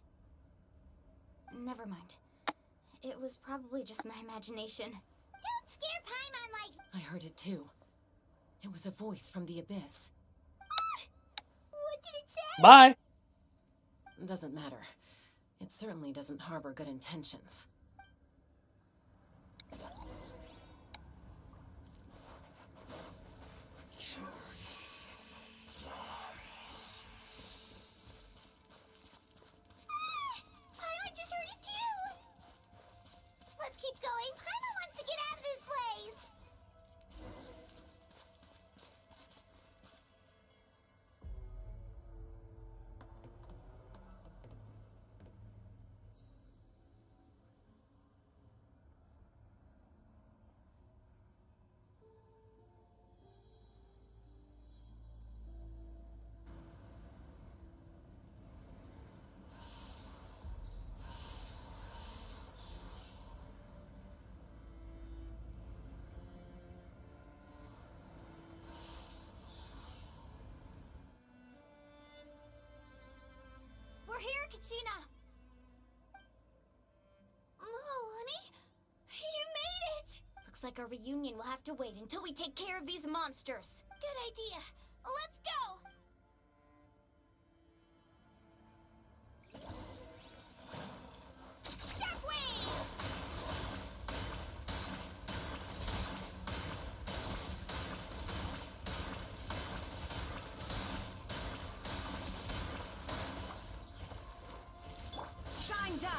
B: Never mind. It was probably just my imagination.
D: Don't scare Paimon like...
G: I heard it too. It was a voice from the Abyss.
D: What did it say?
A: Bye.
G: Doesn't matter. It certainly doesn't harbor good intentions.
D: Paimon just heard it too! Let's keep going. Paimon wants to get out of this place!
B: We're here, Kachina!
D: Honey? You made it!
B: Looks like our reunion will have to wait until we take care of these monsters.
D: Good idea. Let's go! Shockwave!
F: Shine down!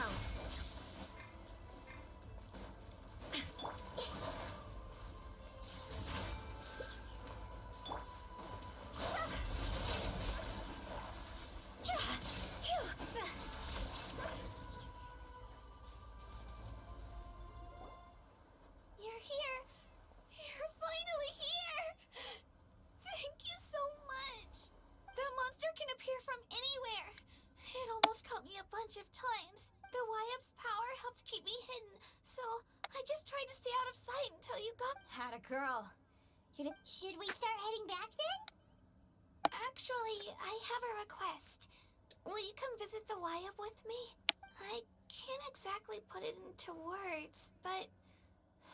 L: of sight until you got.
B: Had a girl.
D: Should we start heading back then?
L: Actually, I have a request. Will you come visit the Wyab with me? I can't exactly put it into words, but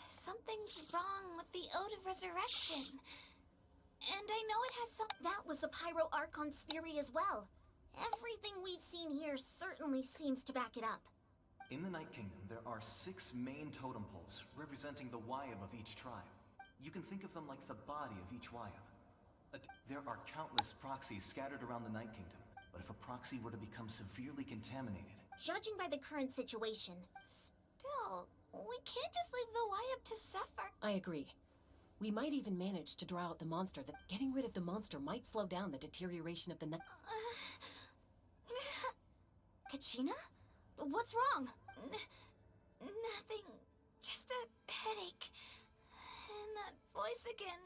L: something's wrong with the Ode of Resurrection. And I know it has some.
B: That was the Pyro Archon's theory as well. Everything we've seen here certainly seems to back it up.
M: In the Night Kingdom, there are 6 main totem poles representing the Wyab of each tribe. You can think of them like the body of each Wyab. There are countless proxies scattered around the Night Kingdom, but if a proxy were to become severely contaminated...
B: Judging by the current situation...
L: Still, we can't just leave the Wyab to suffer.
G: I agree. We might even manage to draw out the monster. That getting rid of the monster might slow down the deterioration of the night.
B: Kachina? What's wrong?
L: Nothing. Just a headache. And that voice again,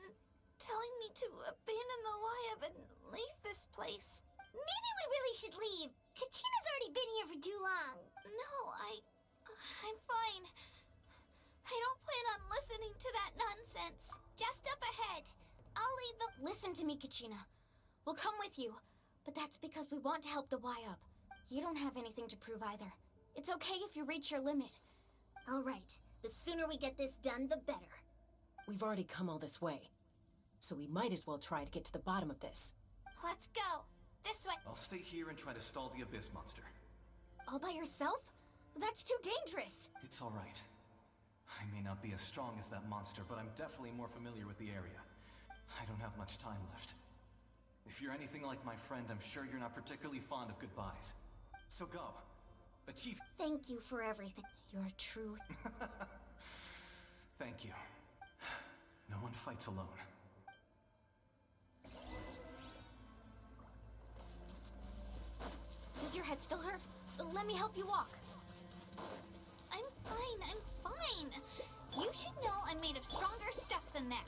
L: telling me to abandon the Wyab and leave this place.
D: Maybe we really should leave. Kachina's already been here for too long.
L: No, I'm fine. I don't plan on listening to that nonsense. Just up ahead. I'll lead the...
B: Listen to me, Kachina. We'll come with you, but that's because we want to help the Wyab. You don't have anything to prove either. It's okay if you reach your limit.
D: All right. The sooner we get this done, the better.
G: We've already come all this way, so we might as well try to get to the bottom of this.
L: Let's go. This way.
M: I'll stay here and try to stall the Abyss monster.
B: All by yourself? That's too dangerous.
M: It's all right. I may not be as strong as that monster, but I'm definitely more familiar with the area. I don't have much time left. If you're anything like my friend, I'm sure you're not particularly fond of goodbyes. So go. Achieve.
B: Thank you for everything. You're true.
M: Thank you. No one fights alone.
B: Does your head still hurt? Let me help you walk.
L: I'm fine. You should know I'm made of stronger stuff than that.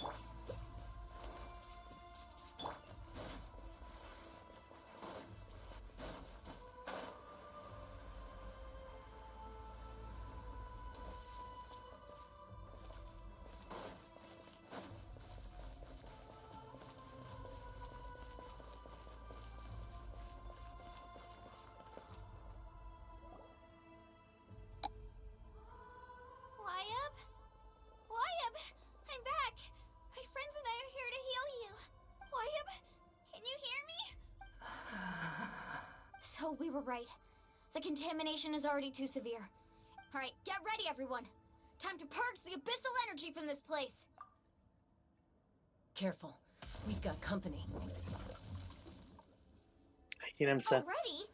L: Wyab, I'm back. My friends and I are here to heal you. Wyab, can you hear me?
B: So we were right. The contamination is already too severe. All right, get ready, everyone. Time to purge the abyssal energy from this place.
G: Careful. We've got company.
L: Already?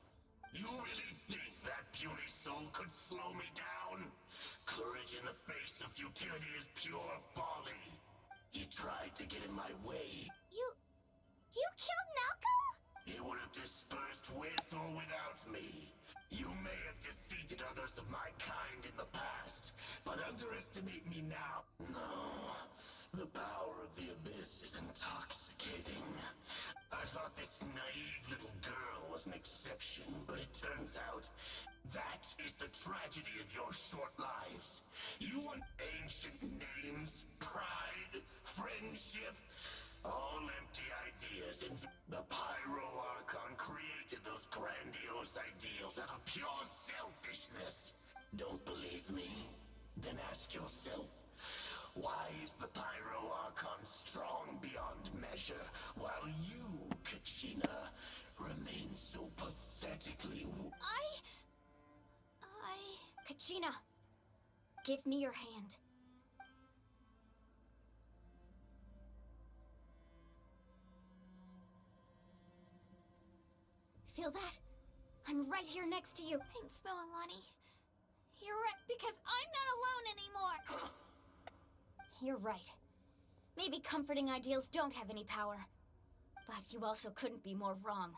Q: You really think that puny soul could slow me down? Courage in the face of futility is pure folly. He tried to get in my way.
D: You killed Malcolm?
Q: He would have dispersed with or without me. You may have defeated others of my kind in the past, but underestimate me now. No, the power of the Abyss is intoxicating. I thought this naive little girl was an exception, but it turns out that is the tragedy of your short lives. You want ancient names, pride, friendship, all empty ideas. And the Pyro Archon created those grandiose ideals out of pure selfishness. Don't believe me? Then ask yourself, why is the Pyro Archon strong beyond measure, while you, Kachina, remain so pathetically
B: Kachina, give me your hand. Feel that? I'm right here next to you.
L: Thanks, Milani. You're right, because I'm not alone anymore.
B: You're right. Maybe comforting ideals don't have any power. But you also couldn't be more wrong.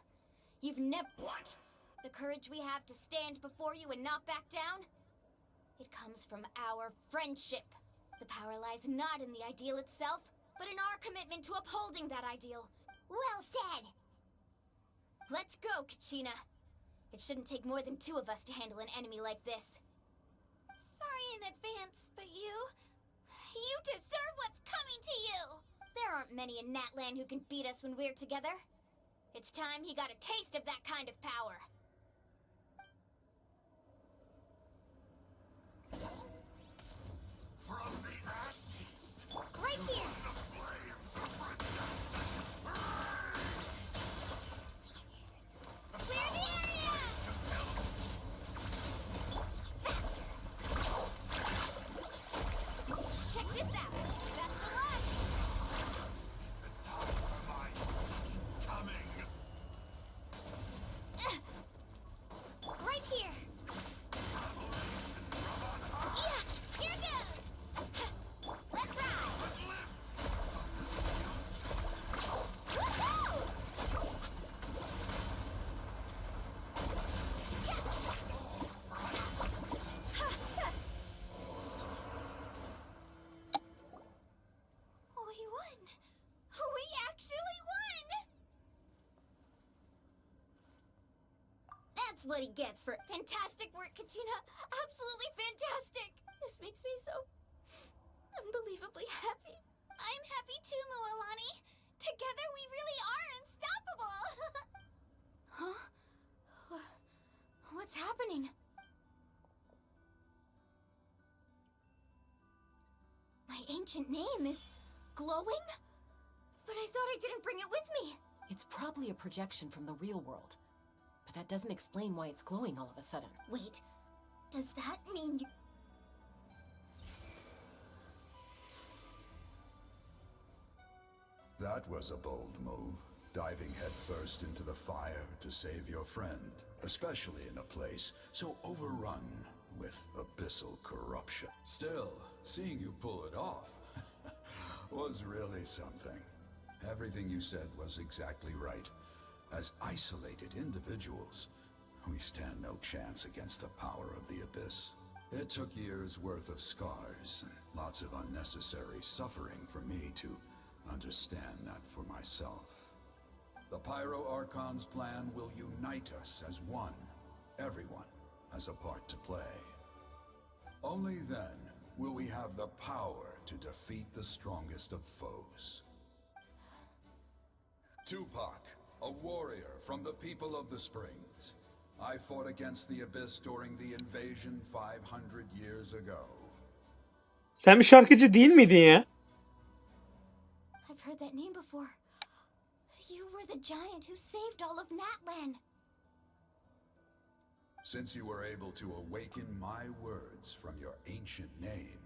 B: You've never—
Q: What?
B: The courage we have to stand before you and not back down? It comes from our friendship. The power lies not in the ideal itself, but in our commitment to upholding that ideal.
D: Well said!
B: Let's go, Kachina. It shouldn't take more than 2 of us to handle an enemy like this.
L: Sorry in advance, but
B: You deserve what's coming to you! There aren't many in Natlan who can beat us when we're together. It's time he got a taste of that kind of power.
Q: From the ashes,
B: Right here!
Q: the flames of
B: Clear the area! Faster! Check this out! Best of luck!
Q: coming.
B: Right here! Yeah! Here goes! Let's ride! Woohoo! We won! We actually won! That's what he gets for fantastic work, Kachina! Absolutely fantastic! This makes me so unbelievably happy. I'm happy too, Moalani. Together we really are unstoppable! Huh? What's happening? My ancient name is glowing? But I thought I didn't bring it with me.
G: It's probably a projection from the real world. But that doesn't explain why it's glowing all of a sudden.
B: Wait, does that mean you...
R: That was a bold move, diving headfirst into the fire to save your friend, especially in a place so overrun with abyssal corruption. Still, seeing you pull it off was really something. Everything you said was exactly right. As isolated individuals, we stand no chance against the power of the Abyss. It took years' worth of scars and lots of unnecessary suffering for me to understand that for myself. The Pyro Archon's plan will unite us as one. Everyone has a part to play. Only then will we have the power to defeat the strongest of foes. Tupac, a warrior from the people of the Springs. I fought against the Abyss during the invasion 500 years ago.
A: Sen bir şarkıcı değil miydin ya?
B: I've heard that name before. You were the giant who saved all of Natlan.
R: Since you were able to awaken my words from your ancient name,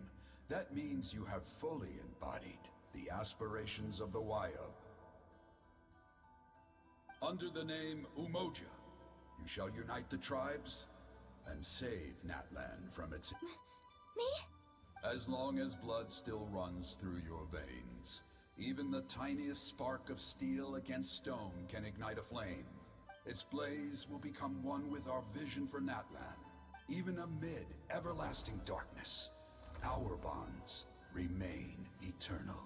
R: that means you have fully embodied the aspirations of the Wayab. Under the name Umoja, you shall unite the tribes and save Natlan from its...
B: Me?
R: As long as blood still runs through your veins, even the tiniest spark of steel against stone can ignite a flame. Its blaze will become one with our vision for Natlan. Even amid everlasting darkness, our bonds remain eternal.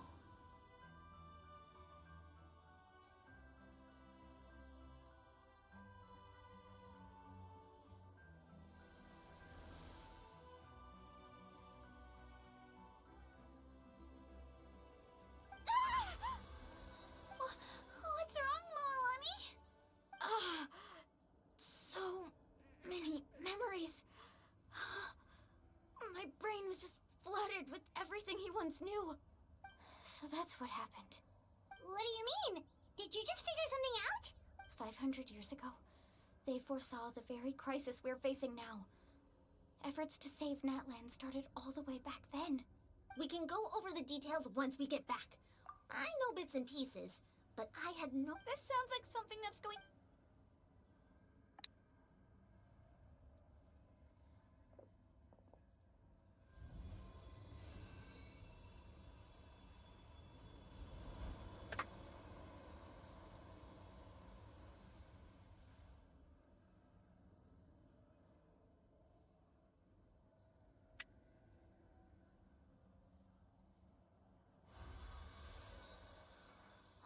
B: What's wrong, Moalani? So many memories. My brain was just flooded with everything he once knew. So that's what happened.
D: What do you mean? Did you just figure something out?
B: 500 years ago, they foresaw the very crisis we're facing now. Efforts to save Natlan started all the way back then.
L: We can go over the details once we get back. I know bits and pieces, but I had no...
B: This sounds like something that's going...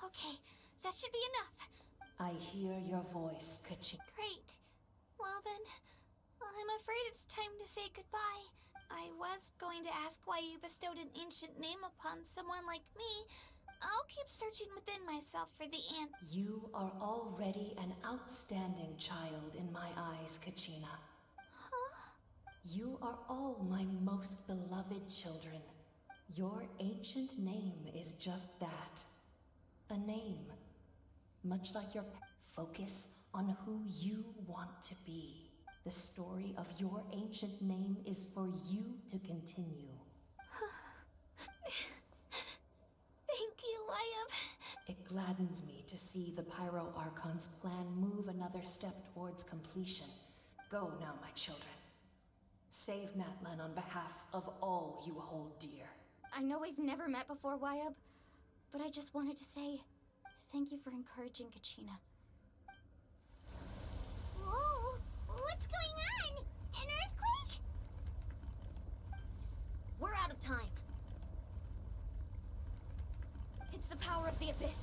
B: Okay, that should be enough.
S: I hear your voice, Kachina.
B: Great. Well then, I'm afraid it's time to say goodbye.
D: I was going to ask why you bestowed an ancient name upon someone like me. I'll keep searching within myself for the answer.
S: You are already an outstanding child in my eyes, Kachina.
D: Huh?
S: You are all my most beloved children. Your ancient name is just that. A name. Much like your focus on who you want to be. The story of your ancient name is for you to continue.
D: Thank you, Wyatt.
S: It gladdens me to see the Pyro Archon's plan move another step towards completion. Go now, my children. Save Natlan on behalf of all you hold dear.
B: I know we've never met before, Wyatt, but I just wanted to say thank you for encouraging Kachina.
D: Whoa! What's going on? An earthquake?
B: We're out of time. It's the power of the Abyss.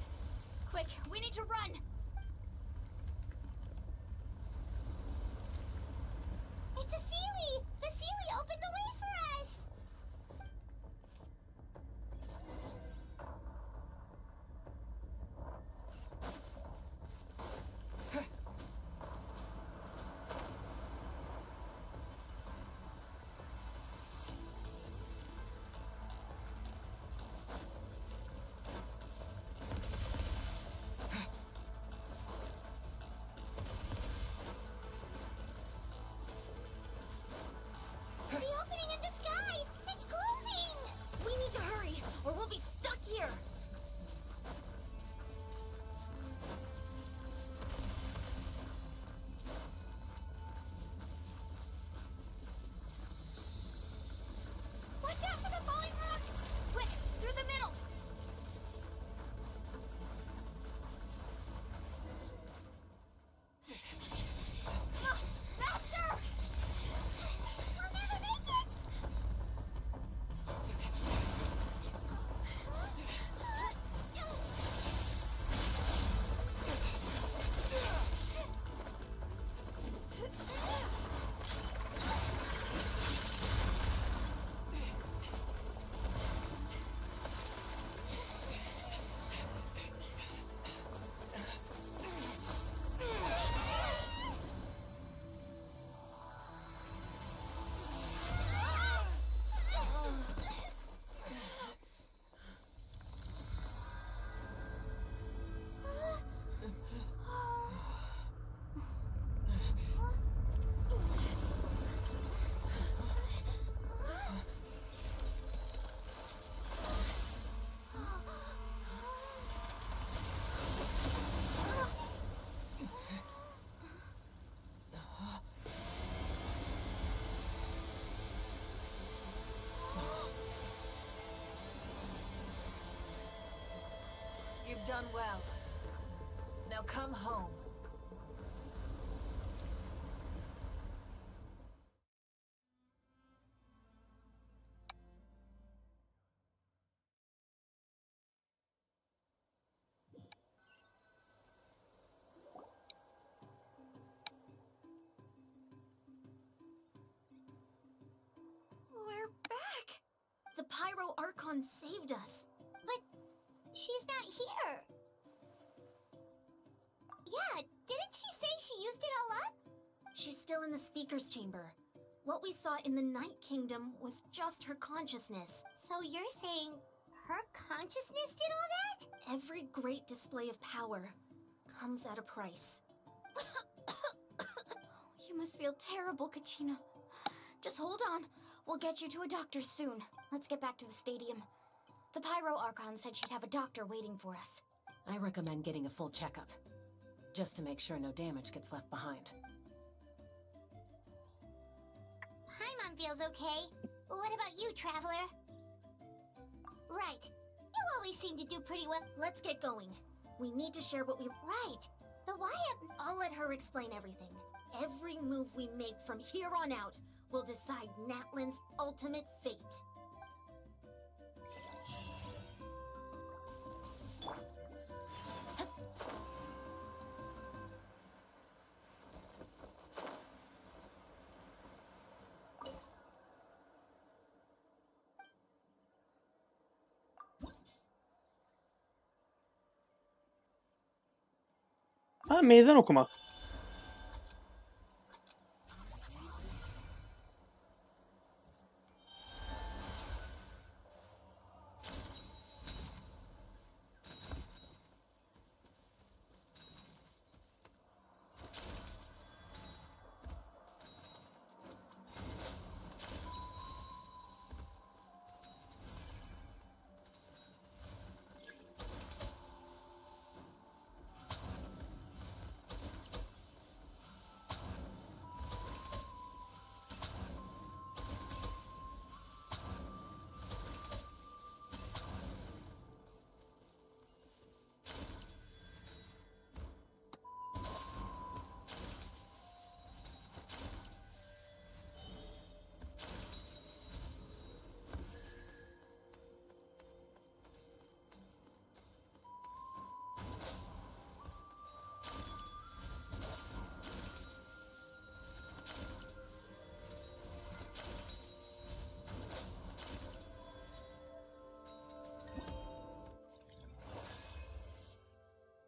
B: Quick, we need to run!
D: It's a Sealy! The Sealy opened the way for us! The opening in the sky! It's closing!
B: We need to hurry, or we'll be stuck here! Watch out for the falling rocks! Quick, through the middle! Ah, faster!
D: We'll never make it!
I: You've done well. Now come home.
B: We're back! The Pyro Archon saved us.
D: But she's not here. Yeah, didn't she say she used it all up?
B: She's still in the Speaker's Chamber. What we saw in the Night Kingdom was just her consciousness.
D: So you're saying her consciousness did all that?
B: Every great display of power comes at a price. You must feel terrible, Kachina. Just hold on. We'll get you to a doctor soon. Let's get back to the stadium. The Pyro Archon said she'd have a doctor waiting for us.
G: I recommend getting a full checkup, just to make sure no damage gets left behind.
D: Paimon feels okay. What about you, Traveler? Right. You always seem to do pretty well.
B: Let's get going. We need to share what we...
D: Right. The Wyatt...
B: I'll let her explain everything. Every move we make from here on out will decide Natlan's ultimate fate.
A: Ha, meydan okuma.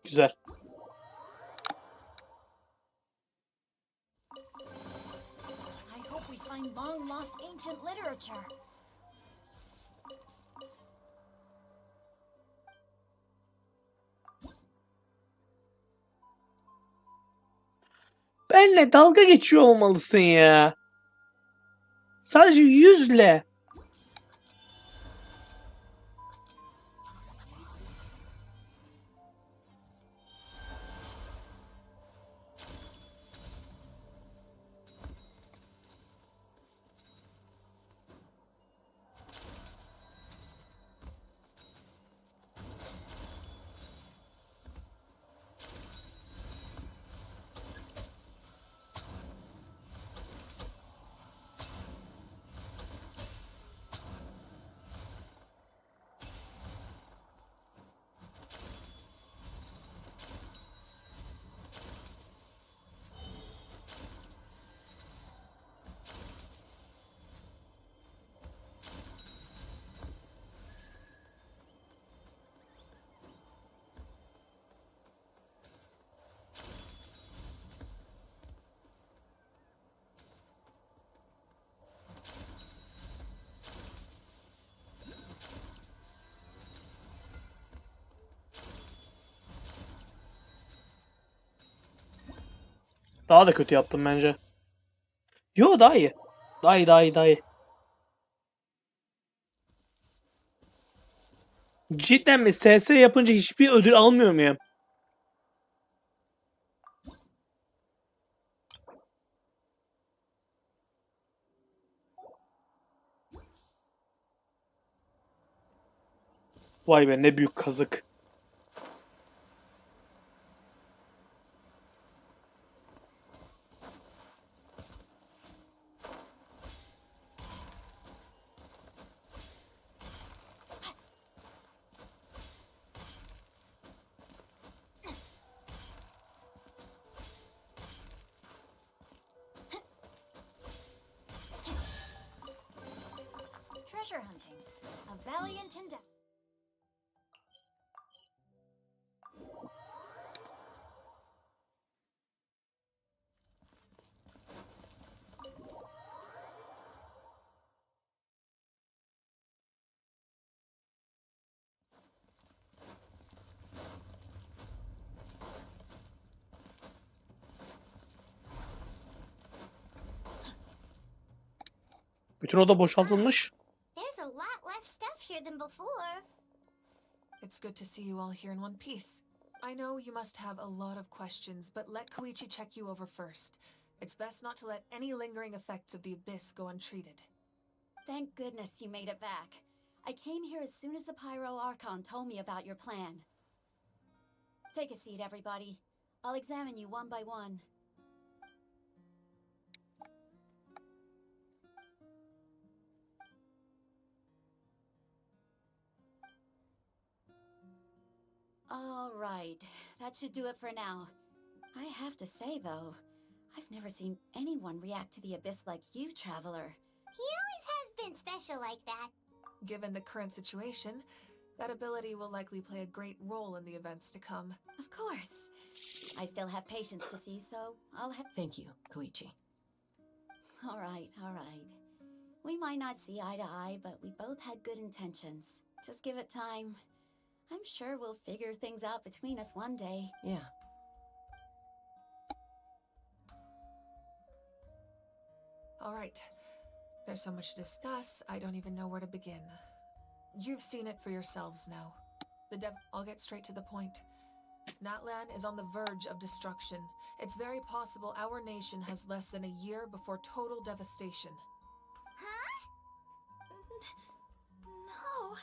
A: Güzel.
B: I hope we find long lost ancient literature.
A: Benle dalga geçiyor olmalısın ya. Sadece 100'le. Daha da kötü yaptım bence. Yo, daha iyi. Daha iyi, daha iyi, daha iyi. Cidden mi? SS yapınca hiçbir ödül almıyor muyum? Vay be, ne büyük kazık.
B: Treasure hunting. A valiant endeavor.
A: Bütün oda boşaltılmış.
D: There's a lot less stuff here than before.
I: It's good to see you all here in one piece. I know you must have a lot of questions, but let Koichi check you over first. It's best not to let any lingering effects of the abyss go untreated.
P: Thank goodness you made it back. I came here as soon as the Pyro Archon told me about your plan. Take a seat, everybody. I'll examine you one by one. All right, that should do it for now. I have to say, though, I've never seen anyone react to the abyss like you, Traveler.
D: He always has been special like that.
I: Given the current situation, that ability will likely play a great role in the events to come.
P: Of course. I still have patients to see, so I'll have...
G: Thank you, Koichi.
P: All right, all right. We might not see eye to eye, but we both had good intentions. Just give it time. I'm sure we'll figure things out between us one day.
G: Yeah.
I: All right. There's so much to discuss, I don't even know where to begin. You've seen it for yourselves now. I'll get straight to the point. Natlan is on the verge of destruction. It's very possible our nation has less than a year before total devastation.
L: Huh? No.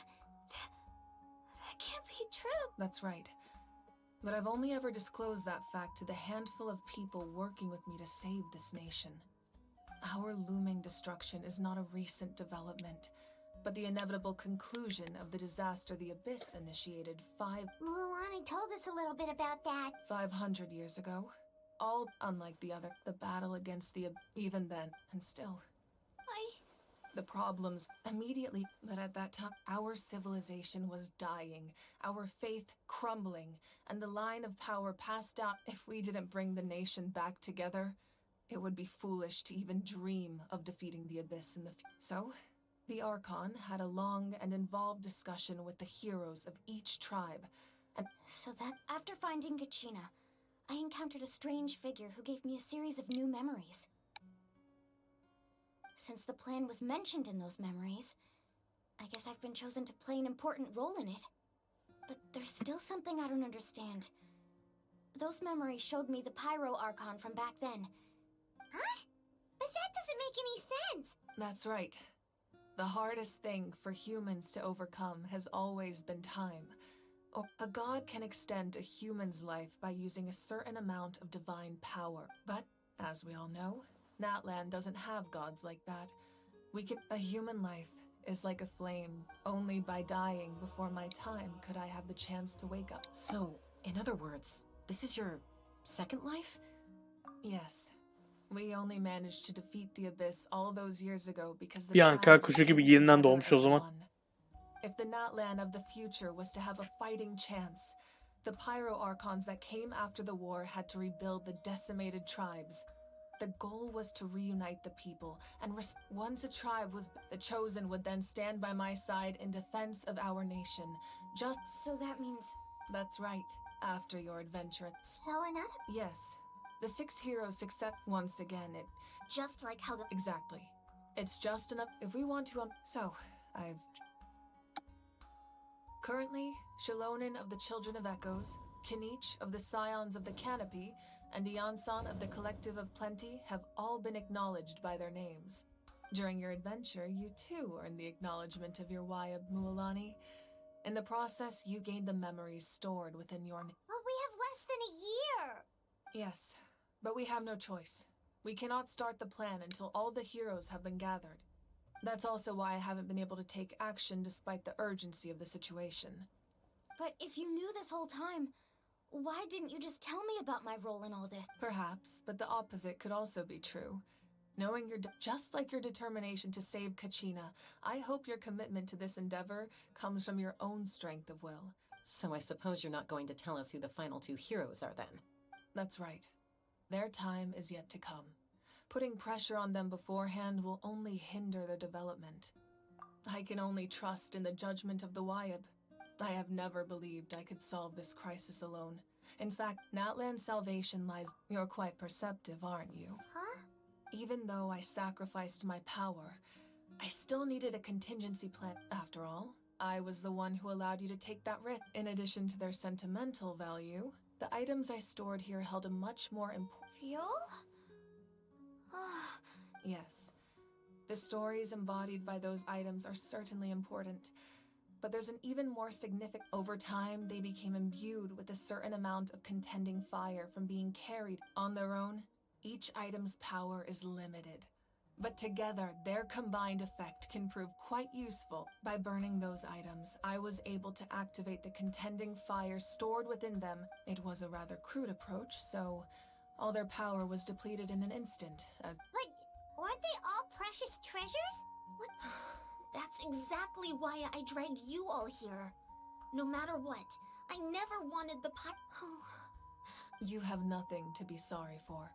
L: That can't be true.
I: That's right. But I've only ever disclosed that fact to the handful of people working with me to save this nation. Our looming destruction is not a recent development, but the inevitable conclusion of the disaster the Abyss initiated
D: Mualani told us a little bit about that.
I: 500 years ago. All unlike the battle against the even then, and still. The problems immediately, but at that time, our civilization was dying, our faith crumbling, and the line of power passed down. If we didn't bring the nation back together, it would be foolish to even dream of defeating the Abyss in the future. So, the Archon had a long and involved discussion with the heroes of each tribe, and
B: So that after finding Kachina, I encountered a strange figure who gave me a series of new memories. Since the plan was mentioned in those memories, I guess I've been chosen to play an important role in it. But there's still something I don't understand. Those memories showed me the Pyro Archon from back then.
D: Huh? But that doesn't make any sense.
I: that's right. The hardest thing for humans to overcome has always been time. A god can extend a human's life by using a certain amount of divine power. But, as we all know, Natlan doesn't have gods like that. A human life is like a flame. Only by dying before my time could I have the chance to wake up.
G: So, in other words, this is your second life?
I: Yes. We only managed to defeat the Abyss all those years ago because the
A: Yani
I: tribes
A: kuşu gibi
I: came
A: yeniden
I: together
A: doğmuş o
I: as
A: zaman.
I: one. If the Natlan of the future was to have a fighting chance, the Pyro Archons that came after the war had to rebuild the decimated tribes. The goal was to reunite the people, and once a tribe was the chosen would then stand by my side in defense of our nation. Just
B: So that means...
I: That's right. After your adventure.
D: So another...
I: Yes. The 6 heroes success once again, it...
L: Just like how the...
I: Exactly. It's just enough if we want to So, I've... Currently, Shilonen of the Children of Echoes, Kinich of the Scions of the Canopy, and Iansan of the Collective of Plenty have all been acknowledged by their names. During your adventure, you too earned the acknowledgement of your Wayab Mualani. In the process, you gained the memories stored within your...
D: Well, we have less than a year.
I: Yes, but we have no choice. We cannot start the plan until all the heroes have been gathered. That's also why I haven't been able to take action despite the urgency of the situation.
B: But if you knew this whole time, why didn't you just tell me about my role in all this?
I: Perhaps, but the opposite could also be true. Knowing just like your determination to save Kachina, I hope your commitment to this endeavor comes from your own strength of will.
G: So I suppose you're not going to tell us who the final 2 heroes are then?
I: That's right. Their time is yet to come. Putting pressure on them beforehand will only hinder their development. I can only trust in the judgment of the Wayab. I have never believed I could solve this crisis alone. In fact, Natlan's salvation lies... You're quite perceptive, aren't you?
D: Huh?
I: Even though I sacrificed my power, I still needed a contingency plan. After all, I was the one who allowed you to take that risk. In addition to their sentimental value, the items I stored here held a much more important...
B: Fuel?
I: Yes. The stories embodied by those items are certainly important, but there's an even more significant... Over time, they became imbued with a certain amount of contending fire from being carried. On their own, each item's power is limited. But together, their combined effect can prove quite useful. By burning those items, I was able to activate the contending fire stored within them. It was a rather crude approach, so all their power was depleted in an instant.
D: But weren't they all precious treasures? What?
L: That's exactly why I dragged you all here. No matter what, I never wanted the
I: You have nothing to be sorry for.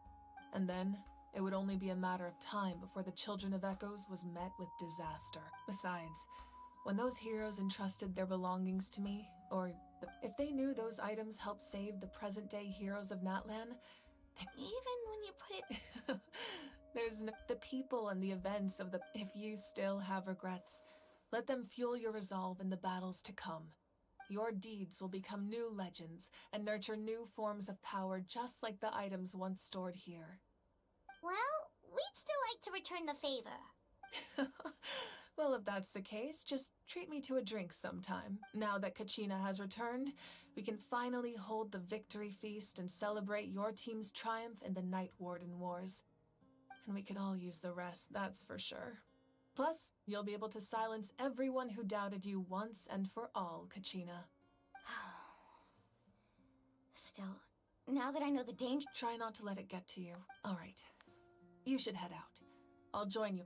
I: And then, it would only be a matter of time before the Children of Echoes was met with disaster. Besides, when those heroes entrusted their belongings to me, or if they knew those items helped save the present-day heroes of Natlan,
L: Even when you put it...
I: there's no... The people and the events of the... If you still have regrets, let them fuel your resolve in the battles to come. Your deeds will become new legends and nurture new forms of power just like the items once stored here.
D: Well, we'd still like to return the favor.
I: Well, if that's the case, just treat me to a drink sometime. Now that Kachina has returned, we can finally hold the victory feast and celebrate your team's triumph in the Night Warden Wars. And we can all use the rest, that's for sure. Plus, you'll be able to silence everyone who doubted you once and for all, Kachina.
B: Still, now that I know the danger...
I: Try not to let it get to you. All right. You should head out. I'll join you.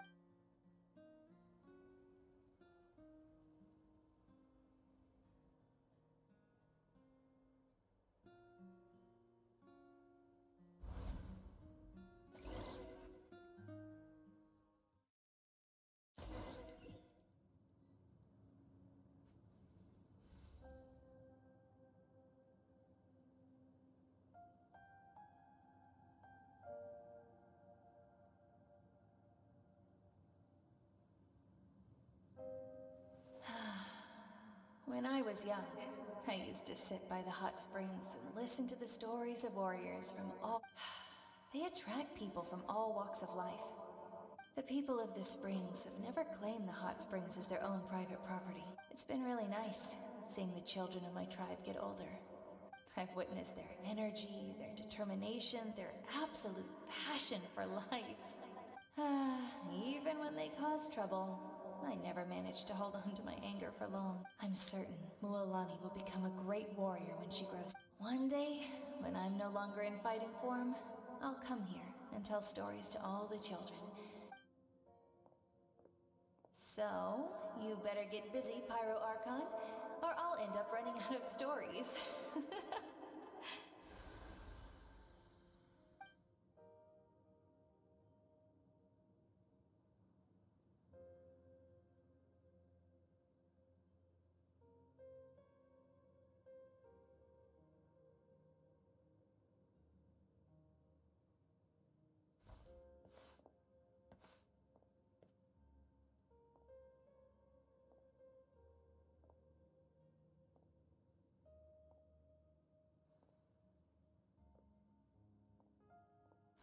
S: When I was young, I used to sit by the hot springs and listen to the stories of warriors from all... They attract people from all walks of life. The people of the springs have never claimed the hot springs as their own private property. It's been really nice, seeing the children of my tribe get older. I've witnessed their energy, their determination, their absolute passion for life. Even when they cause trouble, I never managed to hold on to my anger for long. I'm certain Mualani will become a great warrior when she grows. One day, when I'm no longer in fighting form, I'll come here and tell stories to all the children. So, you better get busy, Pyro Archon, or I'll end up running out of stories.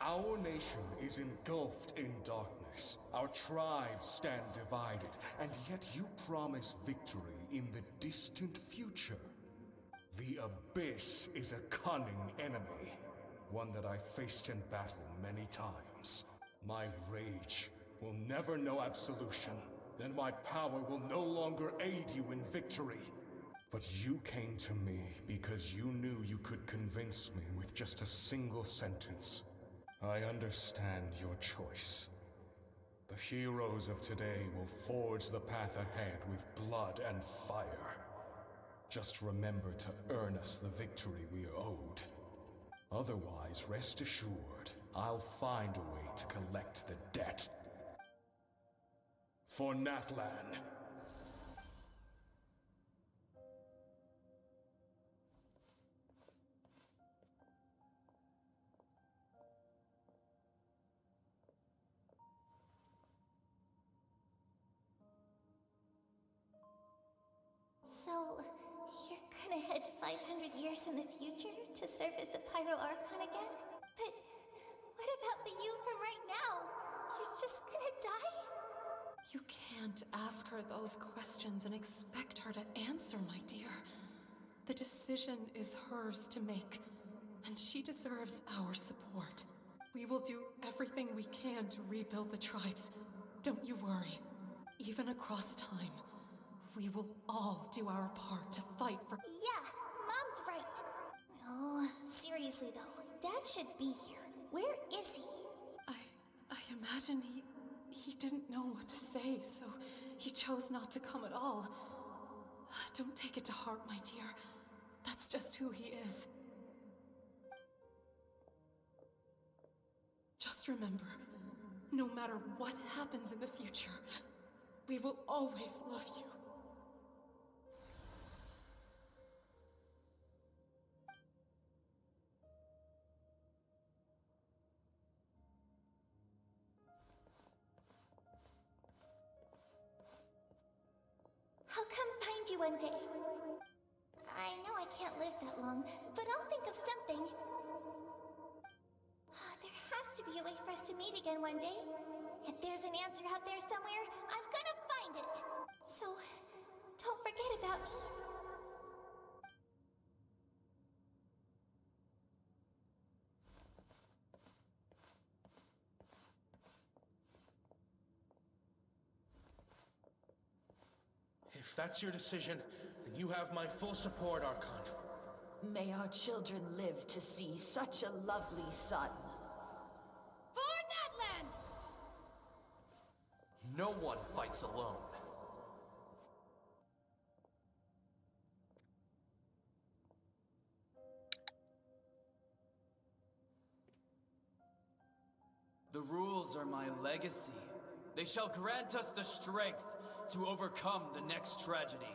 C: Our nation is engulfed in darkness. Our tribes stand divided, and yet you promise victory in the distant future. The Abyss is a cunning enemy, one that I've faced in battle many times. My rage will never know absolution, and my power will no longer aid you in victory. But you came to me because you knew you could convince me with just a single sentence. I understand your choice. The heroes of today will forge the path ahead with blood and fire. Just remember to earn us the victory we are owed. Otherwise, rest assured, I'll find a way to collect the debt. For Natlan.
D: So, you're gonna head 500 years in the future to serve as the Pyro Archon again? But what about the you from right now? You're just gonna die?
I: You can't ask her those questions and expect her to answer, my dear. The decision is hers to make, and she deserves our support. We will do everything we can to rebuild the tribes. Don't you worry. Even across time, we will all do our part to fight for—
D: Yeah, Mom's right. Oh, seriously though, Dad should be here. Where is he?
I: I imagine he didn't know what to say, so he chose not to come at all. Don't take it to heart, my dear. That's just who he is. Just remember, no matter what happens in the future, we will always love you.
D: I'll come find you one day. I know I can't live that long, but I'll think of something. There has to be a way for us to meet again one day. If there's an answer out there somewhere, I'm gonna find it. So, don't forget about me.
T: If that's your decision, then you have my full support, Archon.
S: May our children live to see such a lovely son.
P: For Natlan!
K: No one fights alone.
U: The rules are my legacy. They shall grant us the strength to overcome the next tragedy.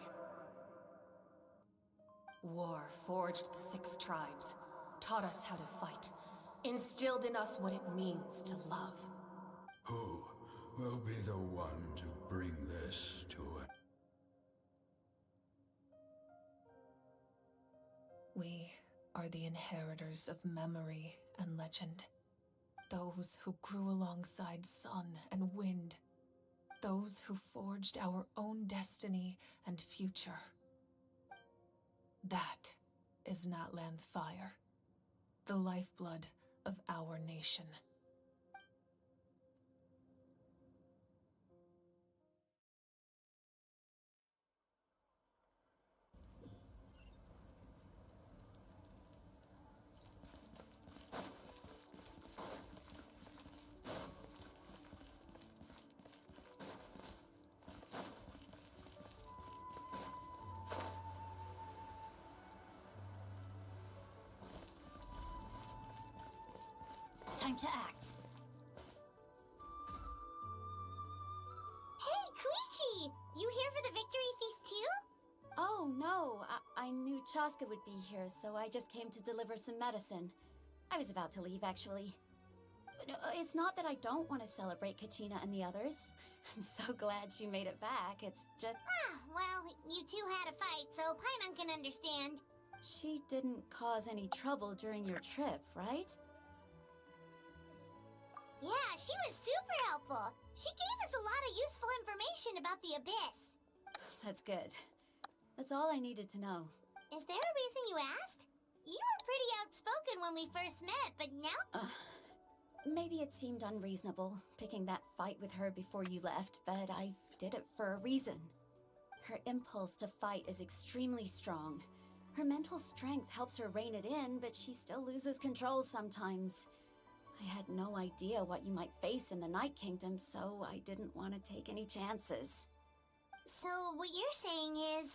I: War forged the 6 tribes, taught us how to fight, instilled in us what it means to love.
R: Who will be the one to bring this to an...
I: We are the inheritors of memory and legend. Those who grew alongside sun and wind. Those who forged our own destiny and future. That is Natlan's fire, the lifeblood of our nation.
B: Time to act.
D: Hey, Koichi! You here for the victory feast too?
B: Oh, no. I knew Chaska would be here, so I just came to deliver some medicine. I was about to leave, actually. No, it's not that I don't want to celebrate Kachina and the others. I'm so glad she made it back. It's just...
D: Well, you two had a fight, so Paimon can understand.
B: She didn't cause any trouble during your trip, right?
D: Yeah, she was super helpful. She gave us a lot of useful information about the Abyss.
B: That's good. That's all I needed to know.
D: Is there a reason you asked? You were pretty outspoken when we first met, but now...
B: Maybe it seemed unreasonable, picking that fight with her before you left, but I did it for a reason. Her impulse to fight is extremely strong. Her mental strength helps her rein it in, but she still loses control sometimes. I had no idea what you might face in the Night Kingdom, so I didn't want to take any chances.
D: So what you're saying is...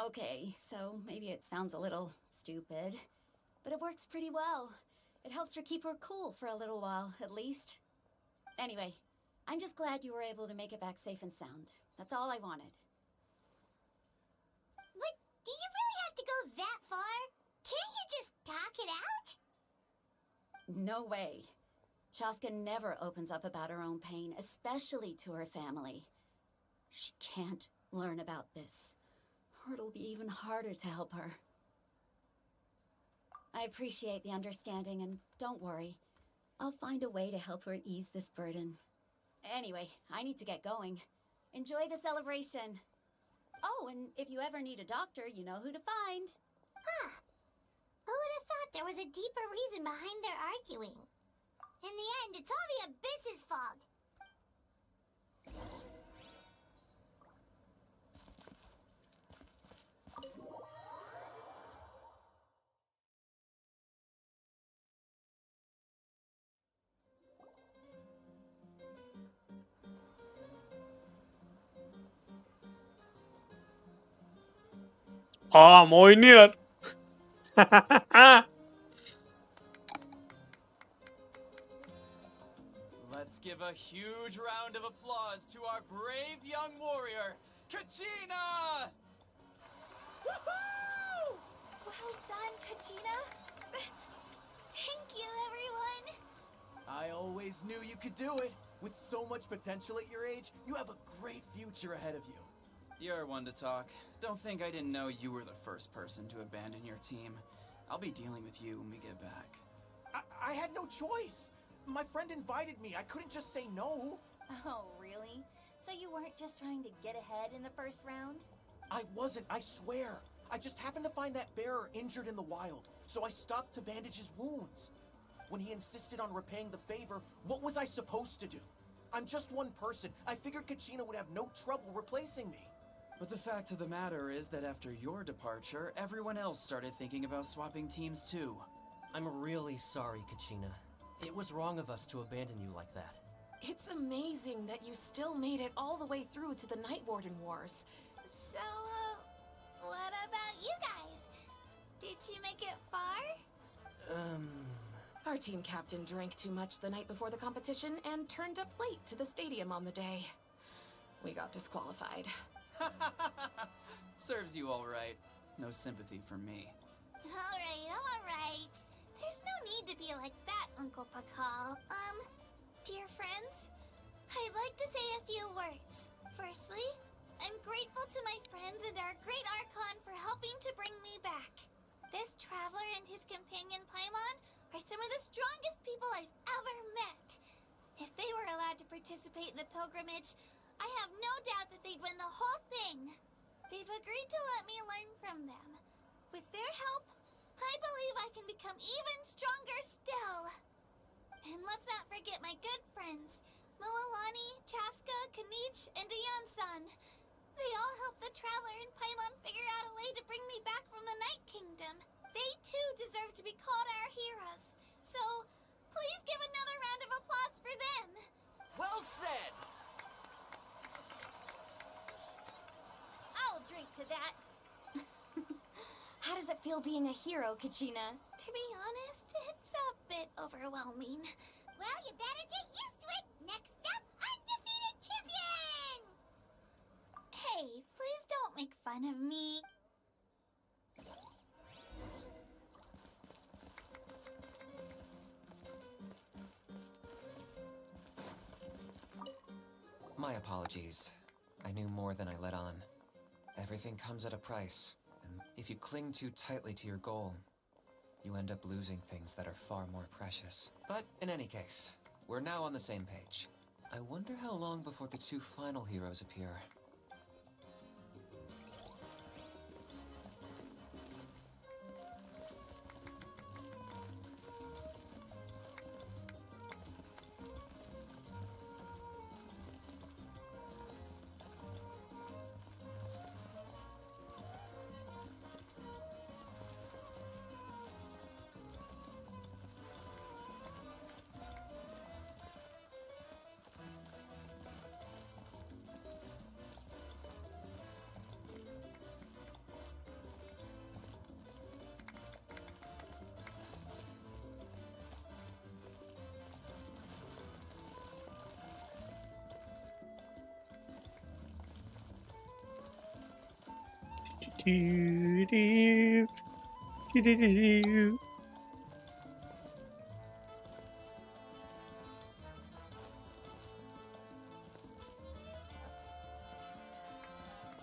B: Okay, so maybe it sounds a little stupid, but it works pretty well. It helps her keep her cool for a little while, at least. Anyway, I'm just glad you were able to make it back safe and sound. That's all I wanted.
D: But do you really have to go that far? Can't you just talk it out?
B: No way. Chaska never opens up about her own pain, especially to her family. She can't learn about this, or it'll be even harder to help her. I appreciate the understanding, and don't worry. I'll find a way to help her ease this burden. Anyway, I need to get going. Enjoy the celebration. Oh, and if you ever need a doctor, you know who to find.
D: Who would have thought there was a deeper reason behind their arguing? In the end, it's all the Abyss's fault.
A: Ağam oynuyor.
U: give a huge round of applause to our brave young warrior, Kachina!
L: Woohoo! Well done, Kachina. Thank you, everyone.
E: I always knew you could do it. With so much potential at your age, you have a great future ahead of you.
U: You're one to talk. Don't think I didn't know you were the first person to abandon your team. I'll be dealing with you when we get back.
E: I had no choice. My friend invited me. I couldn't just say no.
B: Oh, really? So you weren't just trying to get ahead in the first round?
E: I wasn't, I swear. I just happened to find that bearer injured in the wild, so I stopped to bandage his wounds. When he insisted on repaying the favor, what was I supposed to do? I'm just one person. I figured Kachina would have no trouble replacing me.
U: But the fact of the matter is that after your departure, everyone else started thinking about swapping teams too.
J: I'm really sorry, Kachina. It was wrong of us to abandon you like that.
I: It's amazing that you still made it all the way through to the Night Warden Wars.
D: So, what about you guys? Did you make it far?
I: Our team captain drank too much the night before the competition and turned up late to the stadium on the day. We got disqualified.
U: Serves you all right. No sympathy from me.
D: Alright. There's no need to be like that, Uncle Pakal. Dear friends, I'd like to say a few words. Firstly, I'm grateful to my friends and our great Archon for helping to bring me back. This traveler and his companion Paimon are some of the strongest people I've ever met. If they were allowed to participate in the pilgrimage, I have no doubt that they'd win the whole thing. They've agreed to let me learn from them. With their help, I believe I can become even stronger still. And let's not forget my good friends, Moalani, Chaska, Kanich, and Ayan-san. They all helped the Traveler and Paimon figure out a way to bring me back from the Night Kingdom. They too deserve to be called our heroes. So, please give another round of applause for them.
E: Well said!
B: I'll drink to that. How does it feel being a hero, Kachina?
D: To be honest, it's a bit overwhelming. Well, you better get used to it. Next up, undefeated champion! Hey, please don't make fun of me.
H: My apologies. I knew more than I let on. Everything comes at a price, and if you cling too tightly to your goal, you end up losing things that are far more precious. But in any case, we're now on the same page. I wonder how long before the two final heroes appear.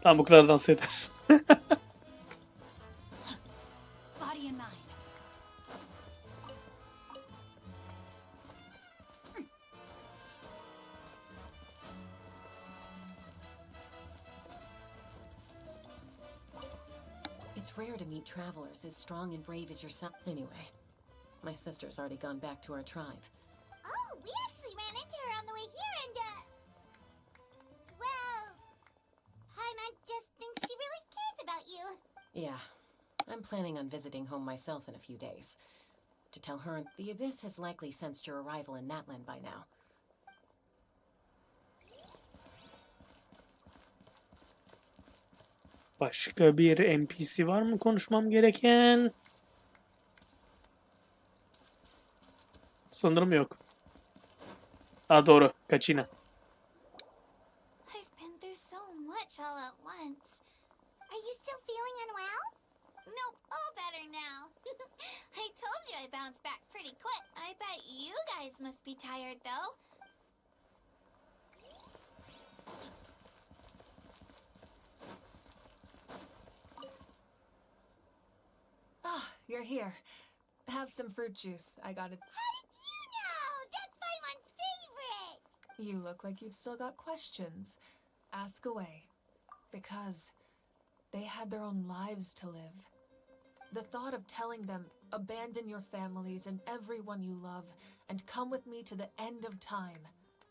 A: Tamam, bu kadar dans eder.
B: Body and mind.
G: It's rare to meet travelers as strong and brave as yourself. Anyway, my sister's already gone back to our tribe.
D: Oh, we actually ran into her on the way here and, well, Paimon just thinks she really cares about you.
G: Yeah, I'm planning on visiting home myself in a few days. To tell her, the Abyss has likely sensed your arrival in Natlan by now.
A: Başka bir NPC var mı konuşmam gereken? Sanırım yok. Aa doğru. Kaçina.
D: I've been through so much all at once. Are you still feeling unwell?
B: Nope, all better now. I told you I bounced back pretty quick. I bet you guys must be tired, though.
I: Ah, you're here. Have some fruit juice. I got it.
D: How did you know? That's Paimon's favorite!
I: You look like you've still got questions. Ask away. Because they had their own lives to live. The thought of telling them, abandon your families and everyone you love, and come with me to the end of time,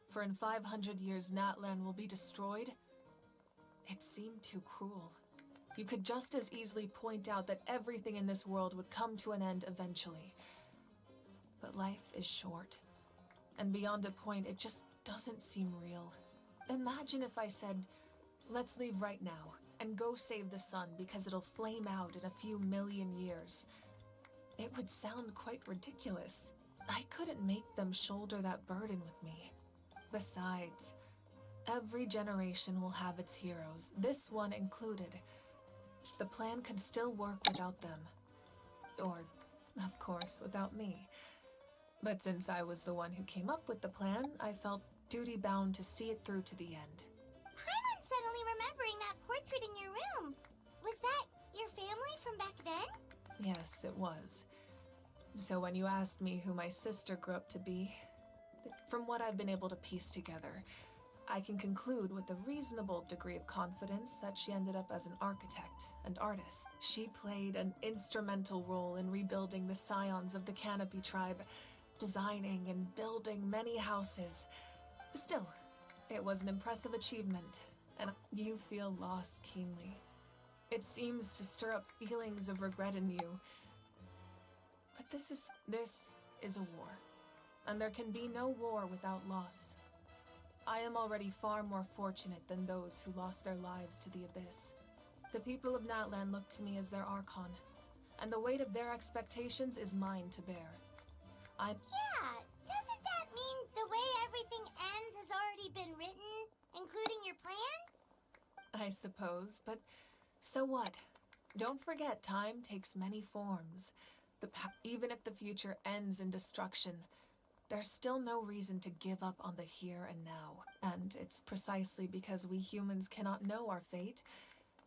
I: for in 500 years Natlan will be destroyed, it seemed too cruel. You could just as easily point out that everything in this world would come to an end eventually. But life is short. And beyond a point, it just doesn't seem real. Imagine if I said, let's leave right now, and go save the sun because it'll flame out in a few million years. It would sound quite ridiculous. I couldn't make them shoulder that burden with me. Besides, every generation will have its heroes, this one included. The plan could still work without them. Or, of course, without me. But since I was the one who came up with the plan, I felt duty-bound to see it through to the end.
D: Paimon's suddenly remembering that portrait in your room. Was that your family from back then?
I: Yes, it was. So when you asked me who my sister grew up to be, from what I've been able to piece together, I can conclude with a reasonable degree of confidence that she ended up as an architect and artist. She played an instrumental role in rebuilding the scions of the Canopy tribe, designing and building many houses. Still, it was an impressive achievement, and you feel loss keenly. It seems to stir up feelings of regret in you. But this is a war, and there can be no war without loss. I am already far more fortunate than those who lost their lives to the Abyss. The people of Natlan look to me as their Archon, and the weight of their expectations is mine to bear.
D: Yeah, doesn't that mean the way everything ends has already been written, including your plan?
I: I suppose, but so what? Don't forget, time takes many forms. Even if the future ends in destruction, there's still no reason to give up on the here and now. And it's precisely because we humans cannot know our fate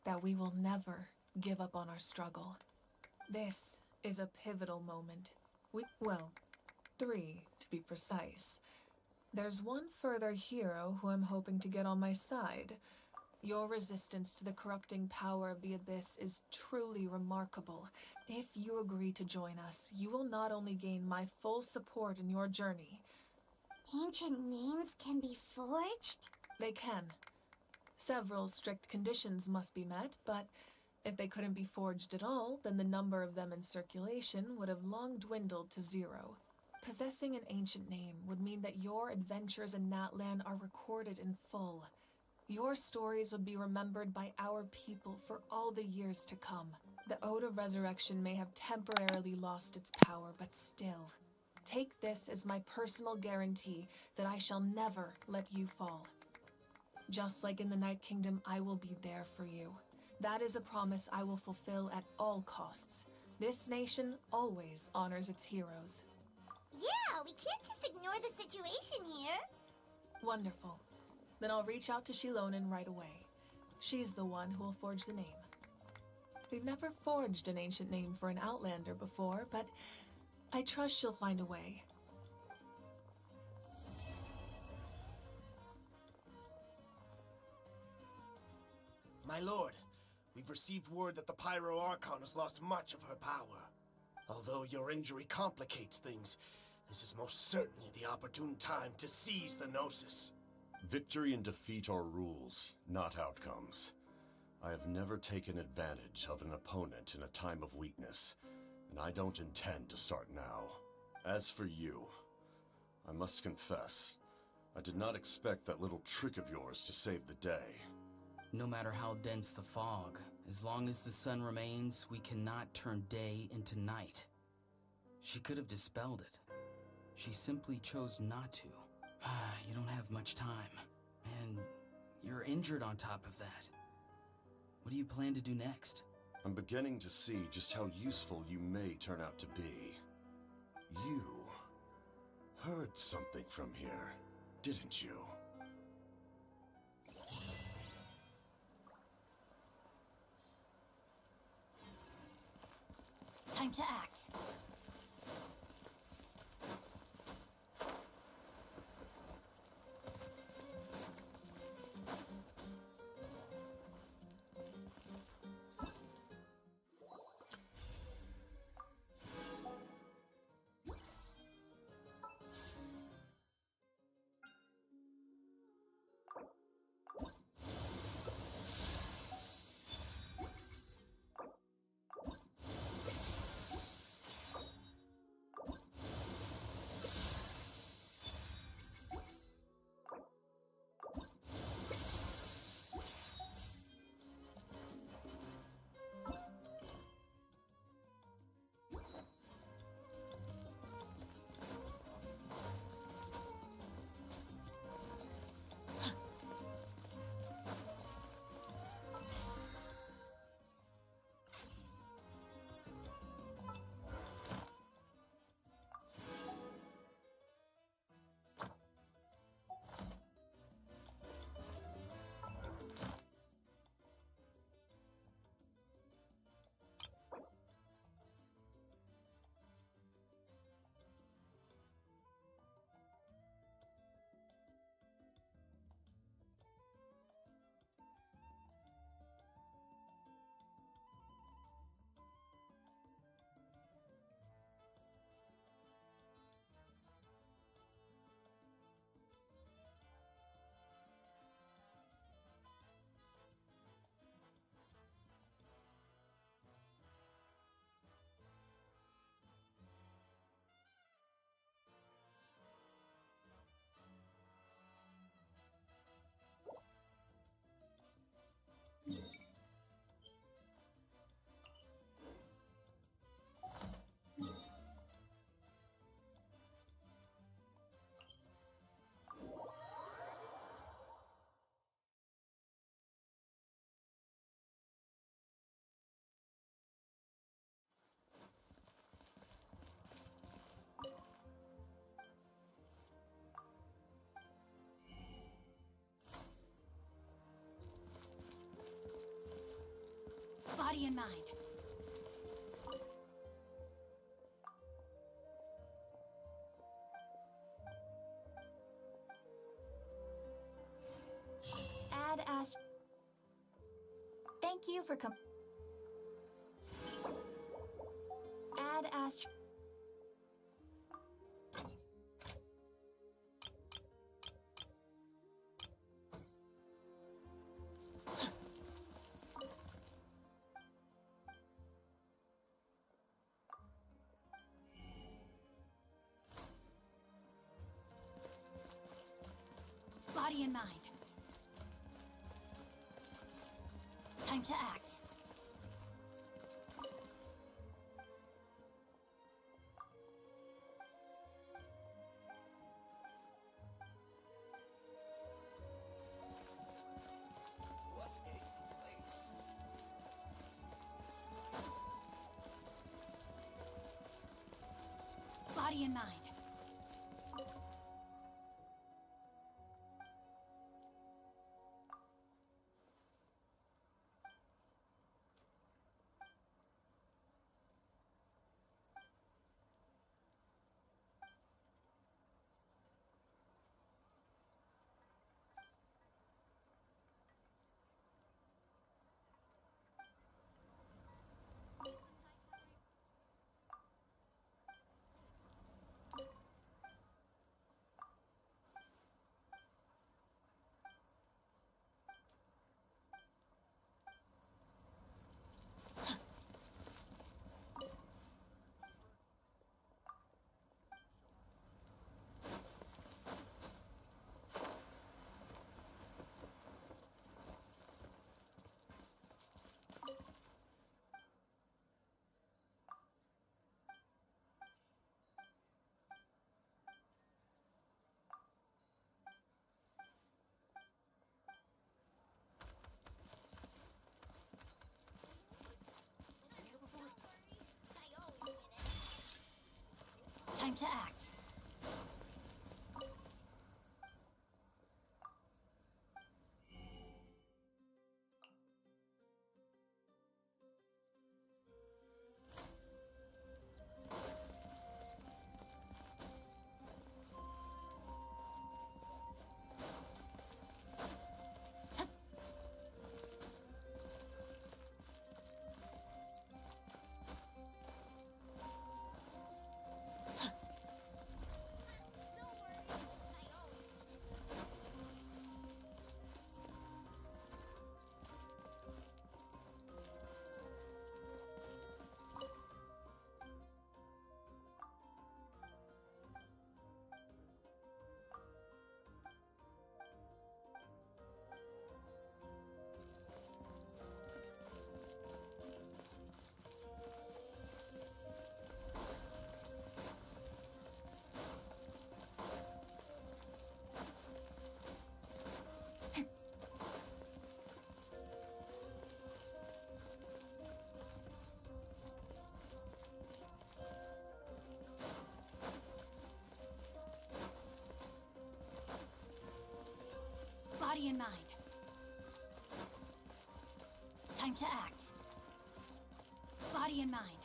I: that we will never give up on our struggle. This is a pivotal moment. Well, 3 to be precise. There's one further hero who I'm hoping to get on my side. Your resistance to the corrupting power of the Abyss is truly remarkable. If you agree to join us, you will not only gain my full support in your journey.
D: Ancient names can be forged?
I: They can. Several strict conditions must be met, but if they couldn't be forged at all, then the number of them in circulation would have long dwindled to 0. Possessing an ancient name would mean that your adventures in Natlan are recorded in full. Your stories would be remembered by our people for all the years to come. The Ode of Resurrection may have temporarily lost its power, but still, take this as my personal guarantee that I shall never let you fall. Just like in the Night Kingdom, I will be there for you. That is a promise I will fulfill at all costs. This nation always honors its heroes.
D: Yeah, we can't just ignore the situation here.
I: Wonderful. Then I'll reach out to Shilonen right away. She's the one who will forge the name. We've never forged an ancient name for an Outlander before, but I trust she'll find a way.
E: My lord, we've received word that the Pyro Archon has lost much of her power. Although your injury complicates things, this is most certainly the opportune time to seize the Gnosis.
O: Victory and defeat are rules, not outcomes. I have never taken advantage of an opponent in a time of weakness, and I don't intend to start now. As for you, I must confess, I did not expect that little trick of yours to save the day.
V: No matter how dense the fog, as long as the sun remains, we cannot turn day into night. She could have dispelled it. She simply chose not to. You don't have much time. And you're injured on top of that. What do you plan to do next?
O: I'm beginning to see just how useful you may turn out to be. You heard something from here, didn't you?
B: Time to act. Body and mind. Add ast. Thank you for Add ast. Body and mind. Time to act. Body and mind. Time to act. Body and mind. Time to act. Body and mind.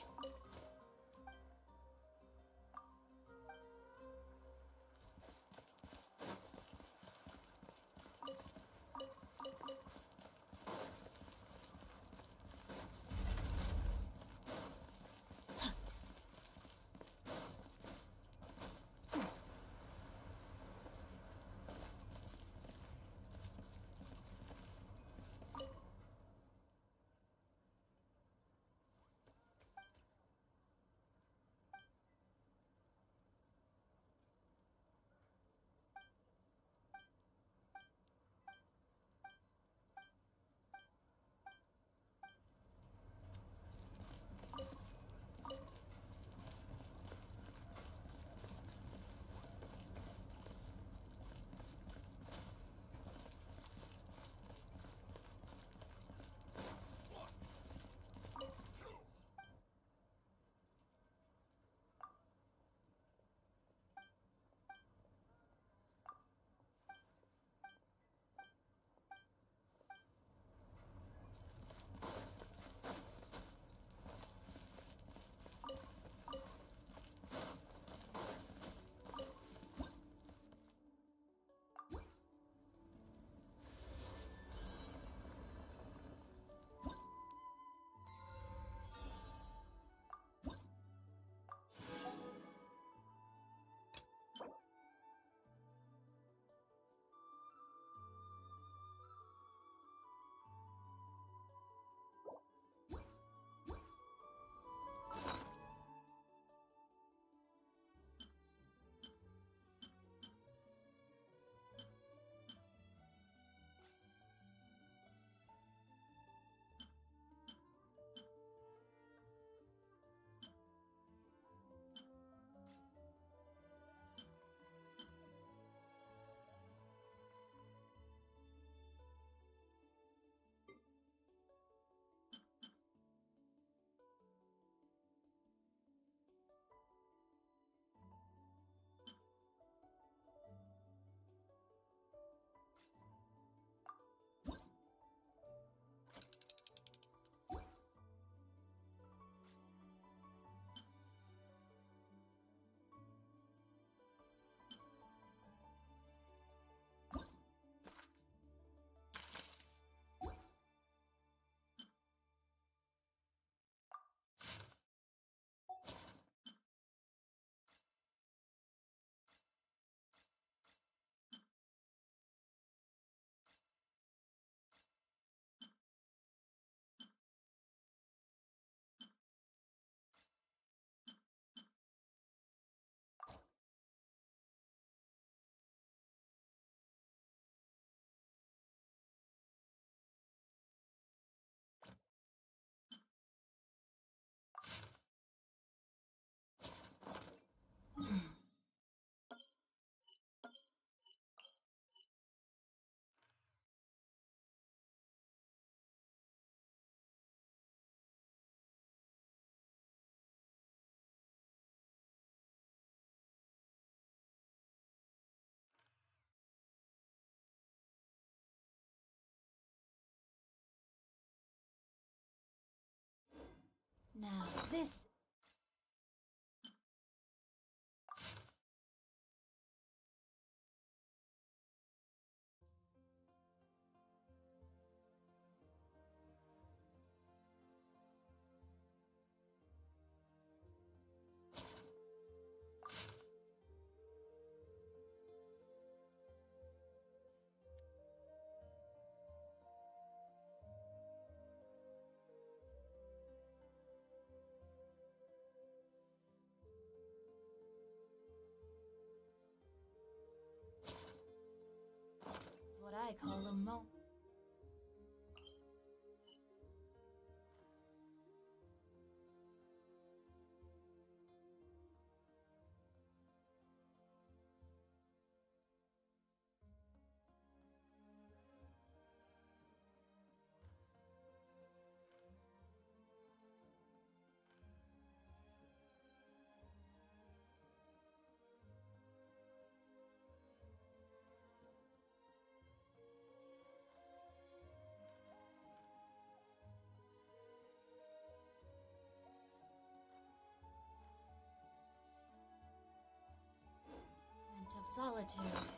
P: Now, this. Is what I call a moment of solitude.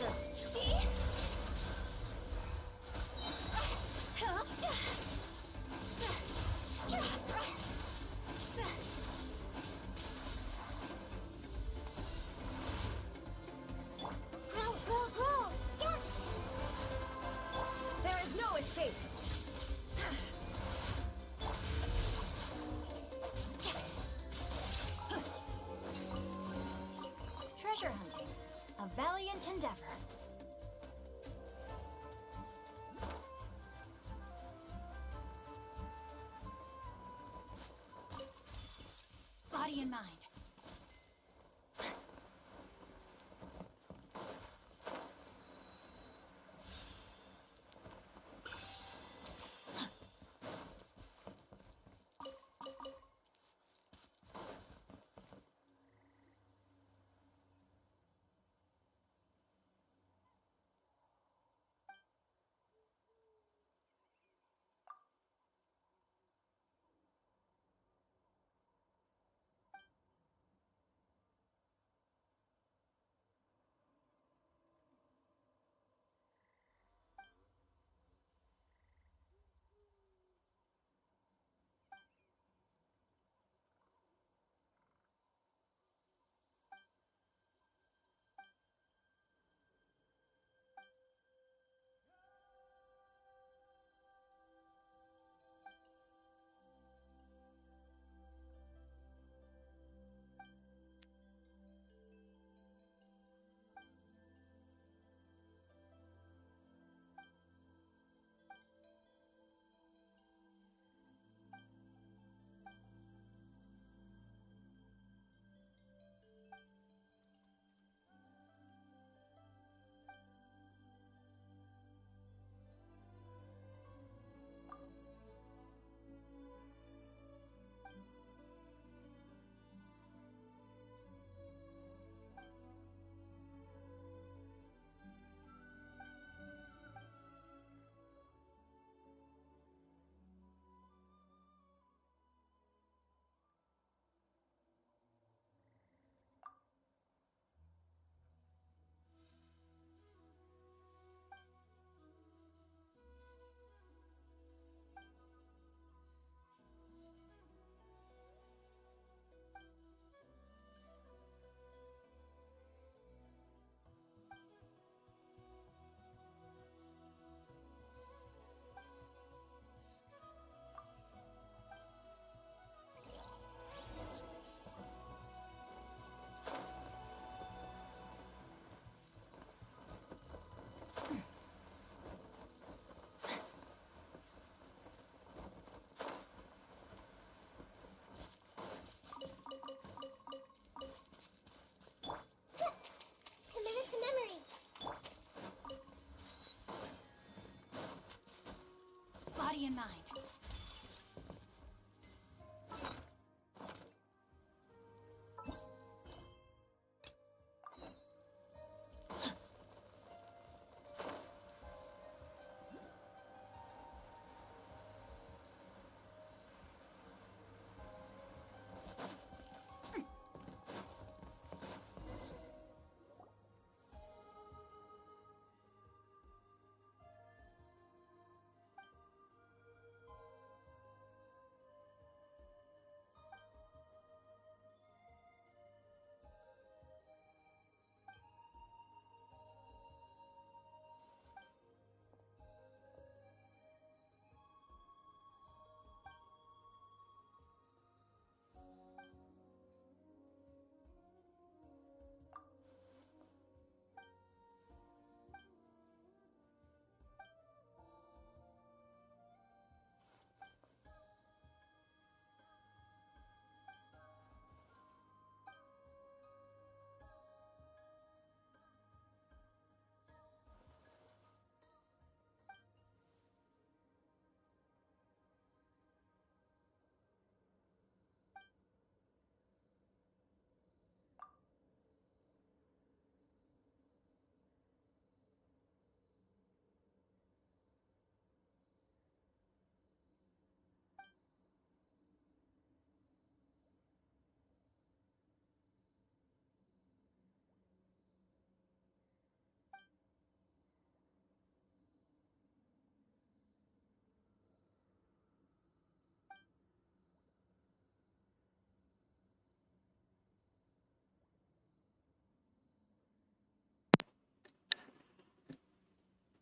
P: treasure.
D: Grow, grow, grow! Yeah!
P: There is no escape. Treasure hunting, a valiant endeavor. Body and mind.
D: Committed to memory.
P: Body and mind.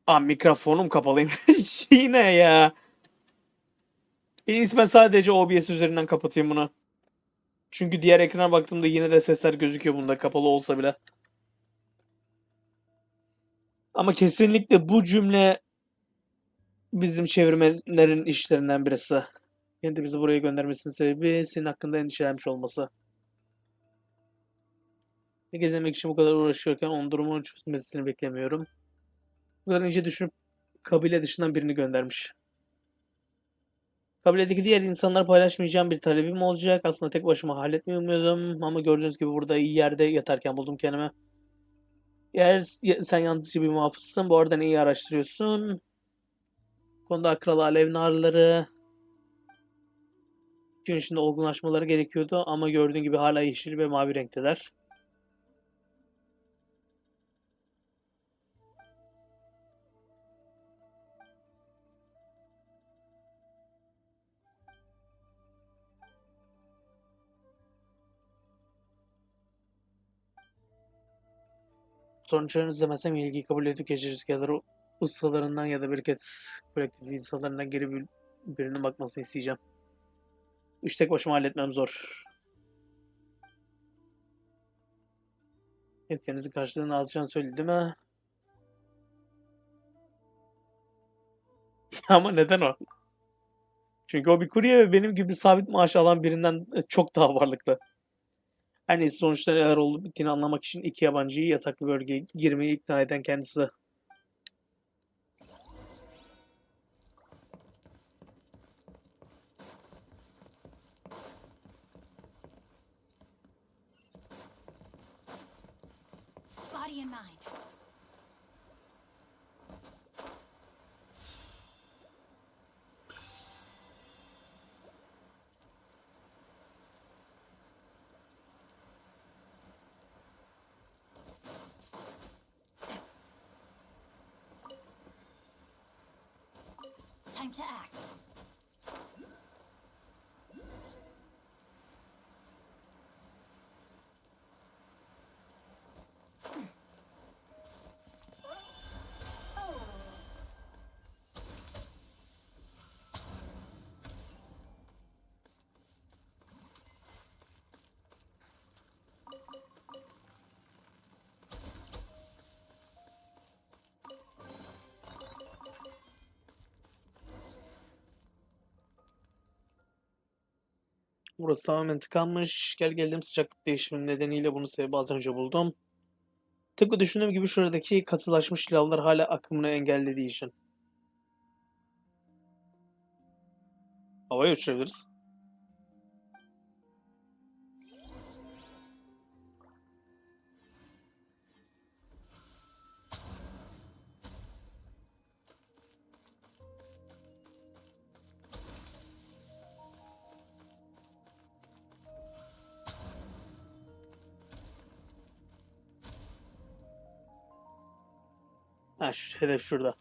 A: Aa, mikrofonum kapalıymış. Yine ya. En iyisi ben sadece OBS üzerinden kapatayım bunu. Çünkü diğer ekrana baktığımda yine de sesler gözüküyor bunda kapalı olsa bile. Ama kesinlikle bu cümle bizim çevirmenlerin işlerinden birisi. Kendi bizi buraya göndermesinin sebebi senin hakkında endişelenmiş olması. Ne gezmek için bu kadar uğraşıyorken onun durumunu çözmesini beklemiyorum. Bu kadar önce düşünüp kabile dışından birini göndermiş. Kabiledeki diğer insanlar paylaşmayacağım bir talebim olacak. Aslında tek başıma halletmeyi umuyordum. Ama gördüğünüz gibi burada iyi yerde yatarken buldum kendimi. Eğer sen yalnızca bir muhafızsın, bu arada neyi araştırıyorsun? Bu konuda Akral Alev Narları. Gün içinde olgunlaşmaları gerekiyordu ama gördüğün gibi hala yeşil ve mavi renkteler. Sonuçlarını izlemesem ilgiyi kabul edip gece rüzgarları ustalarından ya da kolektif insanlarından birinin bakmasını isteyeceğim. İş tek başıma halletmem zor. Etkilerinizin karşılığını alacağını söyledi mi? Ama neden o? Çünkü o bir kurye ve benim gibi sabit maaş alan birinden çok daha varlıklı. Her neyse sonuçta neler olup bittiğini anlamak için iki yabancıyı yasaklı bölgeye girmeyi ikna eden kendisi.
B: Body in mind. Time to act.
A: Burası tamamen tıkanmış. Geldim sıcaklık değişiminin nedeniyle bunu sebebi az önce buldum. Tıpkı düşündüğüm gibi şuradaki katılaşmış lavlar hala akımını engellediği için. Havaya uçurabiliriz. Ha, hedef şurada.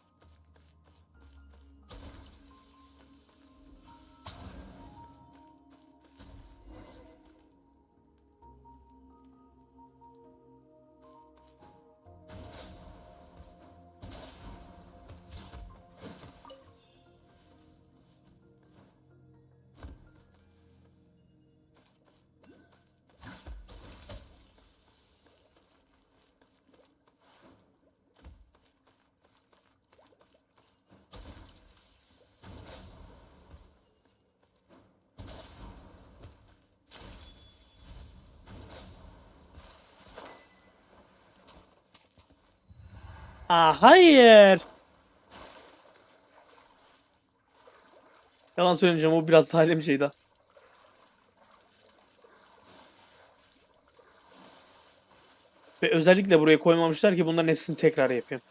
A: Aa, hayır. Yalan söyleyeceğim, o biraz daha alemceydi. Ve özellikle buraya koymamışlar ki bunların hepsini tekrar yapayım.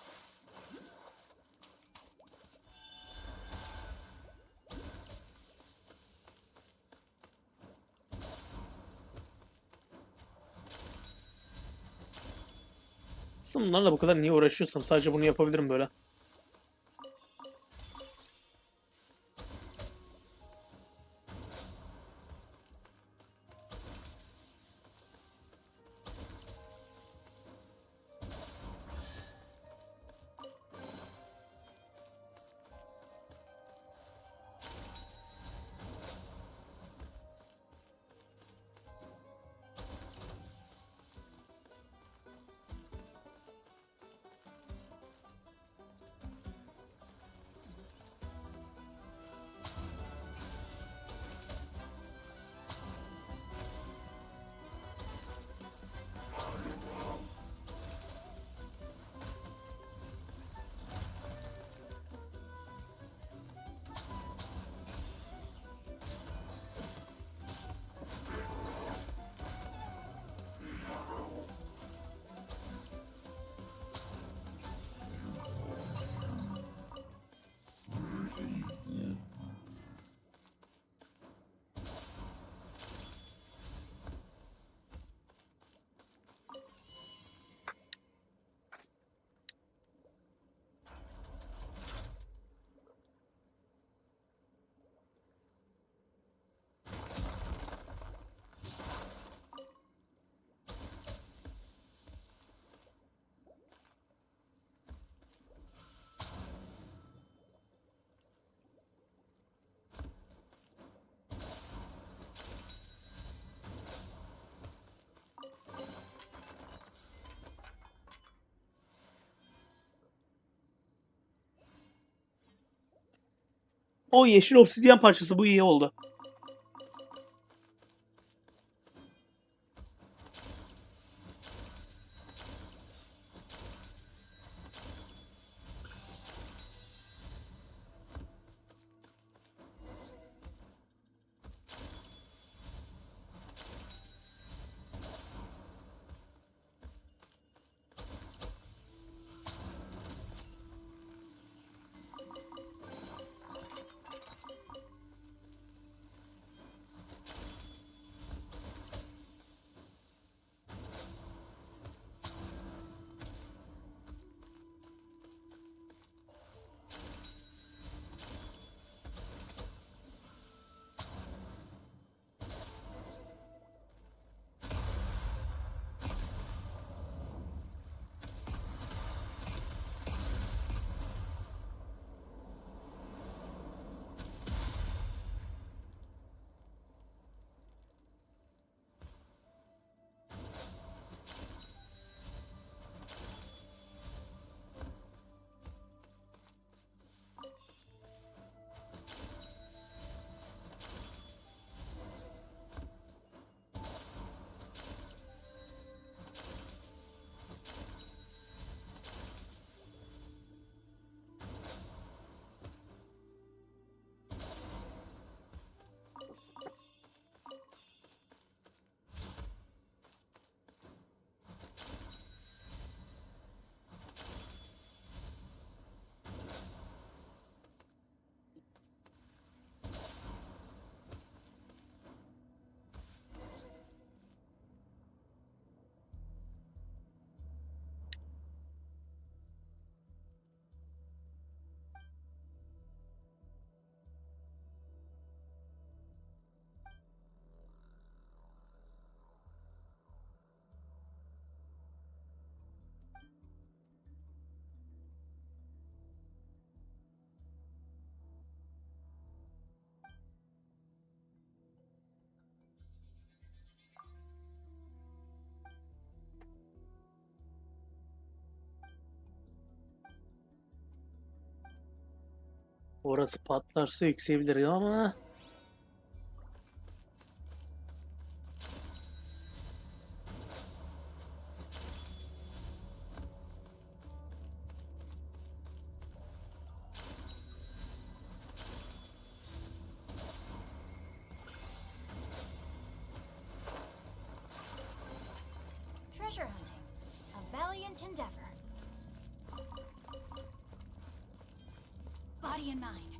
A: Aslında bunlarla bu kadar niye uğraşıyorsam sadece bunu yapabilirim böyle. O yeşil obsidyen parçası, bu iyi oldu. Orası patlarsa yükseğebilir ama
B: Treasure hunting. A valiant endeavor. Body and mind.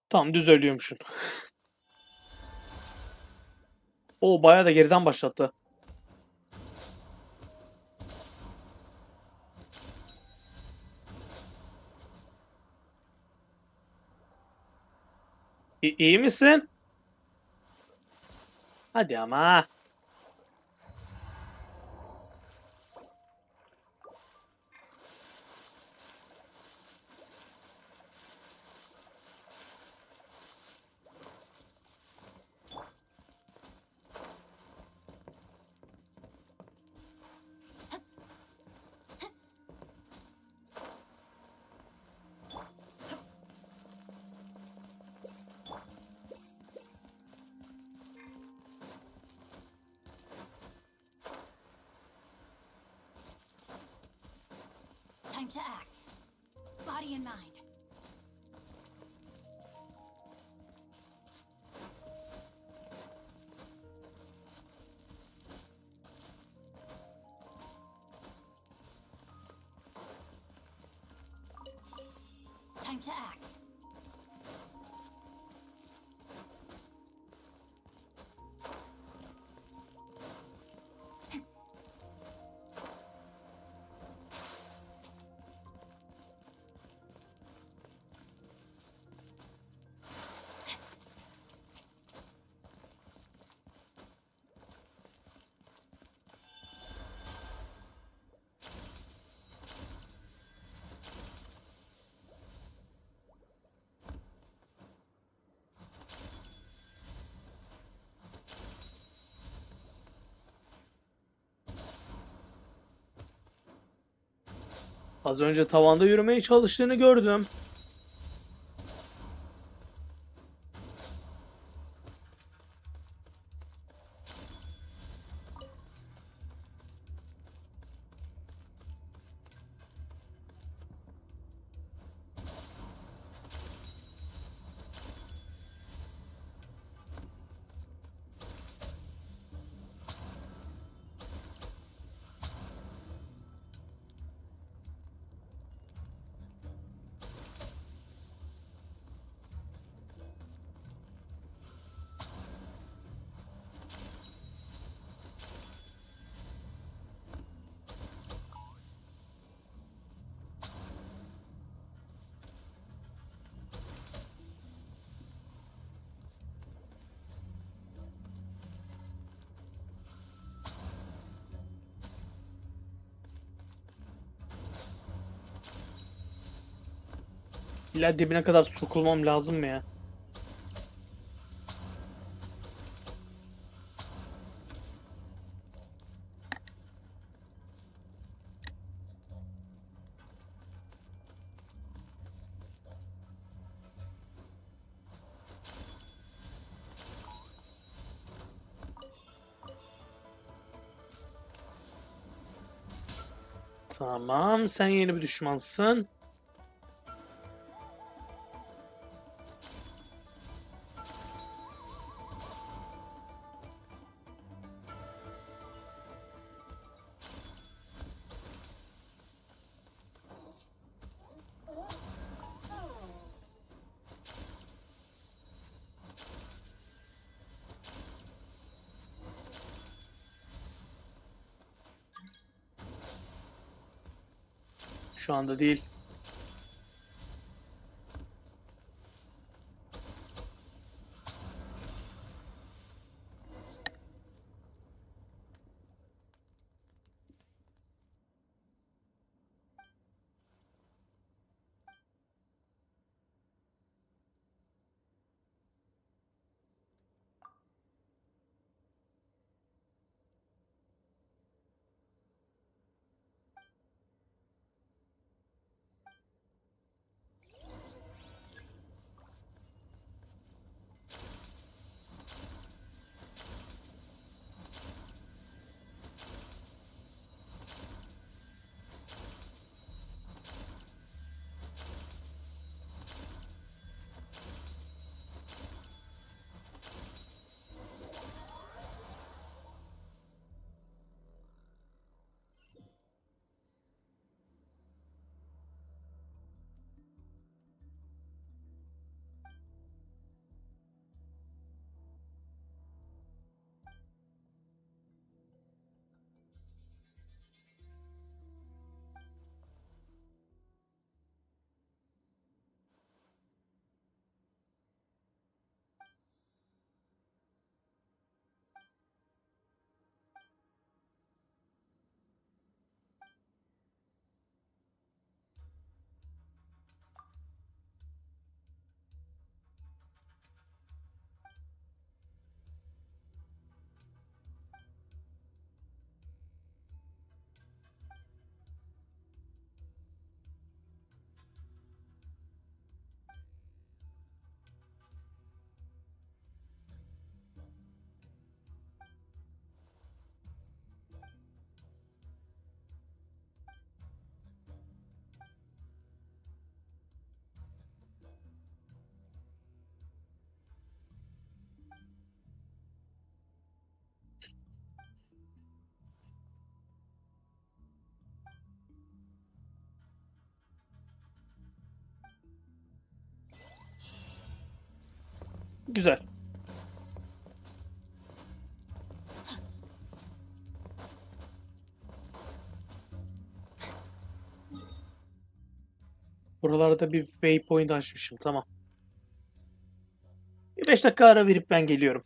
A: tam düz ölüyormuşsun. O bayağı da geriden başlattı. İyi misin? Hadi ama.
B: Time to act. Body and mind. Time to act.
A: Az önce tavanda yürümeye çalıştığını gördüm. İlla dibine kadar sokulmam lazım mı ya? Tamam, sen yeni bir düşmansın. Şu anda değil. Güzel. Buralarda bir waypoint açmışım. Tamam. Bir 5 dakika ara verip ben geliyorum.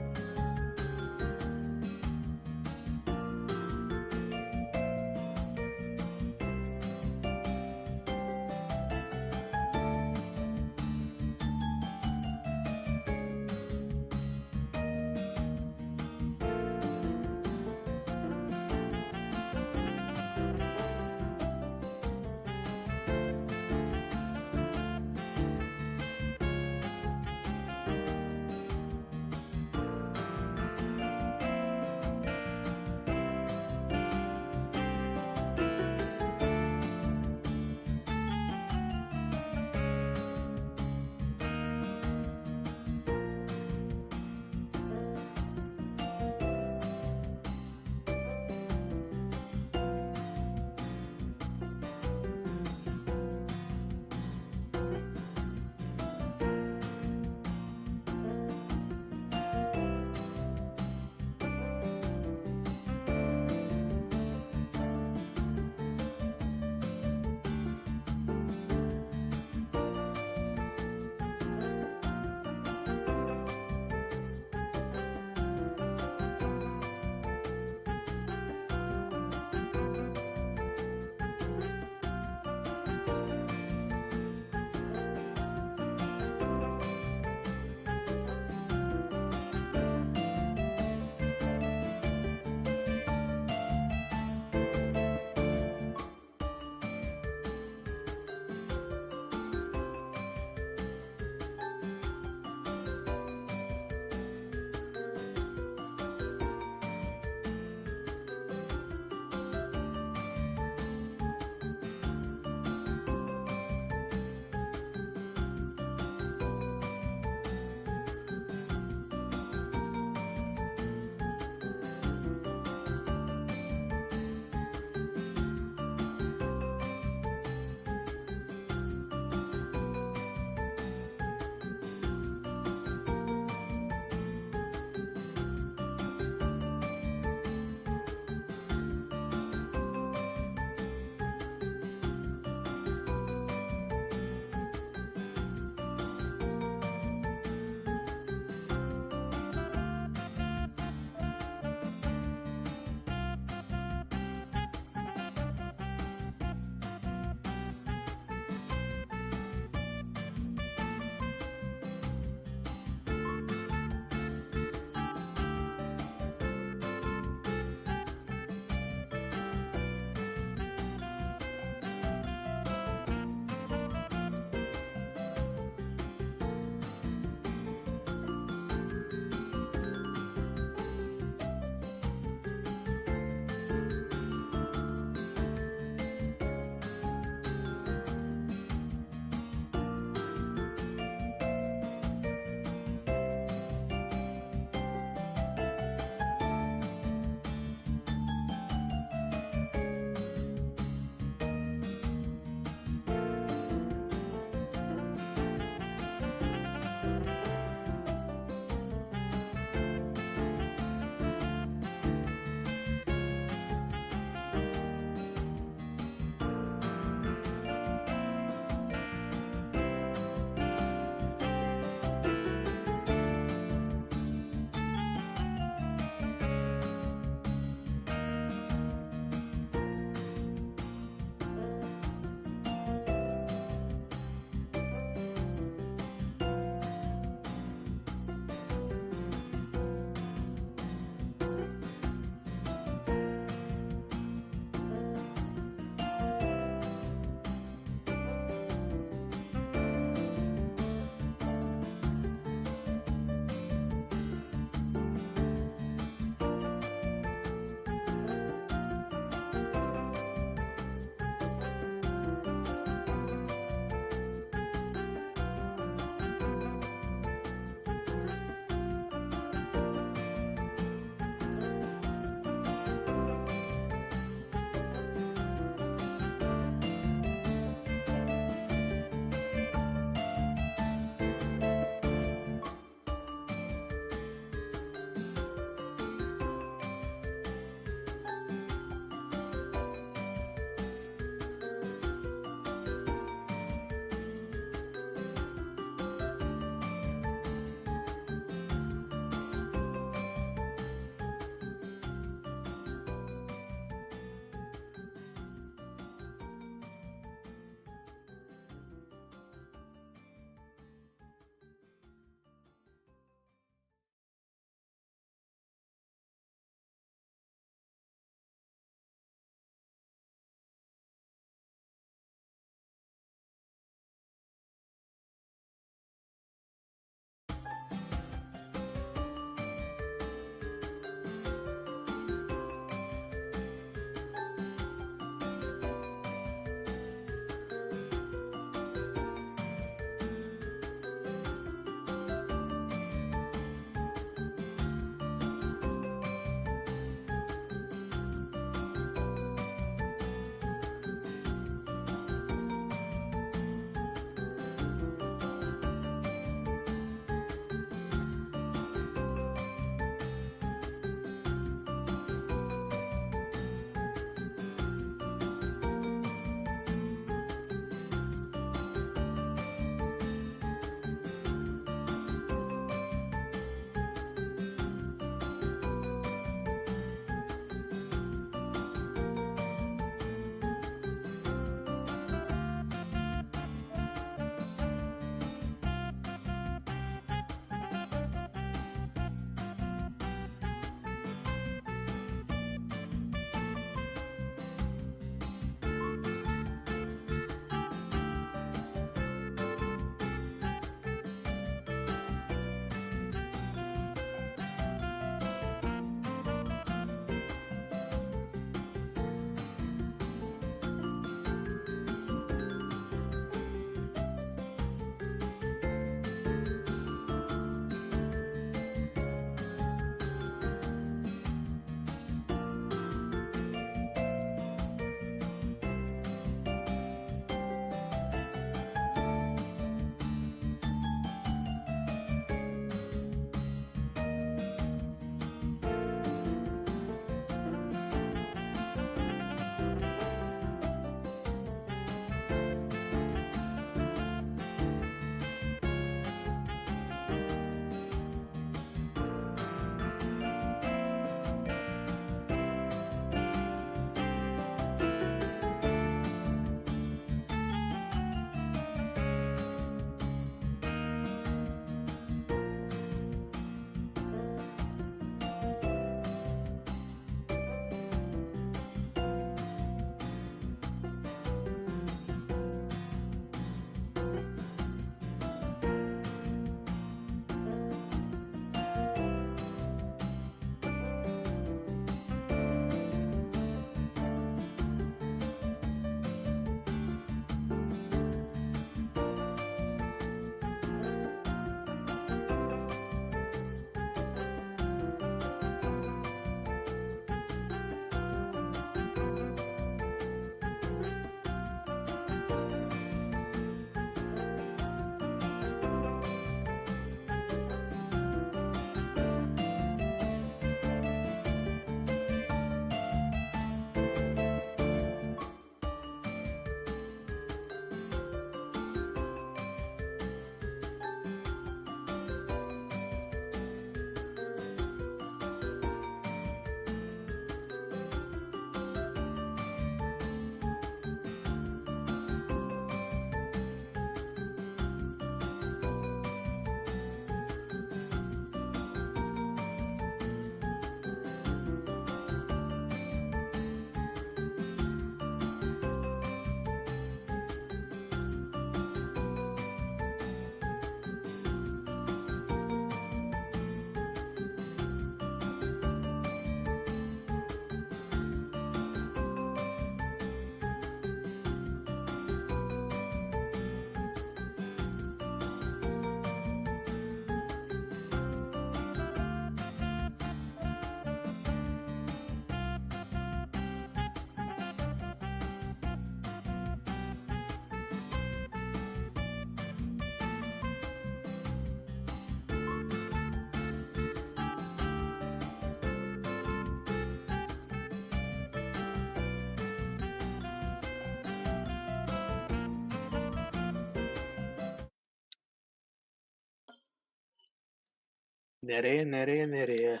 A: Nereye, nereye, nereye?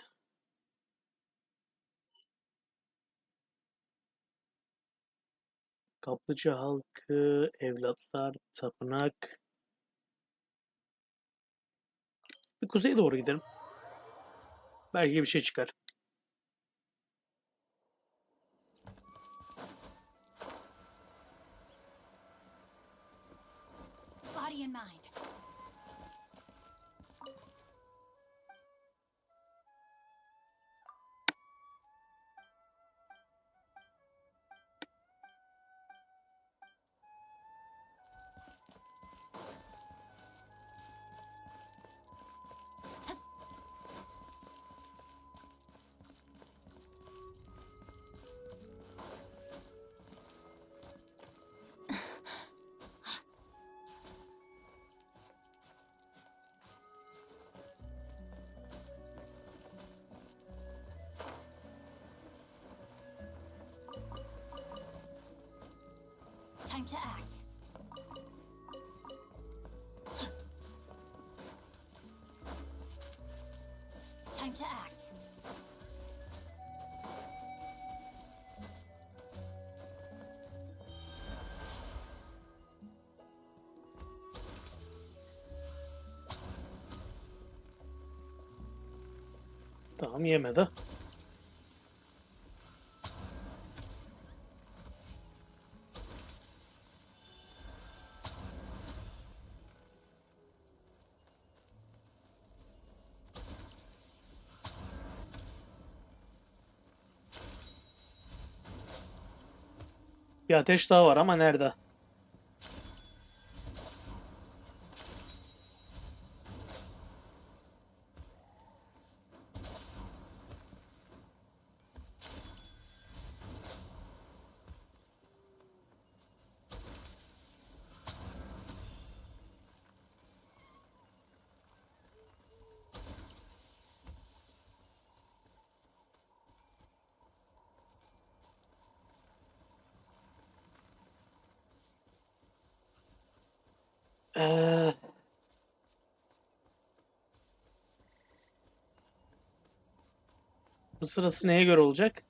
A: Kaplıca halkı, evlatlar, tapınak. Bir kuzeye doğru gidelim. Belki bir şey çıkar.
B: Body in mind. Time to act. Time to act.
A: Tamam, yemedi. Bir ateş daha var ama nerede? Ee, Bu sırası neye göre olacak?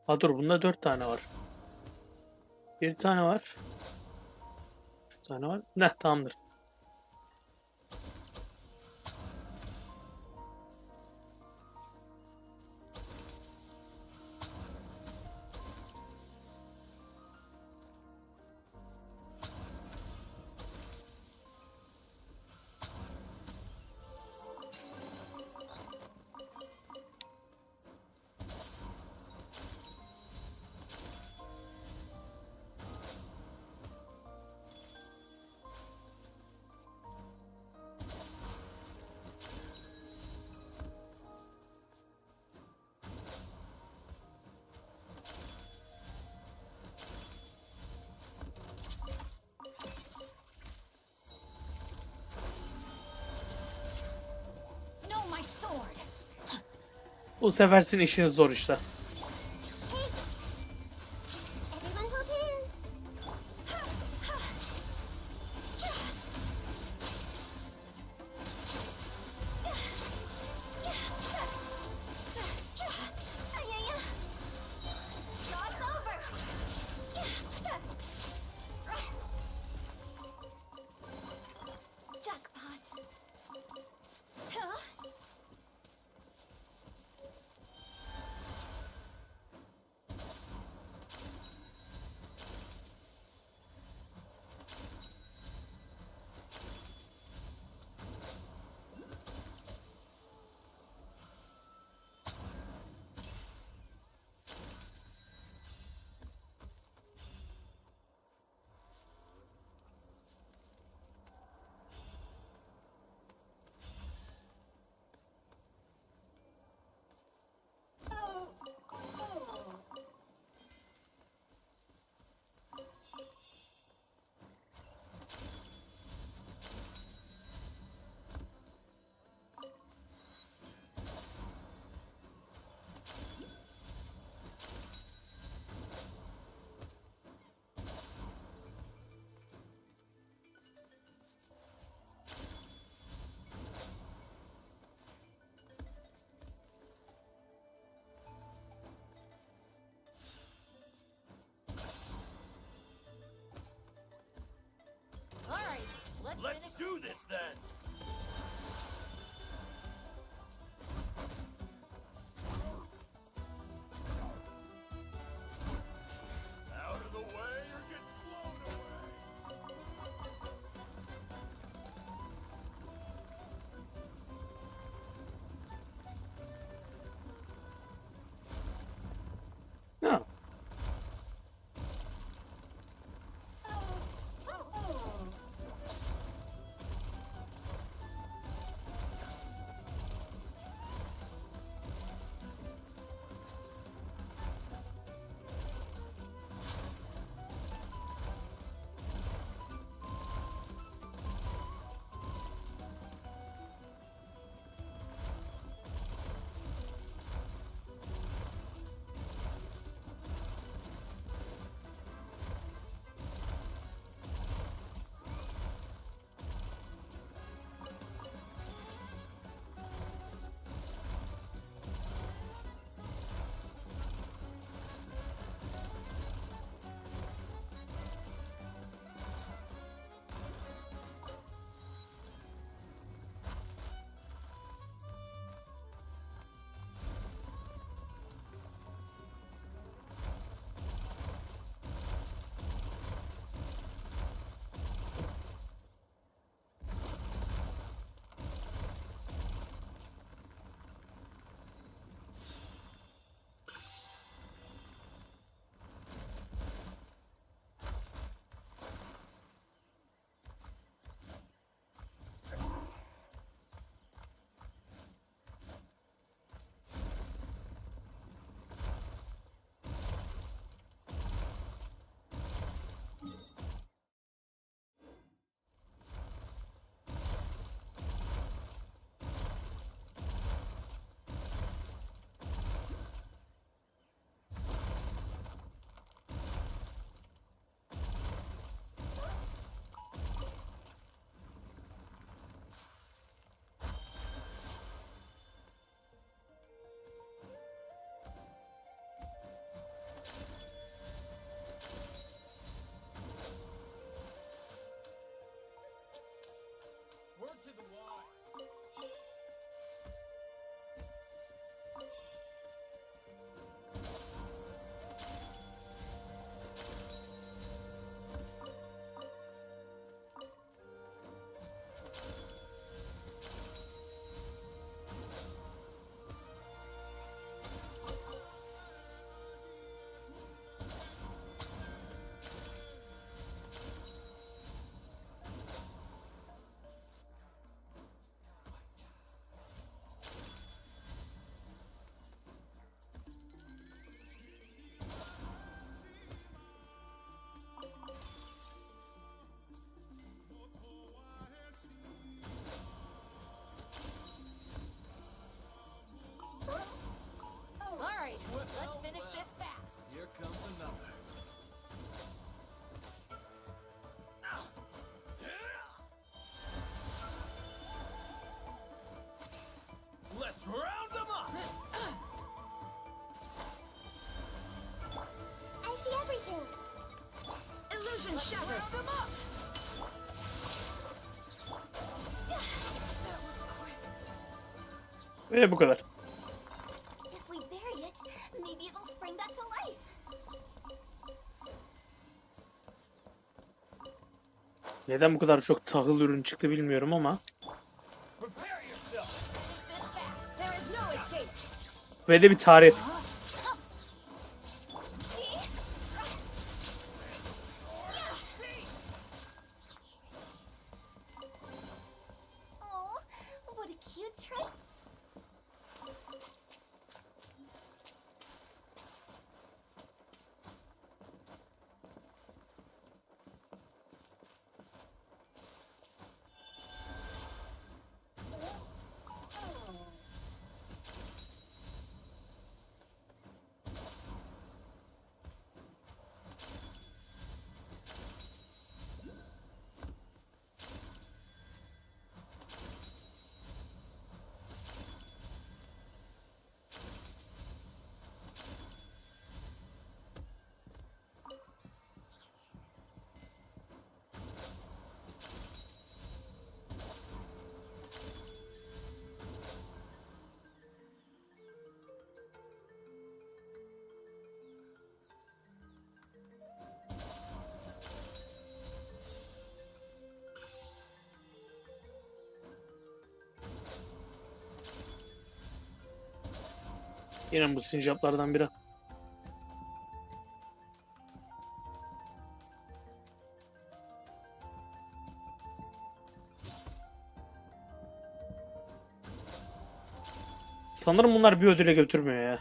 A: Ha dur, bunda 4 tane var. Bir tane var. 3 tane var. Ne, tamamdır.
B: No, my sword.
A: Bu sefer sizin işiniz zor işte.
D: Everyone hold hands.
B: Cross over.
D: Jackpot.
B: Huh?
C: Let's do this then! Out of the way or get blown away!
A: No.
C: Word to the wise.
P: Alright, let's finish this fast.
U: Here comes another.
C: Let's round them up!
D: I see everything.
L: Illusion shattered.
P: Round them up!
A: Ve bu kadar.
D: If we bury it, maybe it'll spring back to life.
A: Neden bu kadar çok tahıl ürün çıktı bilmiyorum ama.
C: Prepare yourself!
P: There is no escape.
A: Ve de bir tarih.
D: Oh, what a cute treasure.
A: Yine bu sincaplardan biri. Sanırım bunlar bir ödüle götürmüyor ya.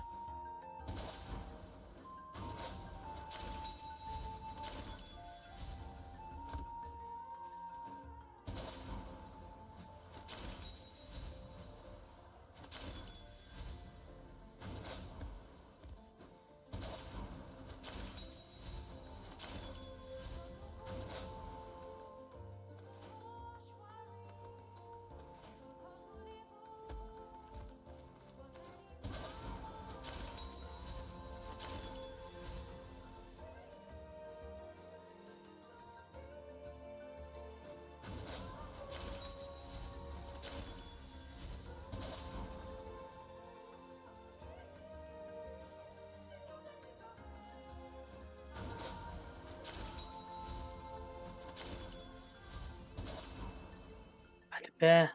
A: Hadi be.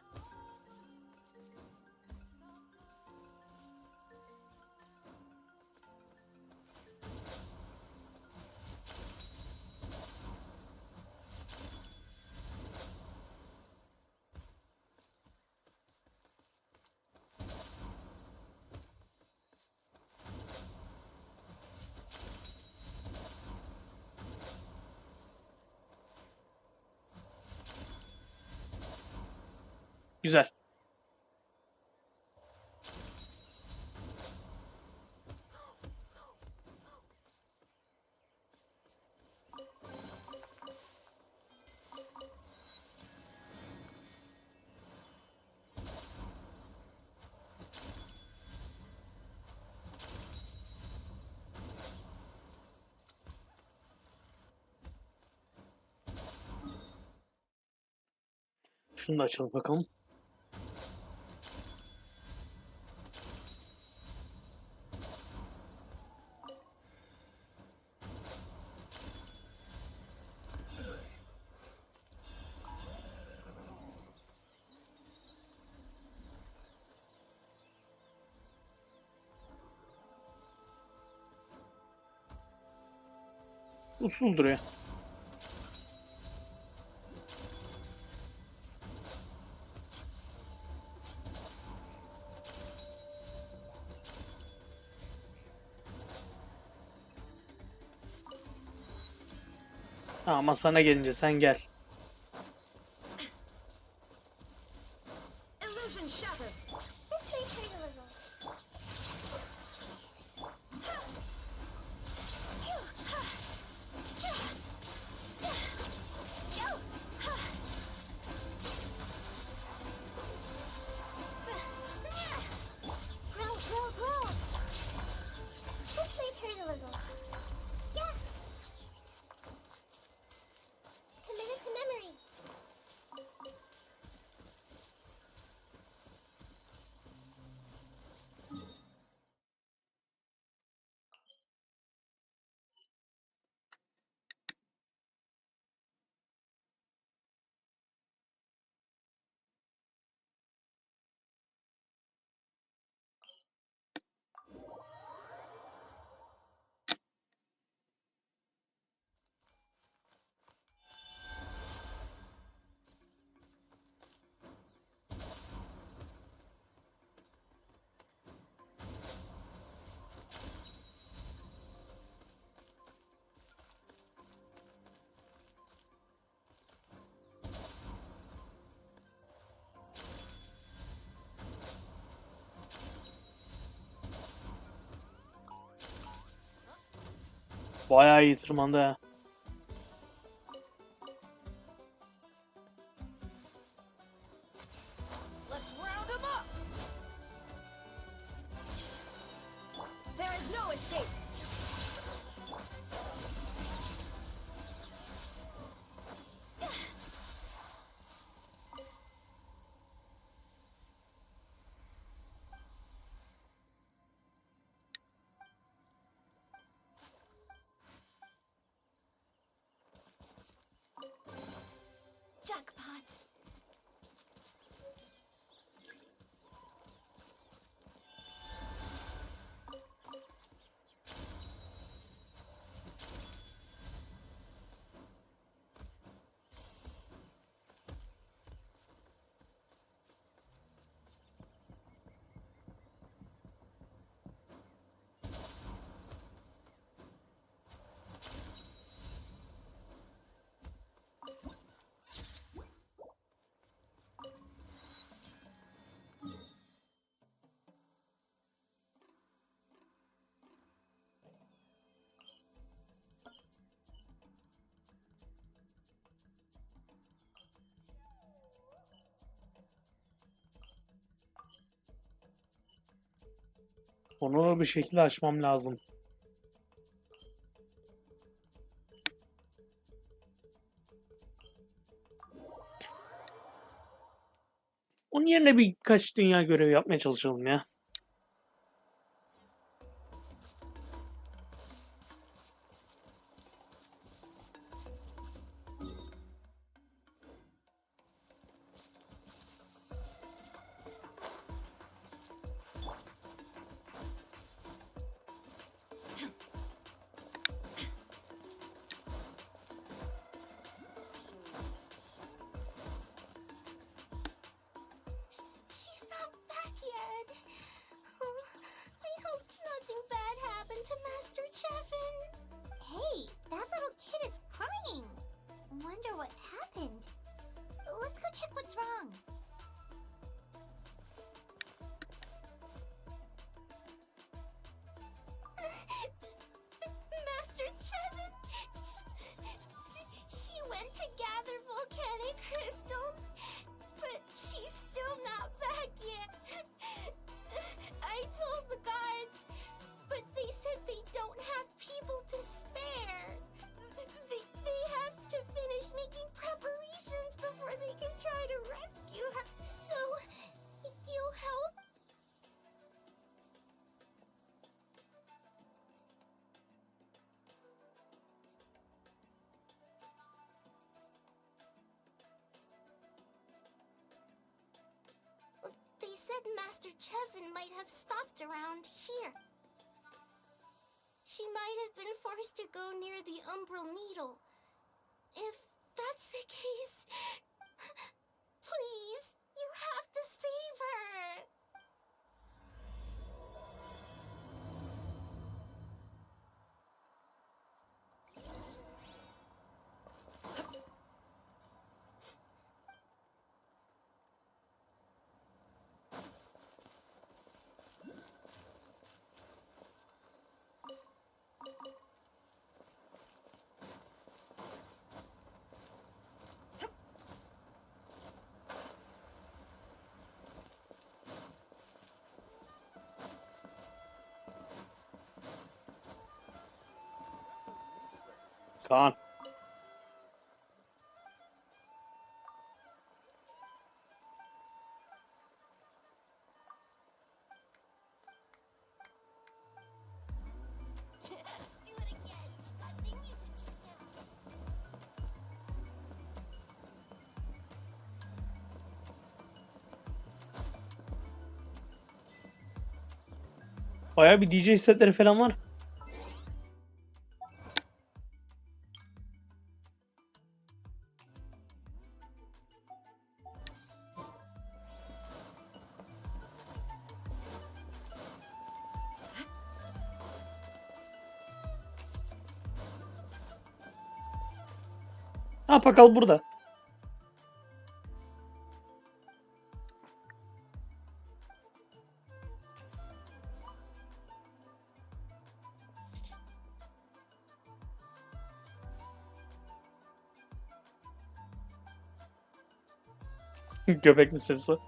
A: Güzel. Şunu da açalım bakalım. Usul duruyor. Ama sana gelince sen gel.
D: Illusion shattered. This may hurt a little. Grow. This may hurt a little. Yeah. Committed to memory.
A: Bayağı iyi tırmandı ha.
P: Let's round 'em up! There is no escape!
L: Jackpot.
A: Onu bir şekilde açmam lazım. Onun yerine birkaç dünya görevi yapmaya çalışalım ya.
D: She's not back yet. Oh, I hope nothing bad happened to Master Cheffin. Hey, that little kid is crying. Wonder what happened. Let's go check what's wrong. Master Cheffin, she went to gather volcanic crystals, but she's still not back yet. I told the guards, but they said they don't have people to spare. They have to finish making preparations before they can try to rescue her. So, you'll help? They said Master Chevin might have stopped around here. She might have been forced to go near the Umbral Needle. If that's the case, please, you have to save her.
A: Kaan.
D: Do it again. That thing you did just now.
A: Bayağı bir DJ setleri falan var. Ha bakalım burada. Göbek meselesi.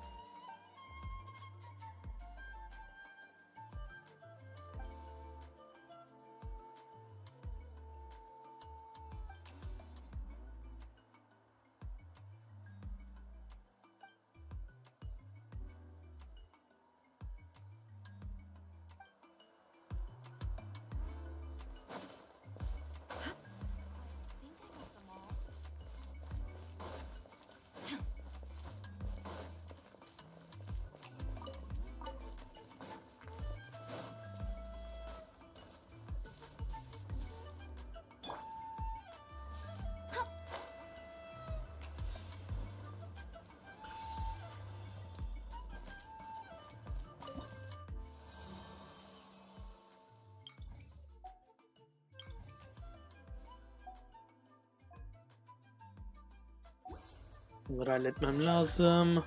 A: Bunları halletmem lazım.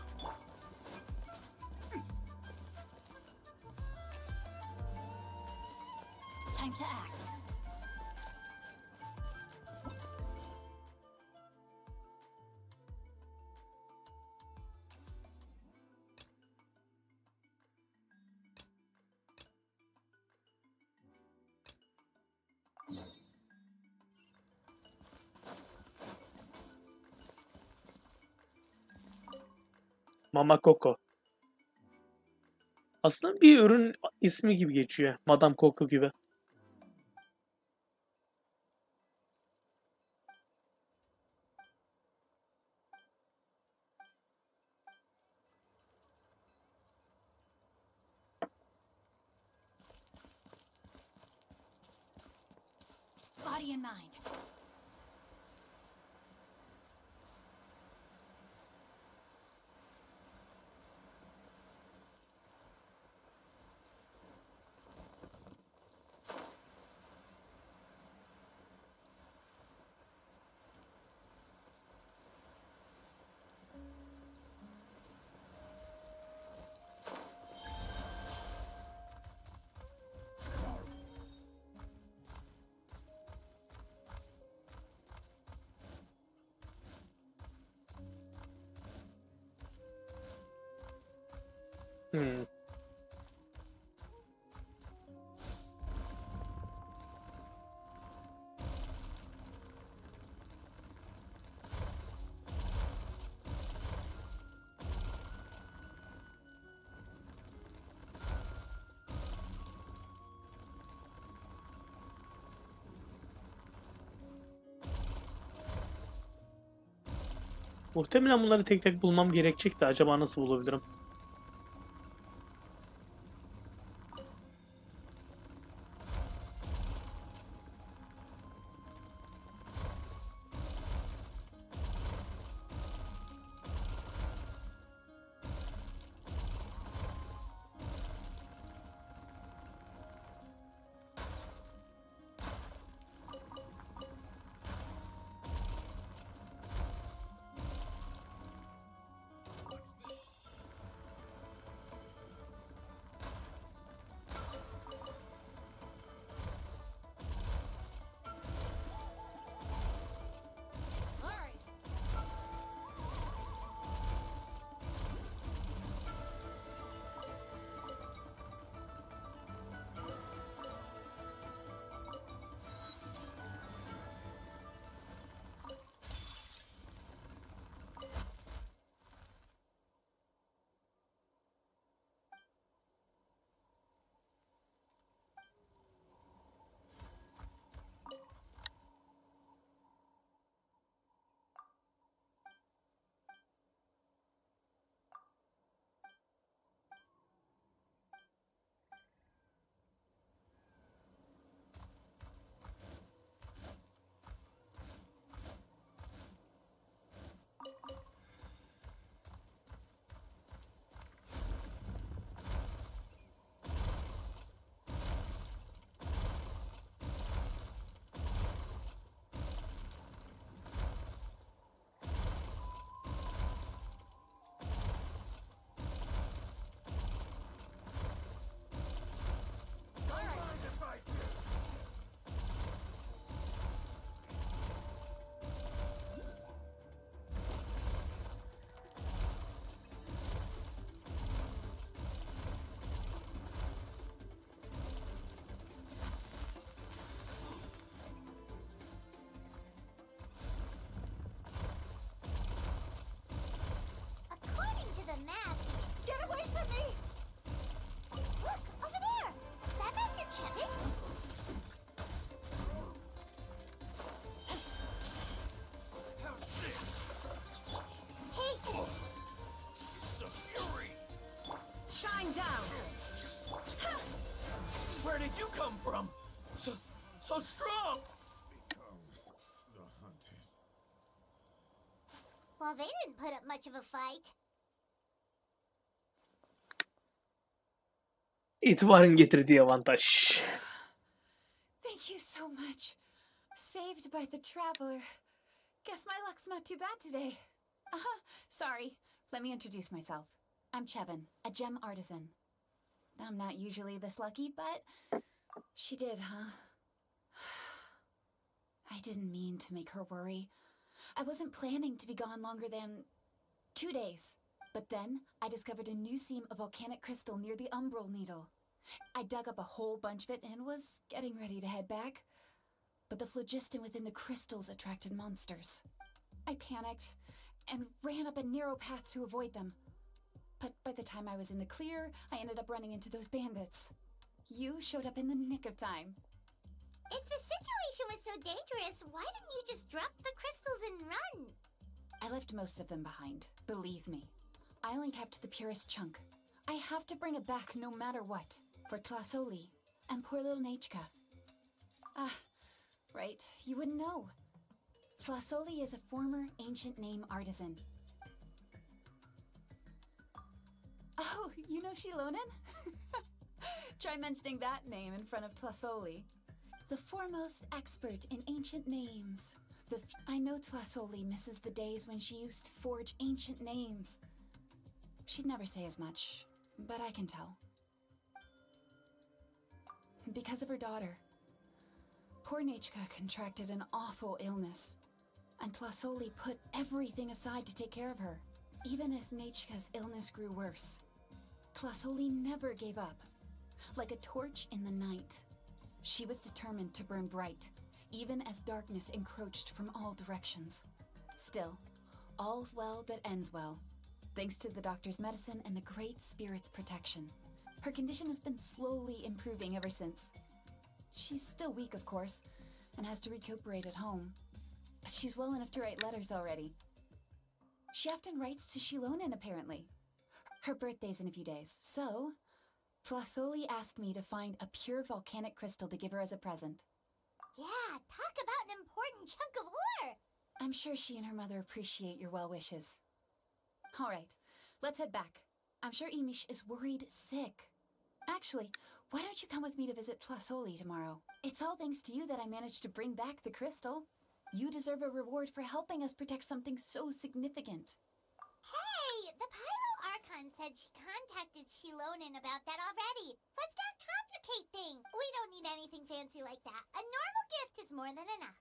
B: Time to act.
A: Mama Coco. Aslında bir ürün ismi gibi geçiyor. Madame Coco gibi.
B: Body in mind.
A: Hmm. Muhtemelen bunları tek tek bulmam gerekecek de acaba nasıl bulabilirim?
D: According to the map, get away from me! Look, over there! Is that Master Chevin?
C: How's this?
D: Take it!
C: The fury!
P: Shine down!
C: Where did you come from? So strong!
Q: Becomes the hunted.
D: Well, they didn't put up much of a fight.
A: İtibarın getirdiği avantaj.
F: Thank you so much. Saved by the traveler. Guess my luck's not too bad today.
P: Sorry. Let me introduce myself. I'm Chevin, a gem artisan. I'm not usually this lucky, but she did, huh? I didn't mean to make her worry. I wasn't planning to be gone longer than 2 days. But then I discovered a new seam of volcanic crystal near the umbral needle. I dug up a whole bunch of it and was getting ready to head back. But the phlogiston within the crystals attracted monsters. I panicked and ran up a narrow path to avoid them.
F: But by the time I was in the clear, I ended up running into those bandits. You showed up in the nick of time.
D: If the situation was so dangerous, why didn't you just drop the crystals and run?
F: I left most of them behind, believe me. I only kept the purest chunk. I have to bring it back no matter what. For Tlasoli and poor little Nachka. Ah, right, you wouldn't know. Tlasoli is a former ancient name artisan. Oh, you know Shilonen? Try mentioning that name in front of Tlasoli. The foremost expert in ancient names. I know Tlasoli misses the days when she used to forge ancient names. She'd never say as much, but I can tell. Because of her daughter. Poor Nachka contracted an awful illness, and Tlasoli put everything aside to take care of her. Even as Nachka's illness grew worse, Tlasoli never gave up. Like a torch in the night, she was determined to burn bright, even as darkness encroached from all directions. Still, all's well that ends well, thanks to the doctor's medicine and the Great Spirit's protection. Her condition has been slowly improving ever since. She's still weak, of course, and has to recuperate at home, but she's well enough to write letters already. She often writes to Shilonen, apparently. Her birthday's in a few days, so Tlasoli asked me to find a pure volcanic crystal to give her as a present.
D: Yeah, talk about an important chunk of ore!
F: I'm sure she and her mother appreciate your well wishes. All right, let's head back. I'm sure Imish is worried sick. Actually, why don't you come with me to visit Tlasoli tomorrow? It's all thanks to you that I managed to bring back the crystal. You deserve a reward for helping us protect something so significant.
D: Hey, the Pyro Archon said she contacted Shilonen about that already. Let's not complicate things. We don't need anything fancy like that. A normal gift is more than enough.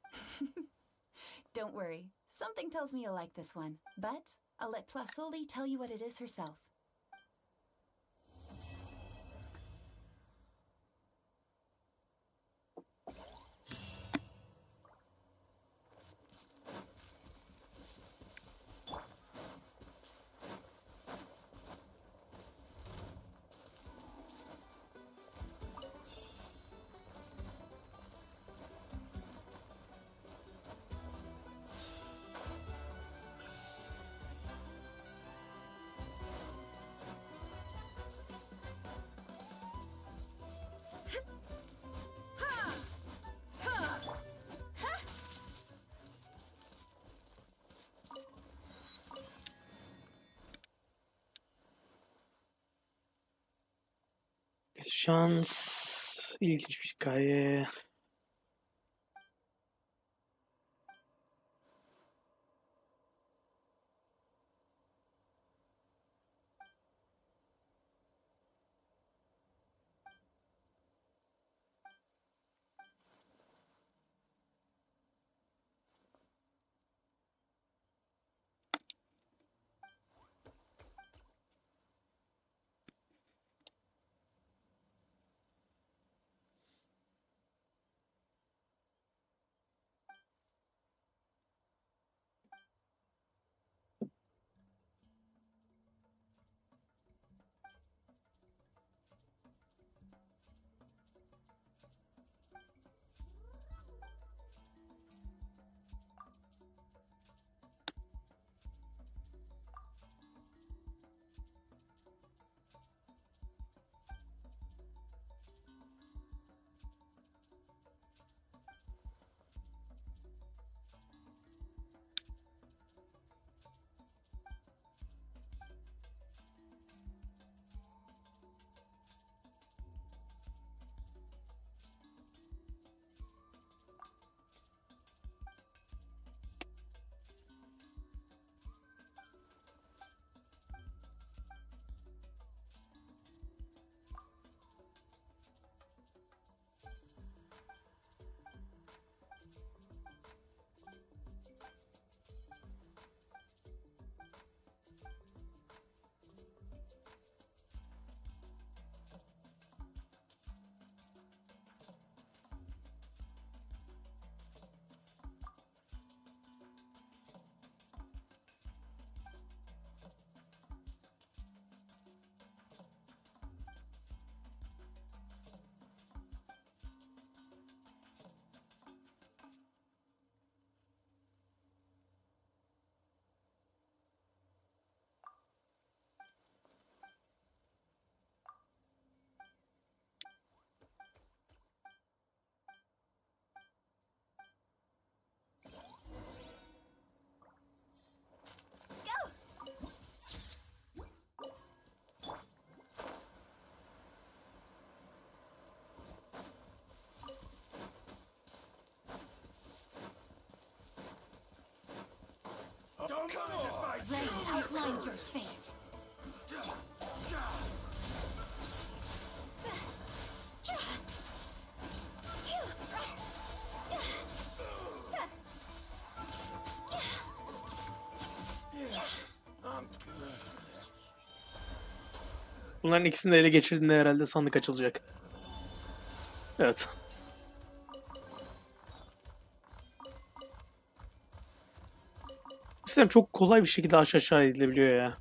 F: Don't worry, something tells me you'll like this one. But I'll let Tlasoli tell you what it is herself.
A: Şans. İlginç bir hikaye.
P: Red outlines your fate.
A: Bunların ikisini de ele geçirdiğinde herhalde sandık açılacak. Evet. Bu sistem çok kolay bir şekilde aşağı edilebiliyor ya.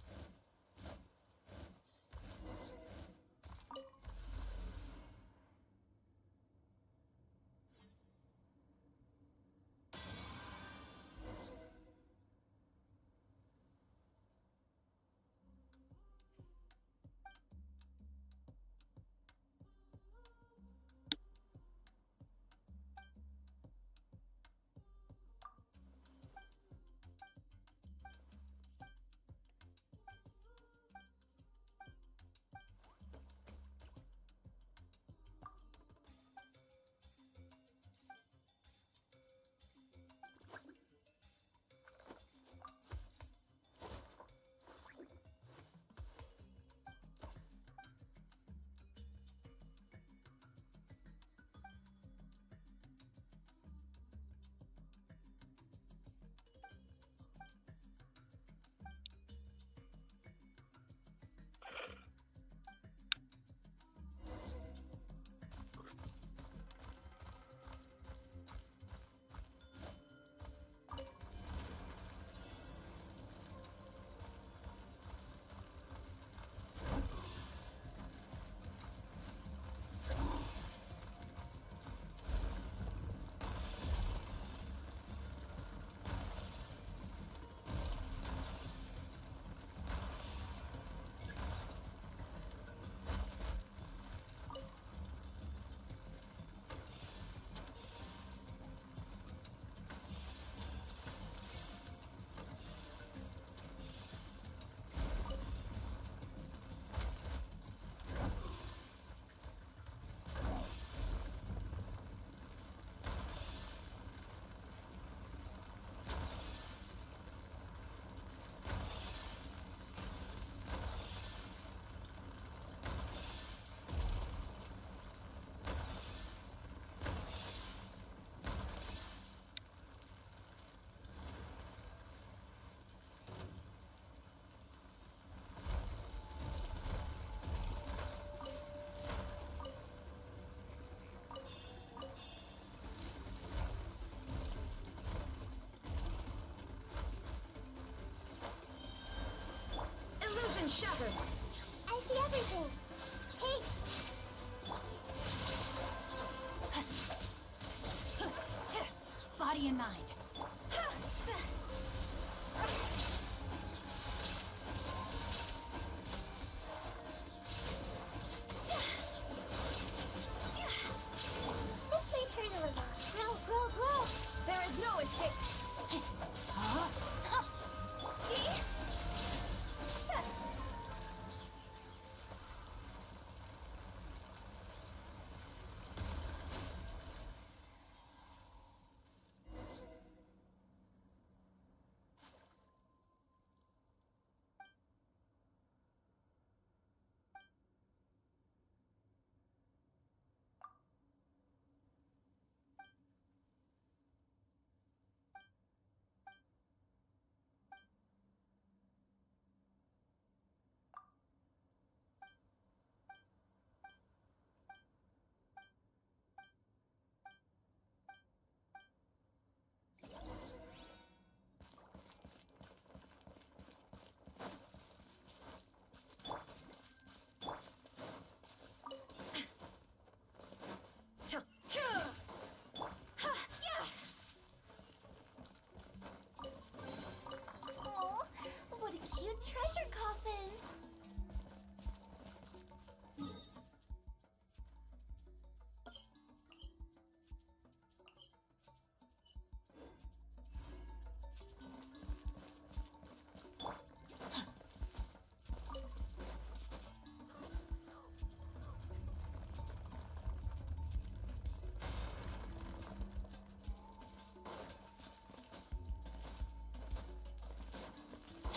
L: Illusion shattered.
D: I see everything. Hey,
P: Body and mind.
D: this might hurt a little. Grow, grow, grow.
L: There is no escape. See?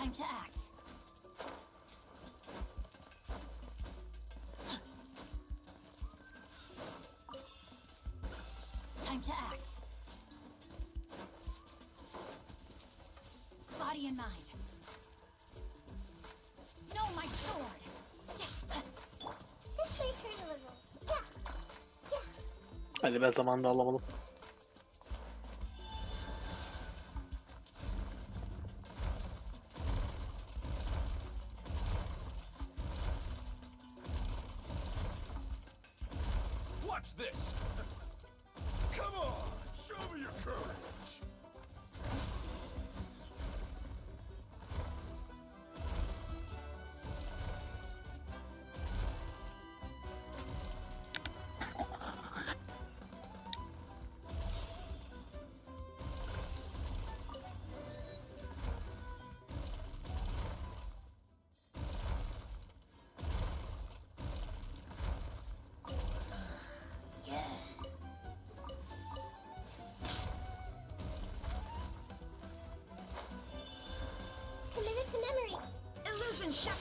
B: Time to act. Time to act. Body and mind. No, my sword.
D: This may hurt a little. Yeah.
A: Hadi ben zamanında alamadım.
C: Watch this! Come on! Show me your courage!
D: Committed to memory.
L: Illusion shut.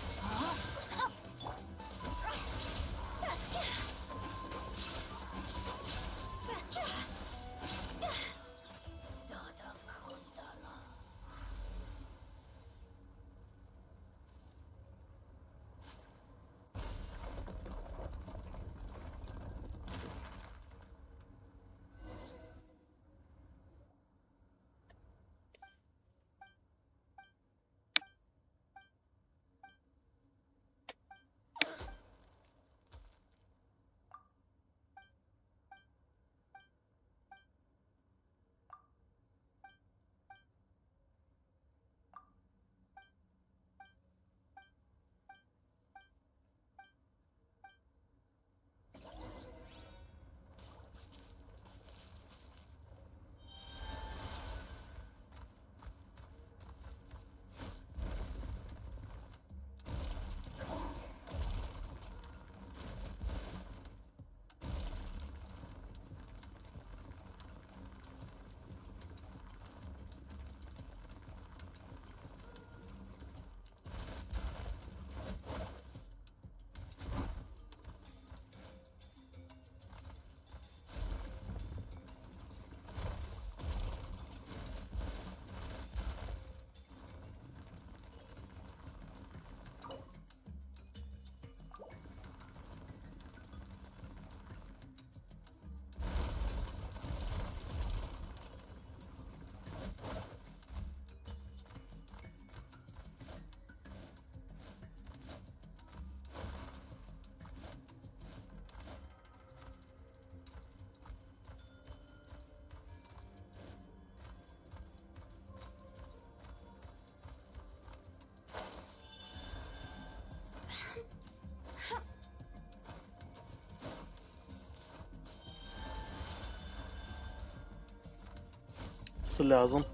A: Nasıl lazım?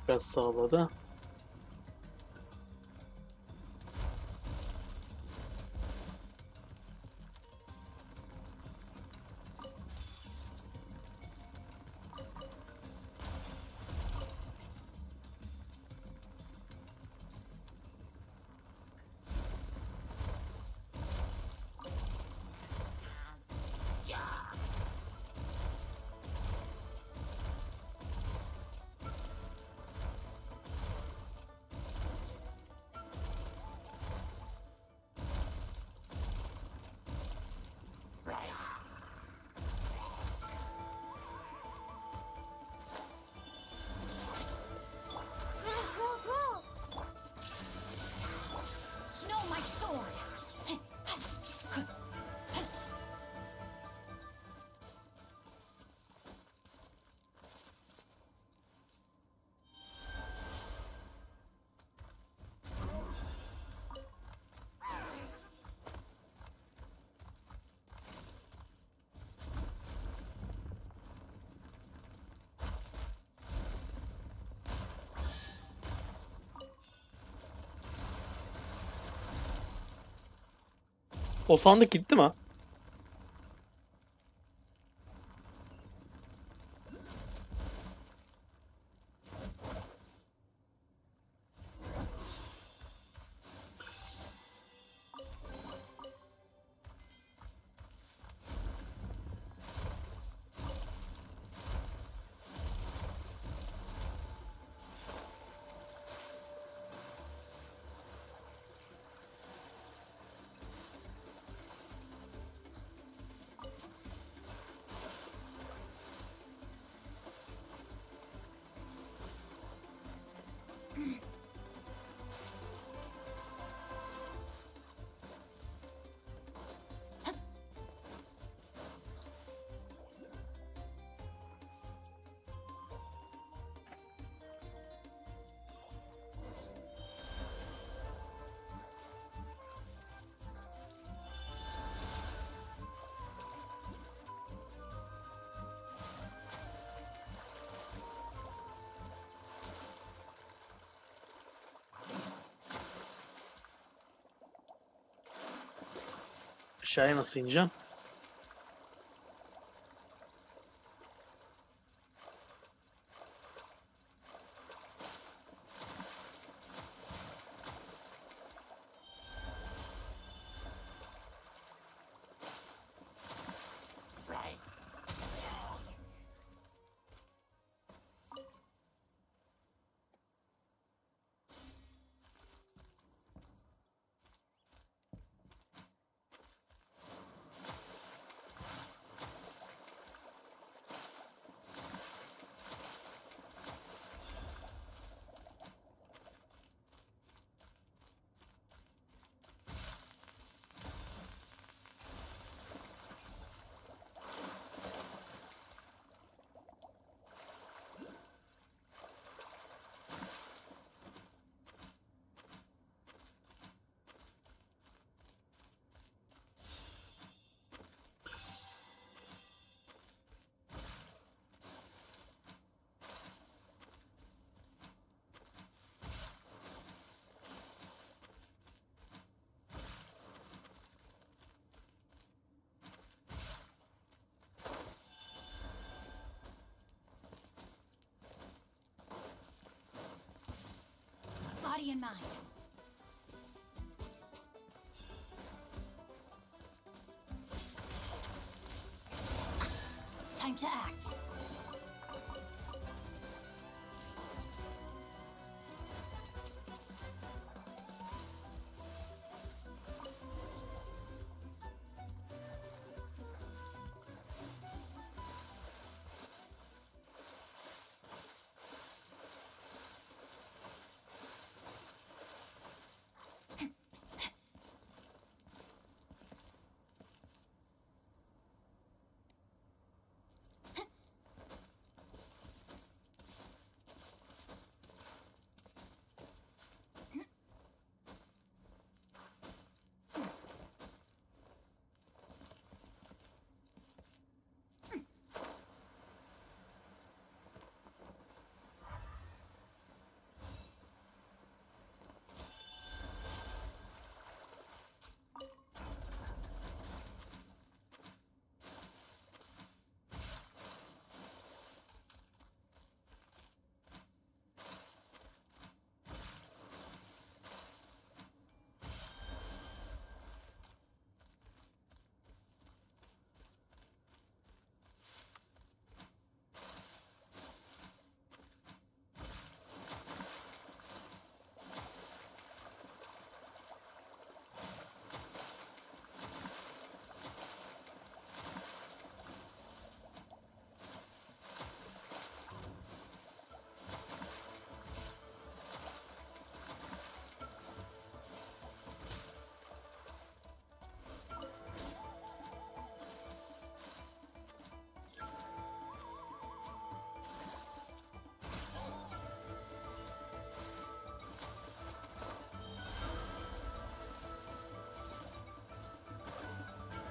A: Biraz sağladı.
B: No, my sword.
A: O sandık gitti mi? Aşağıya nasıl ineceğim?
B: Body and mind. Time to act.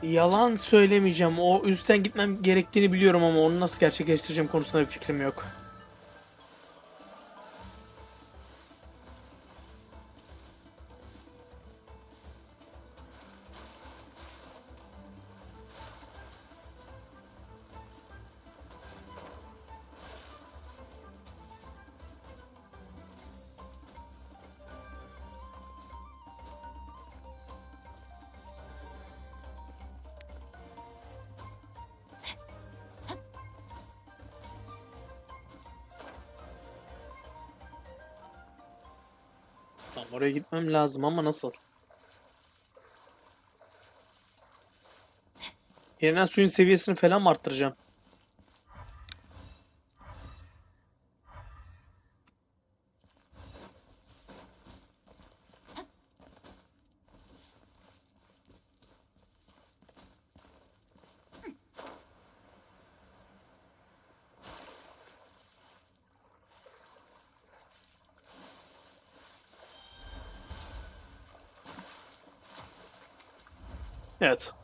A: Yalan söylemeyeceğim. O üstten gitmem gerektiğini biliyorum ama onu nasıl gerçekleştireceğim konusunda bir fikrim yok. Tamam, oraya gitmem lazım ama nasıl? Yeniden suyun seviyesini falan mı arttıracağım? Evet.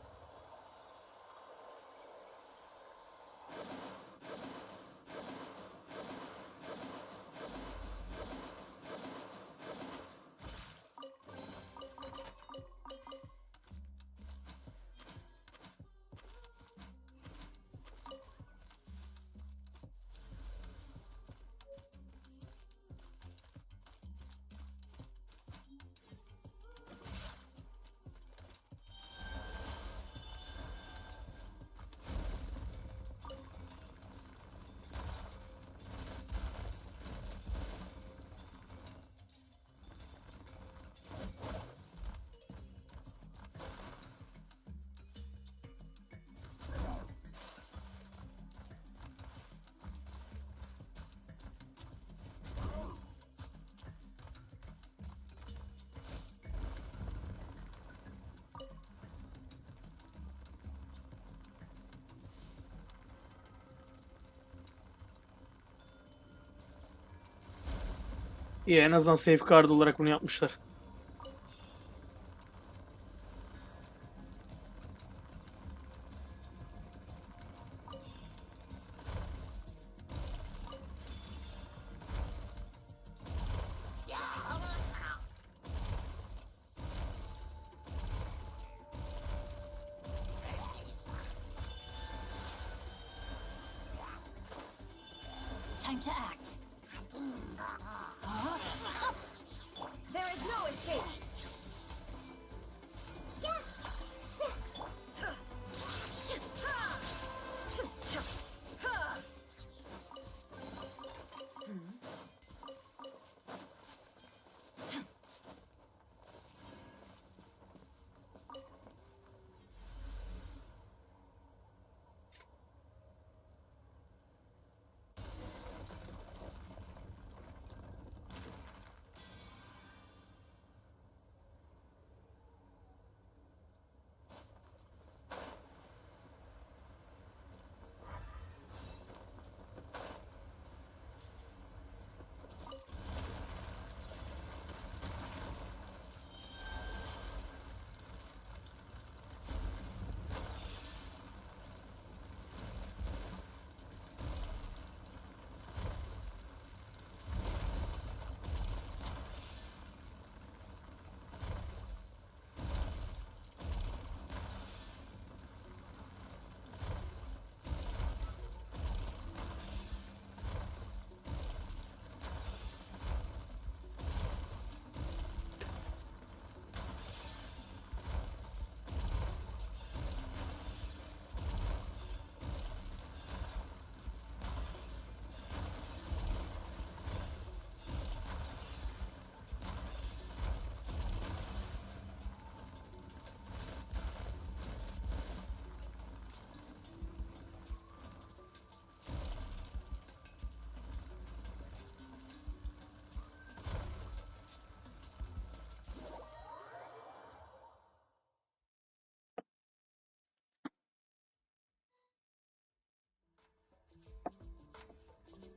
A: İyi, en azından safeguard olarak bunu yapmışlar.
B: Time to act. There is no escape.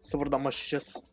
A: Sıfırdan başlayacağız.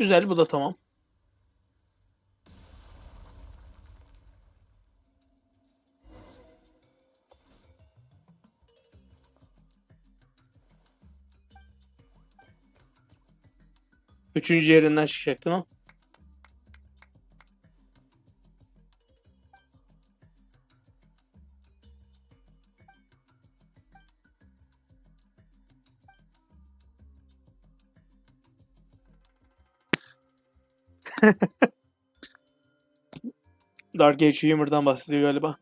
A: Güzel, bu da tamam. Üçüncü yerinden çıkacak değil mi? Dark Age Humor'dan bahsediyor galiba.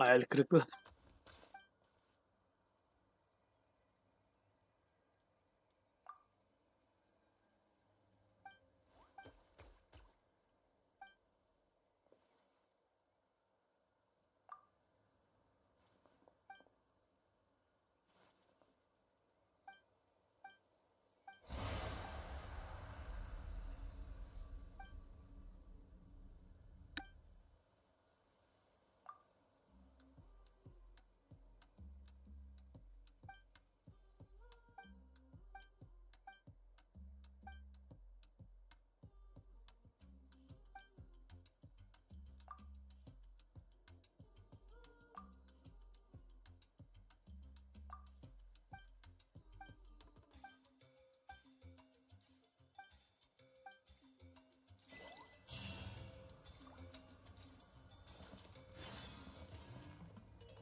A: Hayal kırıklığı.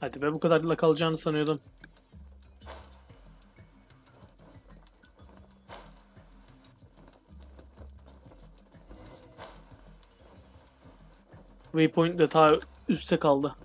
A: Hadi be, bu kadarla kalacağını sanıyordum. Waypoint de ta üstte kaldı.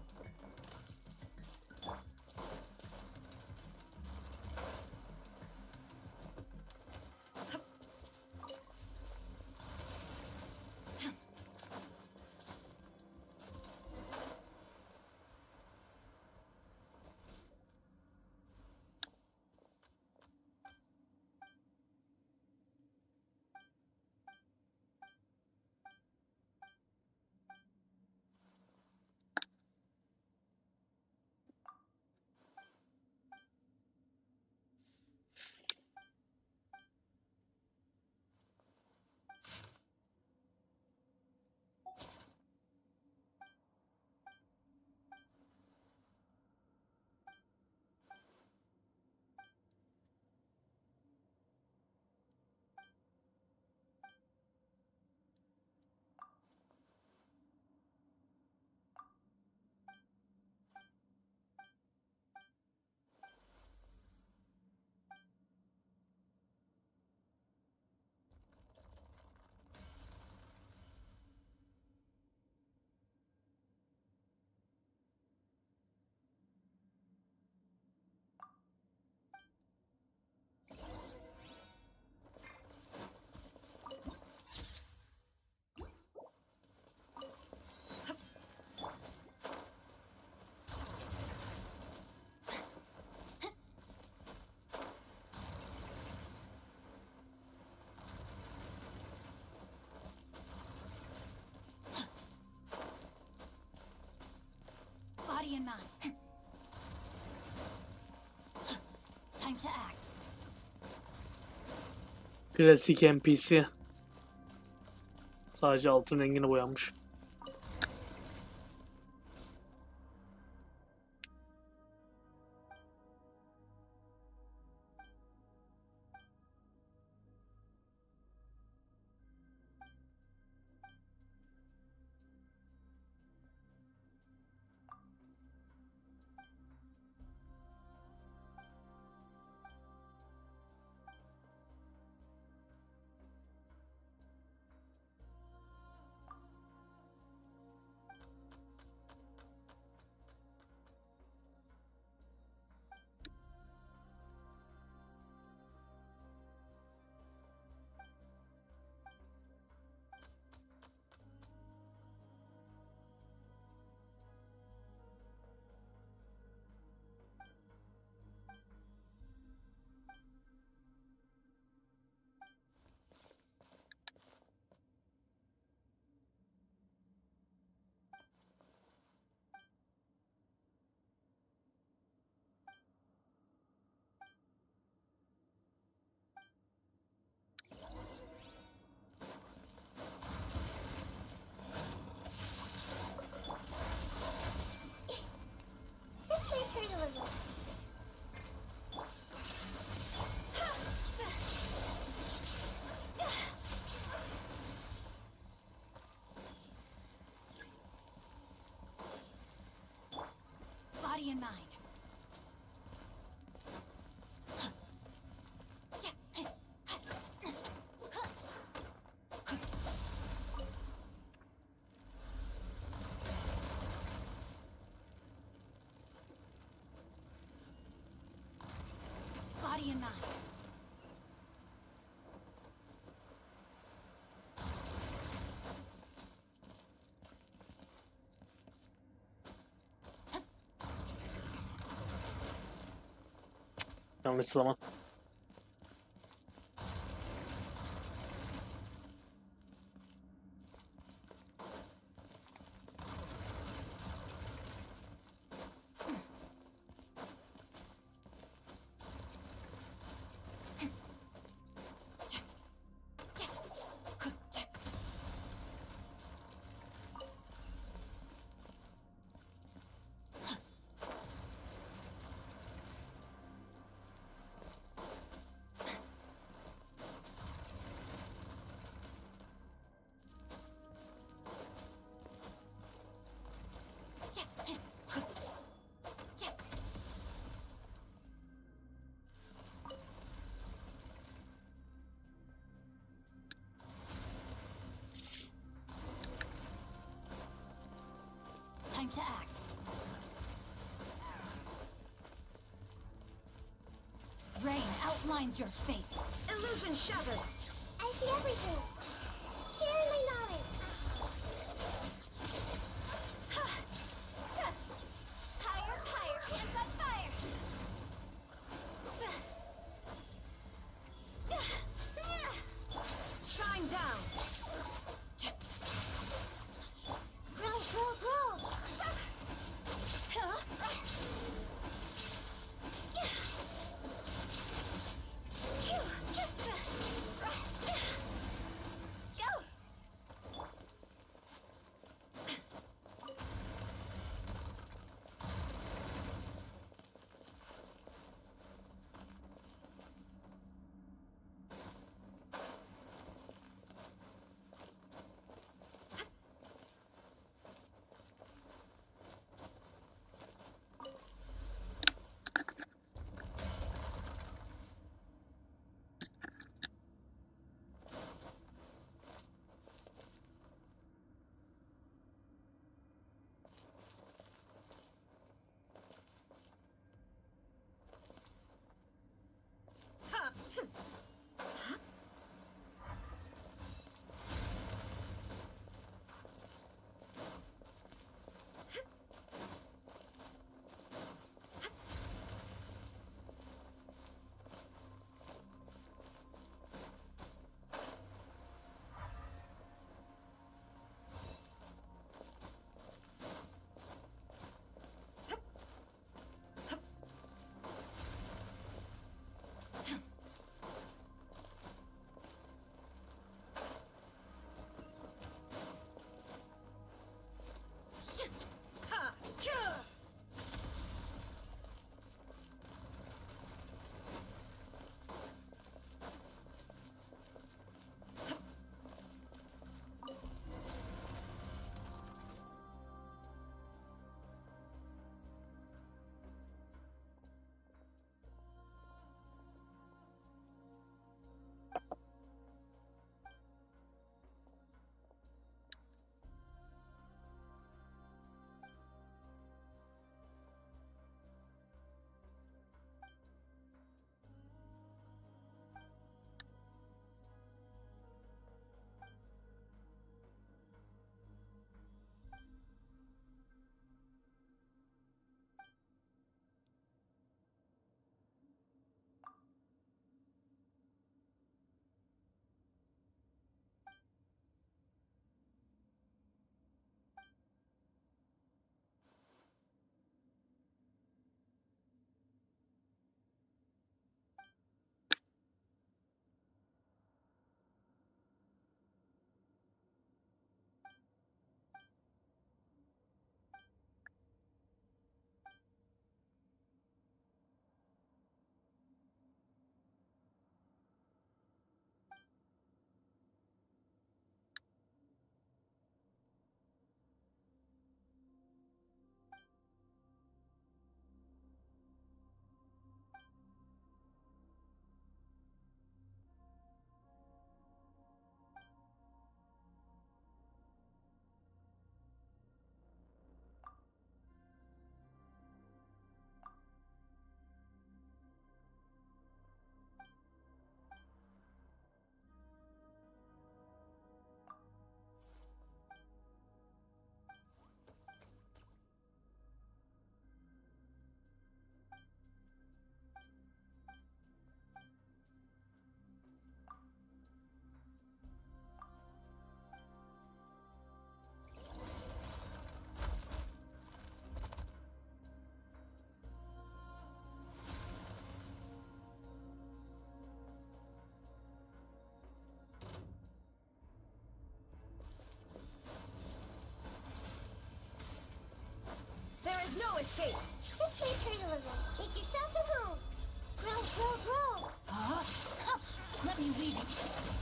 B: Body and mind. Time to act.
A: Klasik NPC. Sadece altın rengini boyanmış. Yanlış zaman.
B: Time to act. Rain outlines your fate.
L: Illusion shattered.
D: I see everything. Share my knowledge.
P: Higher, higher, hands on fire!
L: Shine down.
D: Grow, grow, grow. escape. Escape, turtleism. Make yourselves at home. Grow, grow, grow.
P: Let me lead you.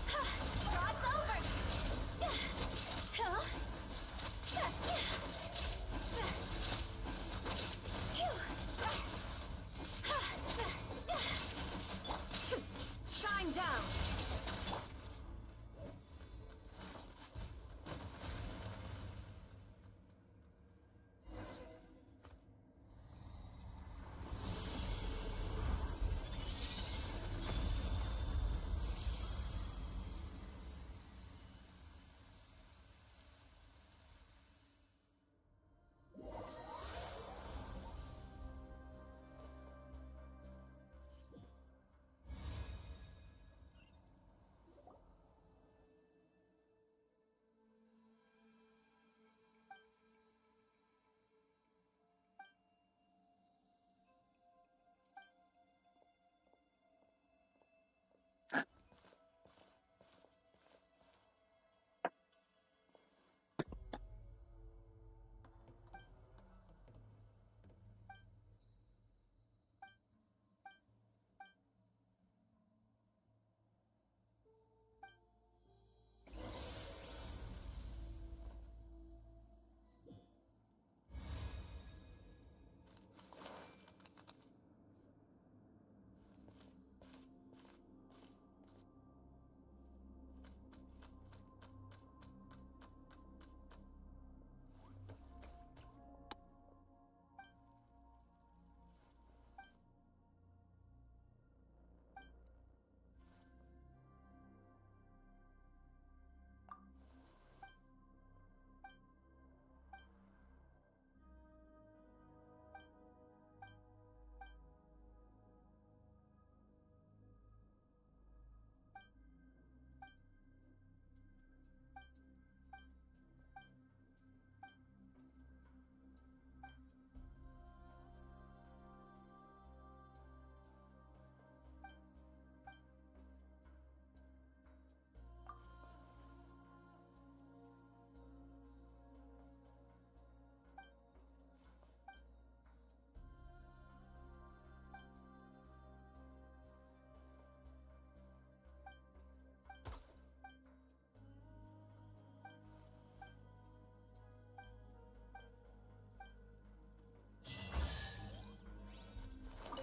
D: Cross over.
P: Shine down.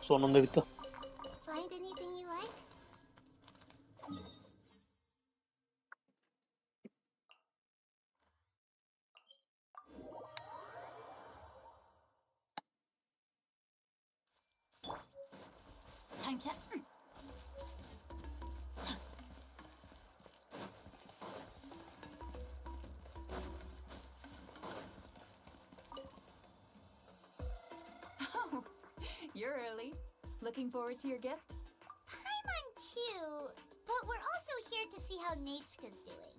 A: Sonunda bitti.
D: Find anything you like?
P: Time to...
F: Oh, you're early. Looking forward to your gift?
D: Paimon too, but we're also here to see how Nechka's doing.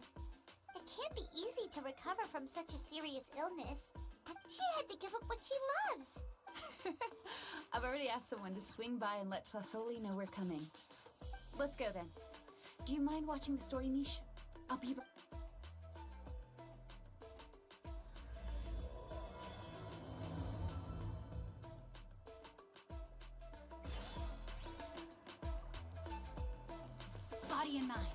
D: It can't be easy to recover from such a serious illness, and she had to give up what she loves.
F: I've already asked someone to swing by and let Tlasoli know we're coming. Let's go then. Do you mind watching the story, Niche? I'll be right...
P: Body and mind.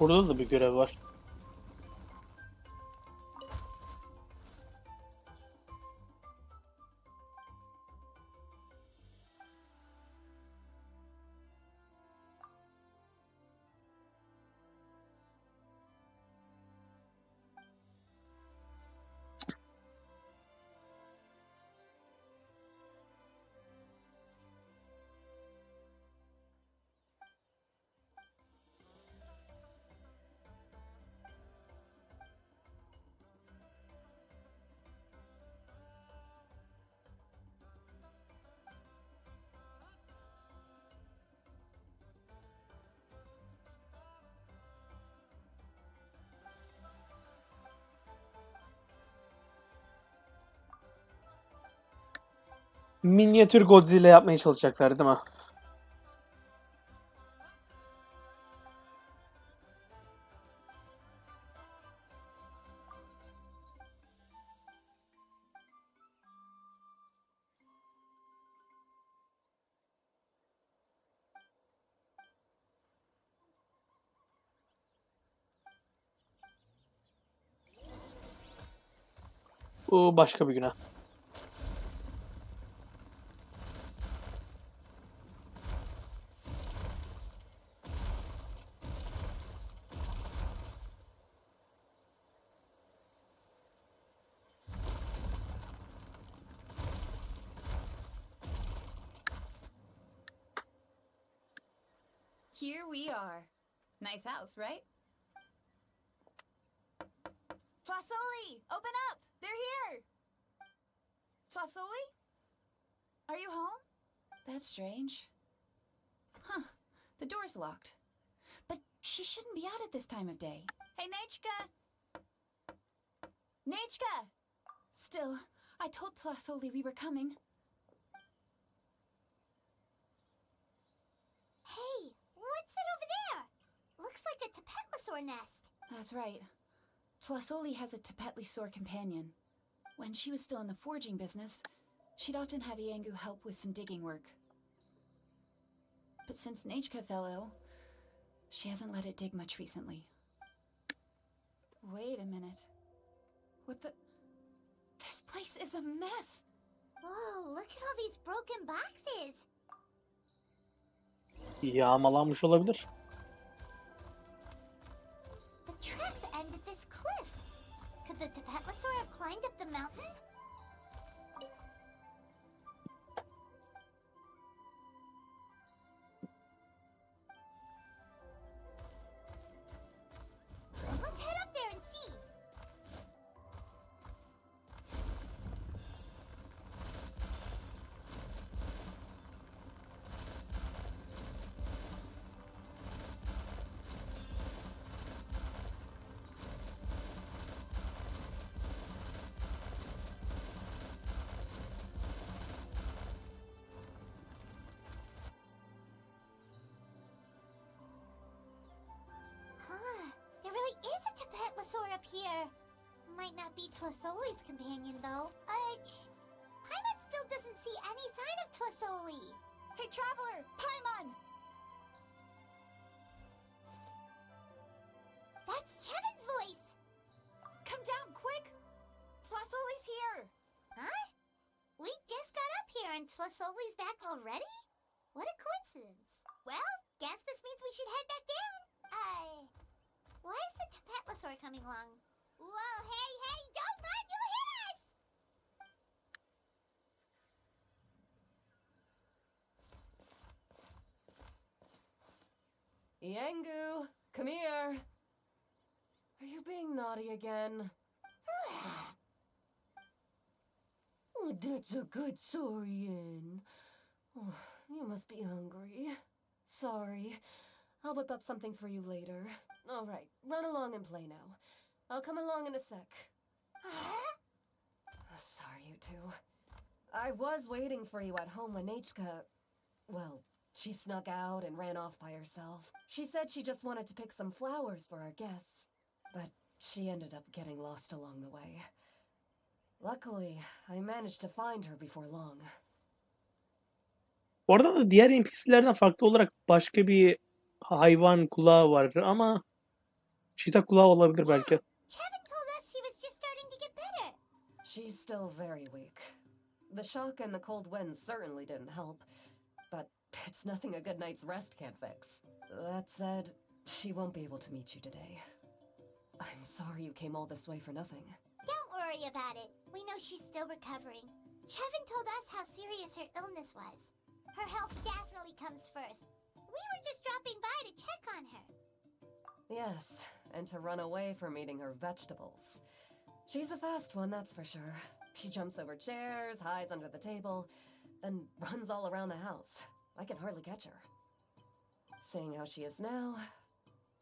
A: Burada da bir görev var. Minyatür Godzilla yapmaya çalışacaklar değil mi? Bu başka bir günah.
F: Here we are. Nice house, right? Flasoli, open up! They're here! Flasoli? Are you home? That's strange. Huh. The door's locked. But she shouldn't be out at this time of day. Hey, Nechka! Nechka! Still, I told Flasoli we were coming.
D: Hey, what's that over there? Looks like a Tepetlosaur nest.
F: That's right. Tlasoli has a Tepetlisaur companion. When she was still in the forging business, she'd often have Iangu help with some digging work. But since Nechka fell ill, she hasn't let it dig much recently. Wait a minute. What the... This place is a mess!
D: Whoa, look at all these broken boxes.
A: Yağmalanmış olabilir.
D: The tracks end at this cliff. Could the Tepetlosaur have climbed up the mountain? Let's head up there and see. Huh, there really is a Tepetlosaur up here. Might not be Tlasoli's companion, though. Paimon still doesn't see any sign of Tlasoli.
F: Hey, Traveler! Paimon!
D: That's Chevin's voice!
F: Come down, quick! Tlasoli's here!
D: Huh? We just got up here and Tlasoli's back already? What a coincidence. Well, guess this means we should head back down. Why is the Tepetlosaur coming along? Whoa, hey, don't run, you'll hit us!
M: Iangu, come here. Are you being naughty again? Oh, that's a good Saurian. Oh, you must be hungry. Sorry. I'll whip up something for you later. All right, run along and play now. I'll come along in a sec. Sorry, you two. I was waiting for you at home when Nechka... Well, she snuck out and ran off by herself. She said she just wanted to pick some flowers for our guests. But she ended up getting lost along the way. Luckily, I managed to find her before long.
A: Orada da diğer NPC'lerden farklı olarak başka bir hayvan kulağı var ama çita kulağı olabilir belki.
D: Chevin told us she was just starting to get better.
M: She's still very weak. The shock and the cold winds certainly didn't help, but it's nothing a good night's rest can't fix. That said, she won't be able to meet you today. I'm sorry you came all this way for nothing.
D: Don't worry about it. We know she's still recovering. Chevin told us how serious her illness was. Her health definitely comes first. We were just dropping by to check on her.
M: Yes, and to run away from eating her vegetables. She's a fast one, that's for sure. She jumps over chairs, hides under the table, then runs all around the house. I can hardly catch her. Seeing how she is now,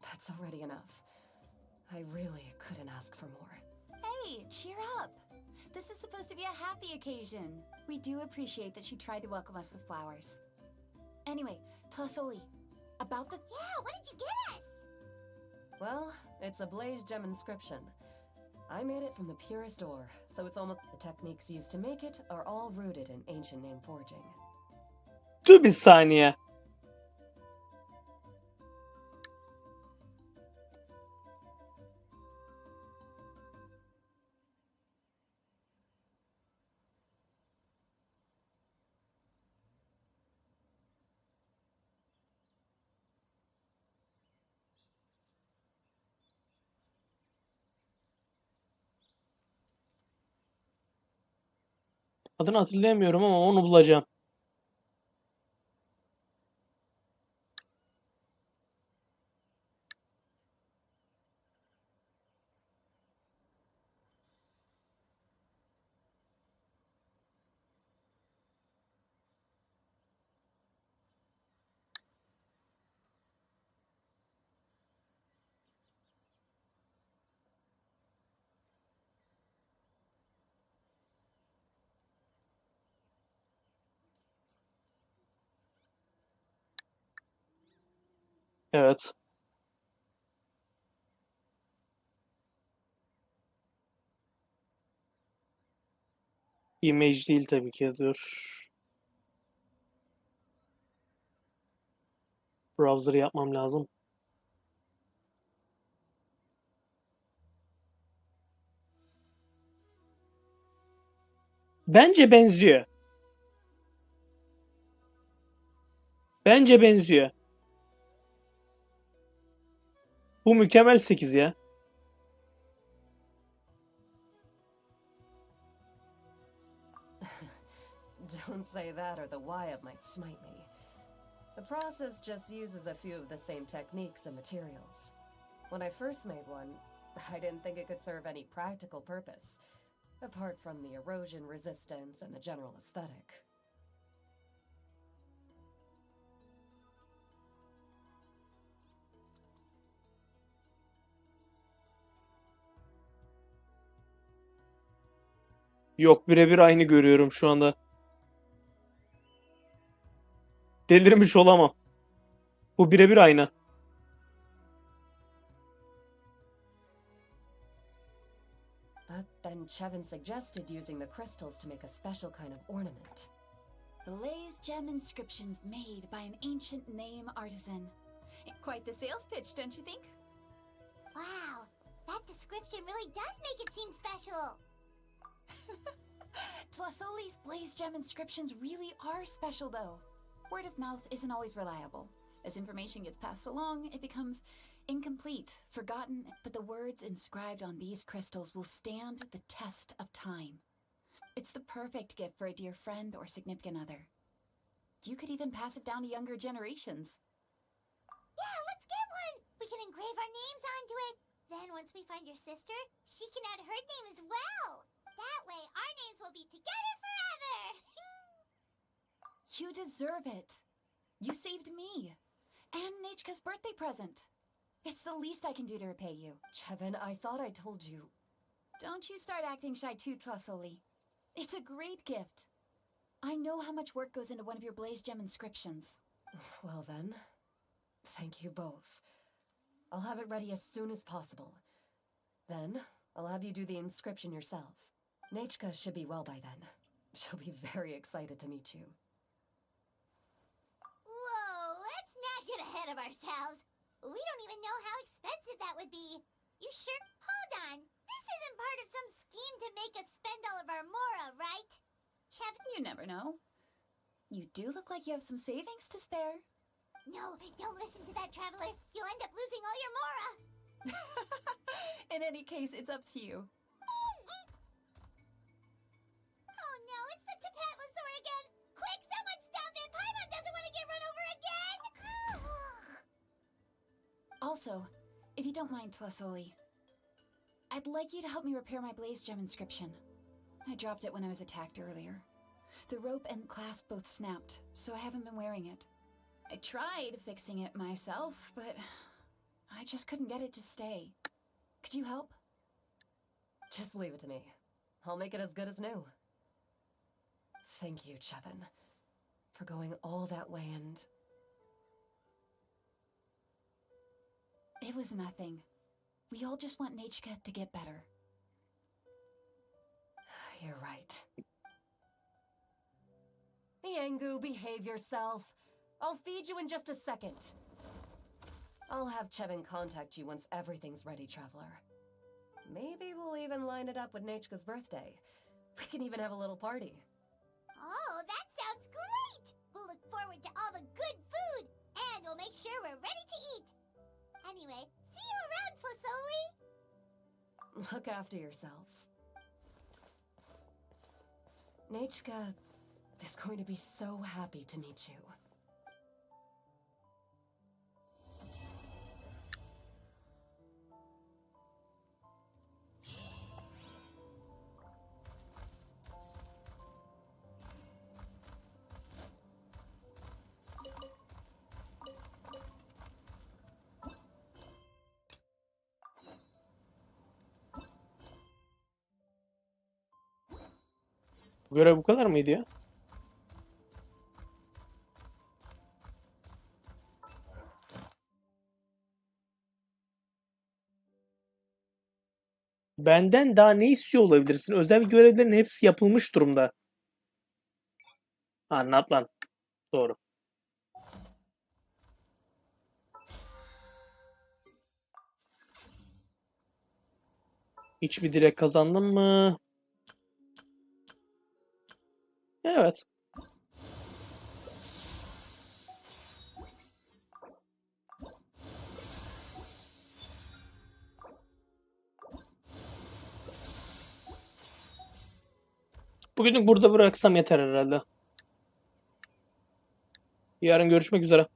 M: that's already enough. I really couldn't ask for more.
F: Hey, cheer up!
N: This is supposed to be a happy occasion. We do appreciate that she tried to welcome us with flowers. Anyway, Tlasoli, about the...
D: Yeah, what did you get us?
M: Well, it's a blaze gem inscription. I made it from the purest ore, so it's almost... The techniques used to make it are all rooted in ancient name forging.
A: Dur bir saniye. Adını hatırlayamıyorum ama onu bulacağım. Evet. Image değil tabii ki. Dur. Browser'ı yapmam lazım. Bence benziyor. Bence benziyor. Bu mükemmel 8 ya.
M: Don't say that or the Wyatt might smite me. The process just uses a few of the same techniques and materials. When I first made one, I didn't think it could serve any practical purpose, apart from the erosion resistance and the general aesthetic.
A: Yok, birebir aynı görüyorum şu anda. Delirmiş olamam. Bu birebir aynı.
M: But then Chevin suggested using the crystals to make a special kind of ornament.
N: Blaze gem inscriptions made by an ancient name artisan. Quite the sales pitch, don't you think?
D: Wow, that description really does make it seem special.
N: Tlasoli's blaze gem inscriptions really are special, though. Word of mouth isn't always reliable. As information gets passed along, it becomes incomplete, forgotten, but the words inscribed on these crystals will stand the test of time. It's the perfect gift for a dear friend or significant other. You could even pass it down to younger generations.
D: Yeah, let's get one! We can engrave our names onto it. Then once we find your sister, she can add her name as well. That way, our names will be together forever!
N: You deserve it. You saved me. And Nechka's birthday present. It's the least I can do to repay you.
M: Chevin, I thought I told you.
N: Don't you start acting shy too, Tlasoli. It's a great gift. I know how much work goes into one of your blaze gem inscriptions.
M: Well then, thank you both. I'll have it ready as soon as possible. Then, I'll have you do the inscription yourself. Nechka should be well by then. She'll be very excited to meet you.
D: Whoa, let's not get ahead of ourselves. We don't even know how expensive that would be. You sure? Hold on. This isn't part of some scheme to make us spend all of our mora, right? Chevin?
N: You never know. You do look like you have some savings to spare.
D: No, don't listen to that, traveler. You'll end up losing all your mora.
N: In any case, it's up to you.
D: Oh no, it's the Tapatlosaur again! Quick, someone stop it! Paimon doesn't want to get run over again!
N: Also, if you don't mind, Tlasoli, I'd like you to help me repair my blaze gem inscription. I dropped it when I was attacked earlier. The rope and clasp both snapped, so I haven't been wearing it. I tried fixing it myself, but I just couldn't get it to stay. Could you help?
M: Just leave it to me. I'll make it as good as new. Thank you, Chevin, for going all that way and...
N: It was nothing. We all just want Nechka to get better.
M: You're right. Yangu, behave yourself. I'll feed you in just a second. I'll have Chevin contact you once everything's ready, Traveler. Maybe we'll even line it up with Nechka's birthday. We can even have a little party.
D: Oh, that sounds great! We'll look forward to all the good food, and we'll make sure we're ready to eat. Anyway, see you around, Flasoli!
M: Look after yourselves. Nechka is going to be so happy to meet you.
A: Bu görev bu kadar mıydı ya? Benden daha ne istiyor olabilirsin? Özel görevlerin hepsi yapılmış durumda. Anlat lan. Doğru. Hiçbir dilek kazandın mı? Evet. Bugünlük burada bıraksam yeter herhalde. Yarın görüşmek üzere.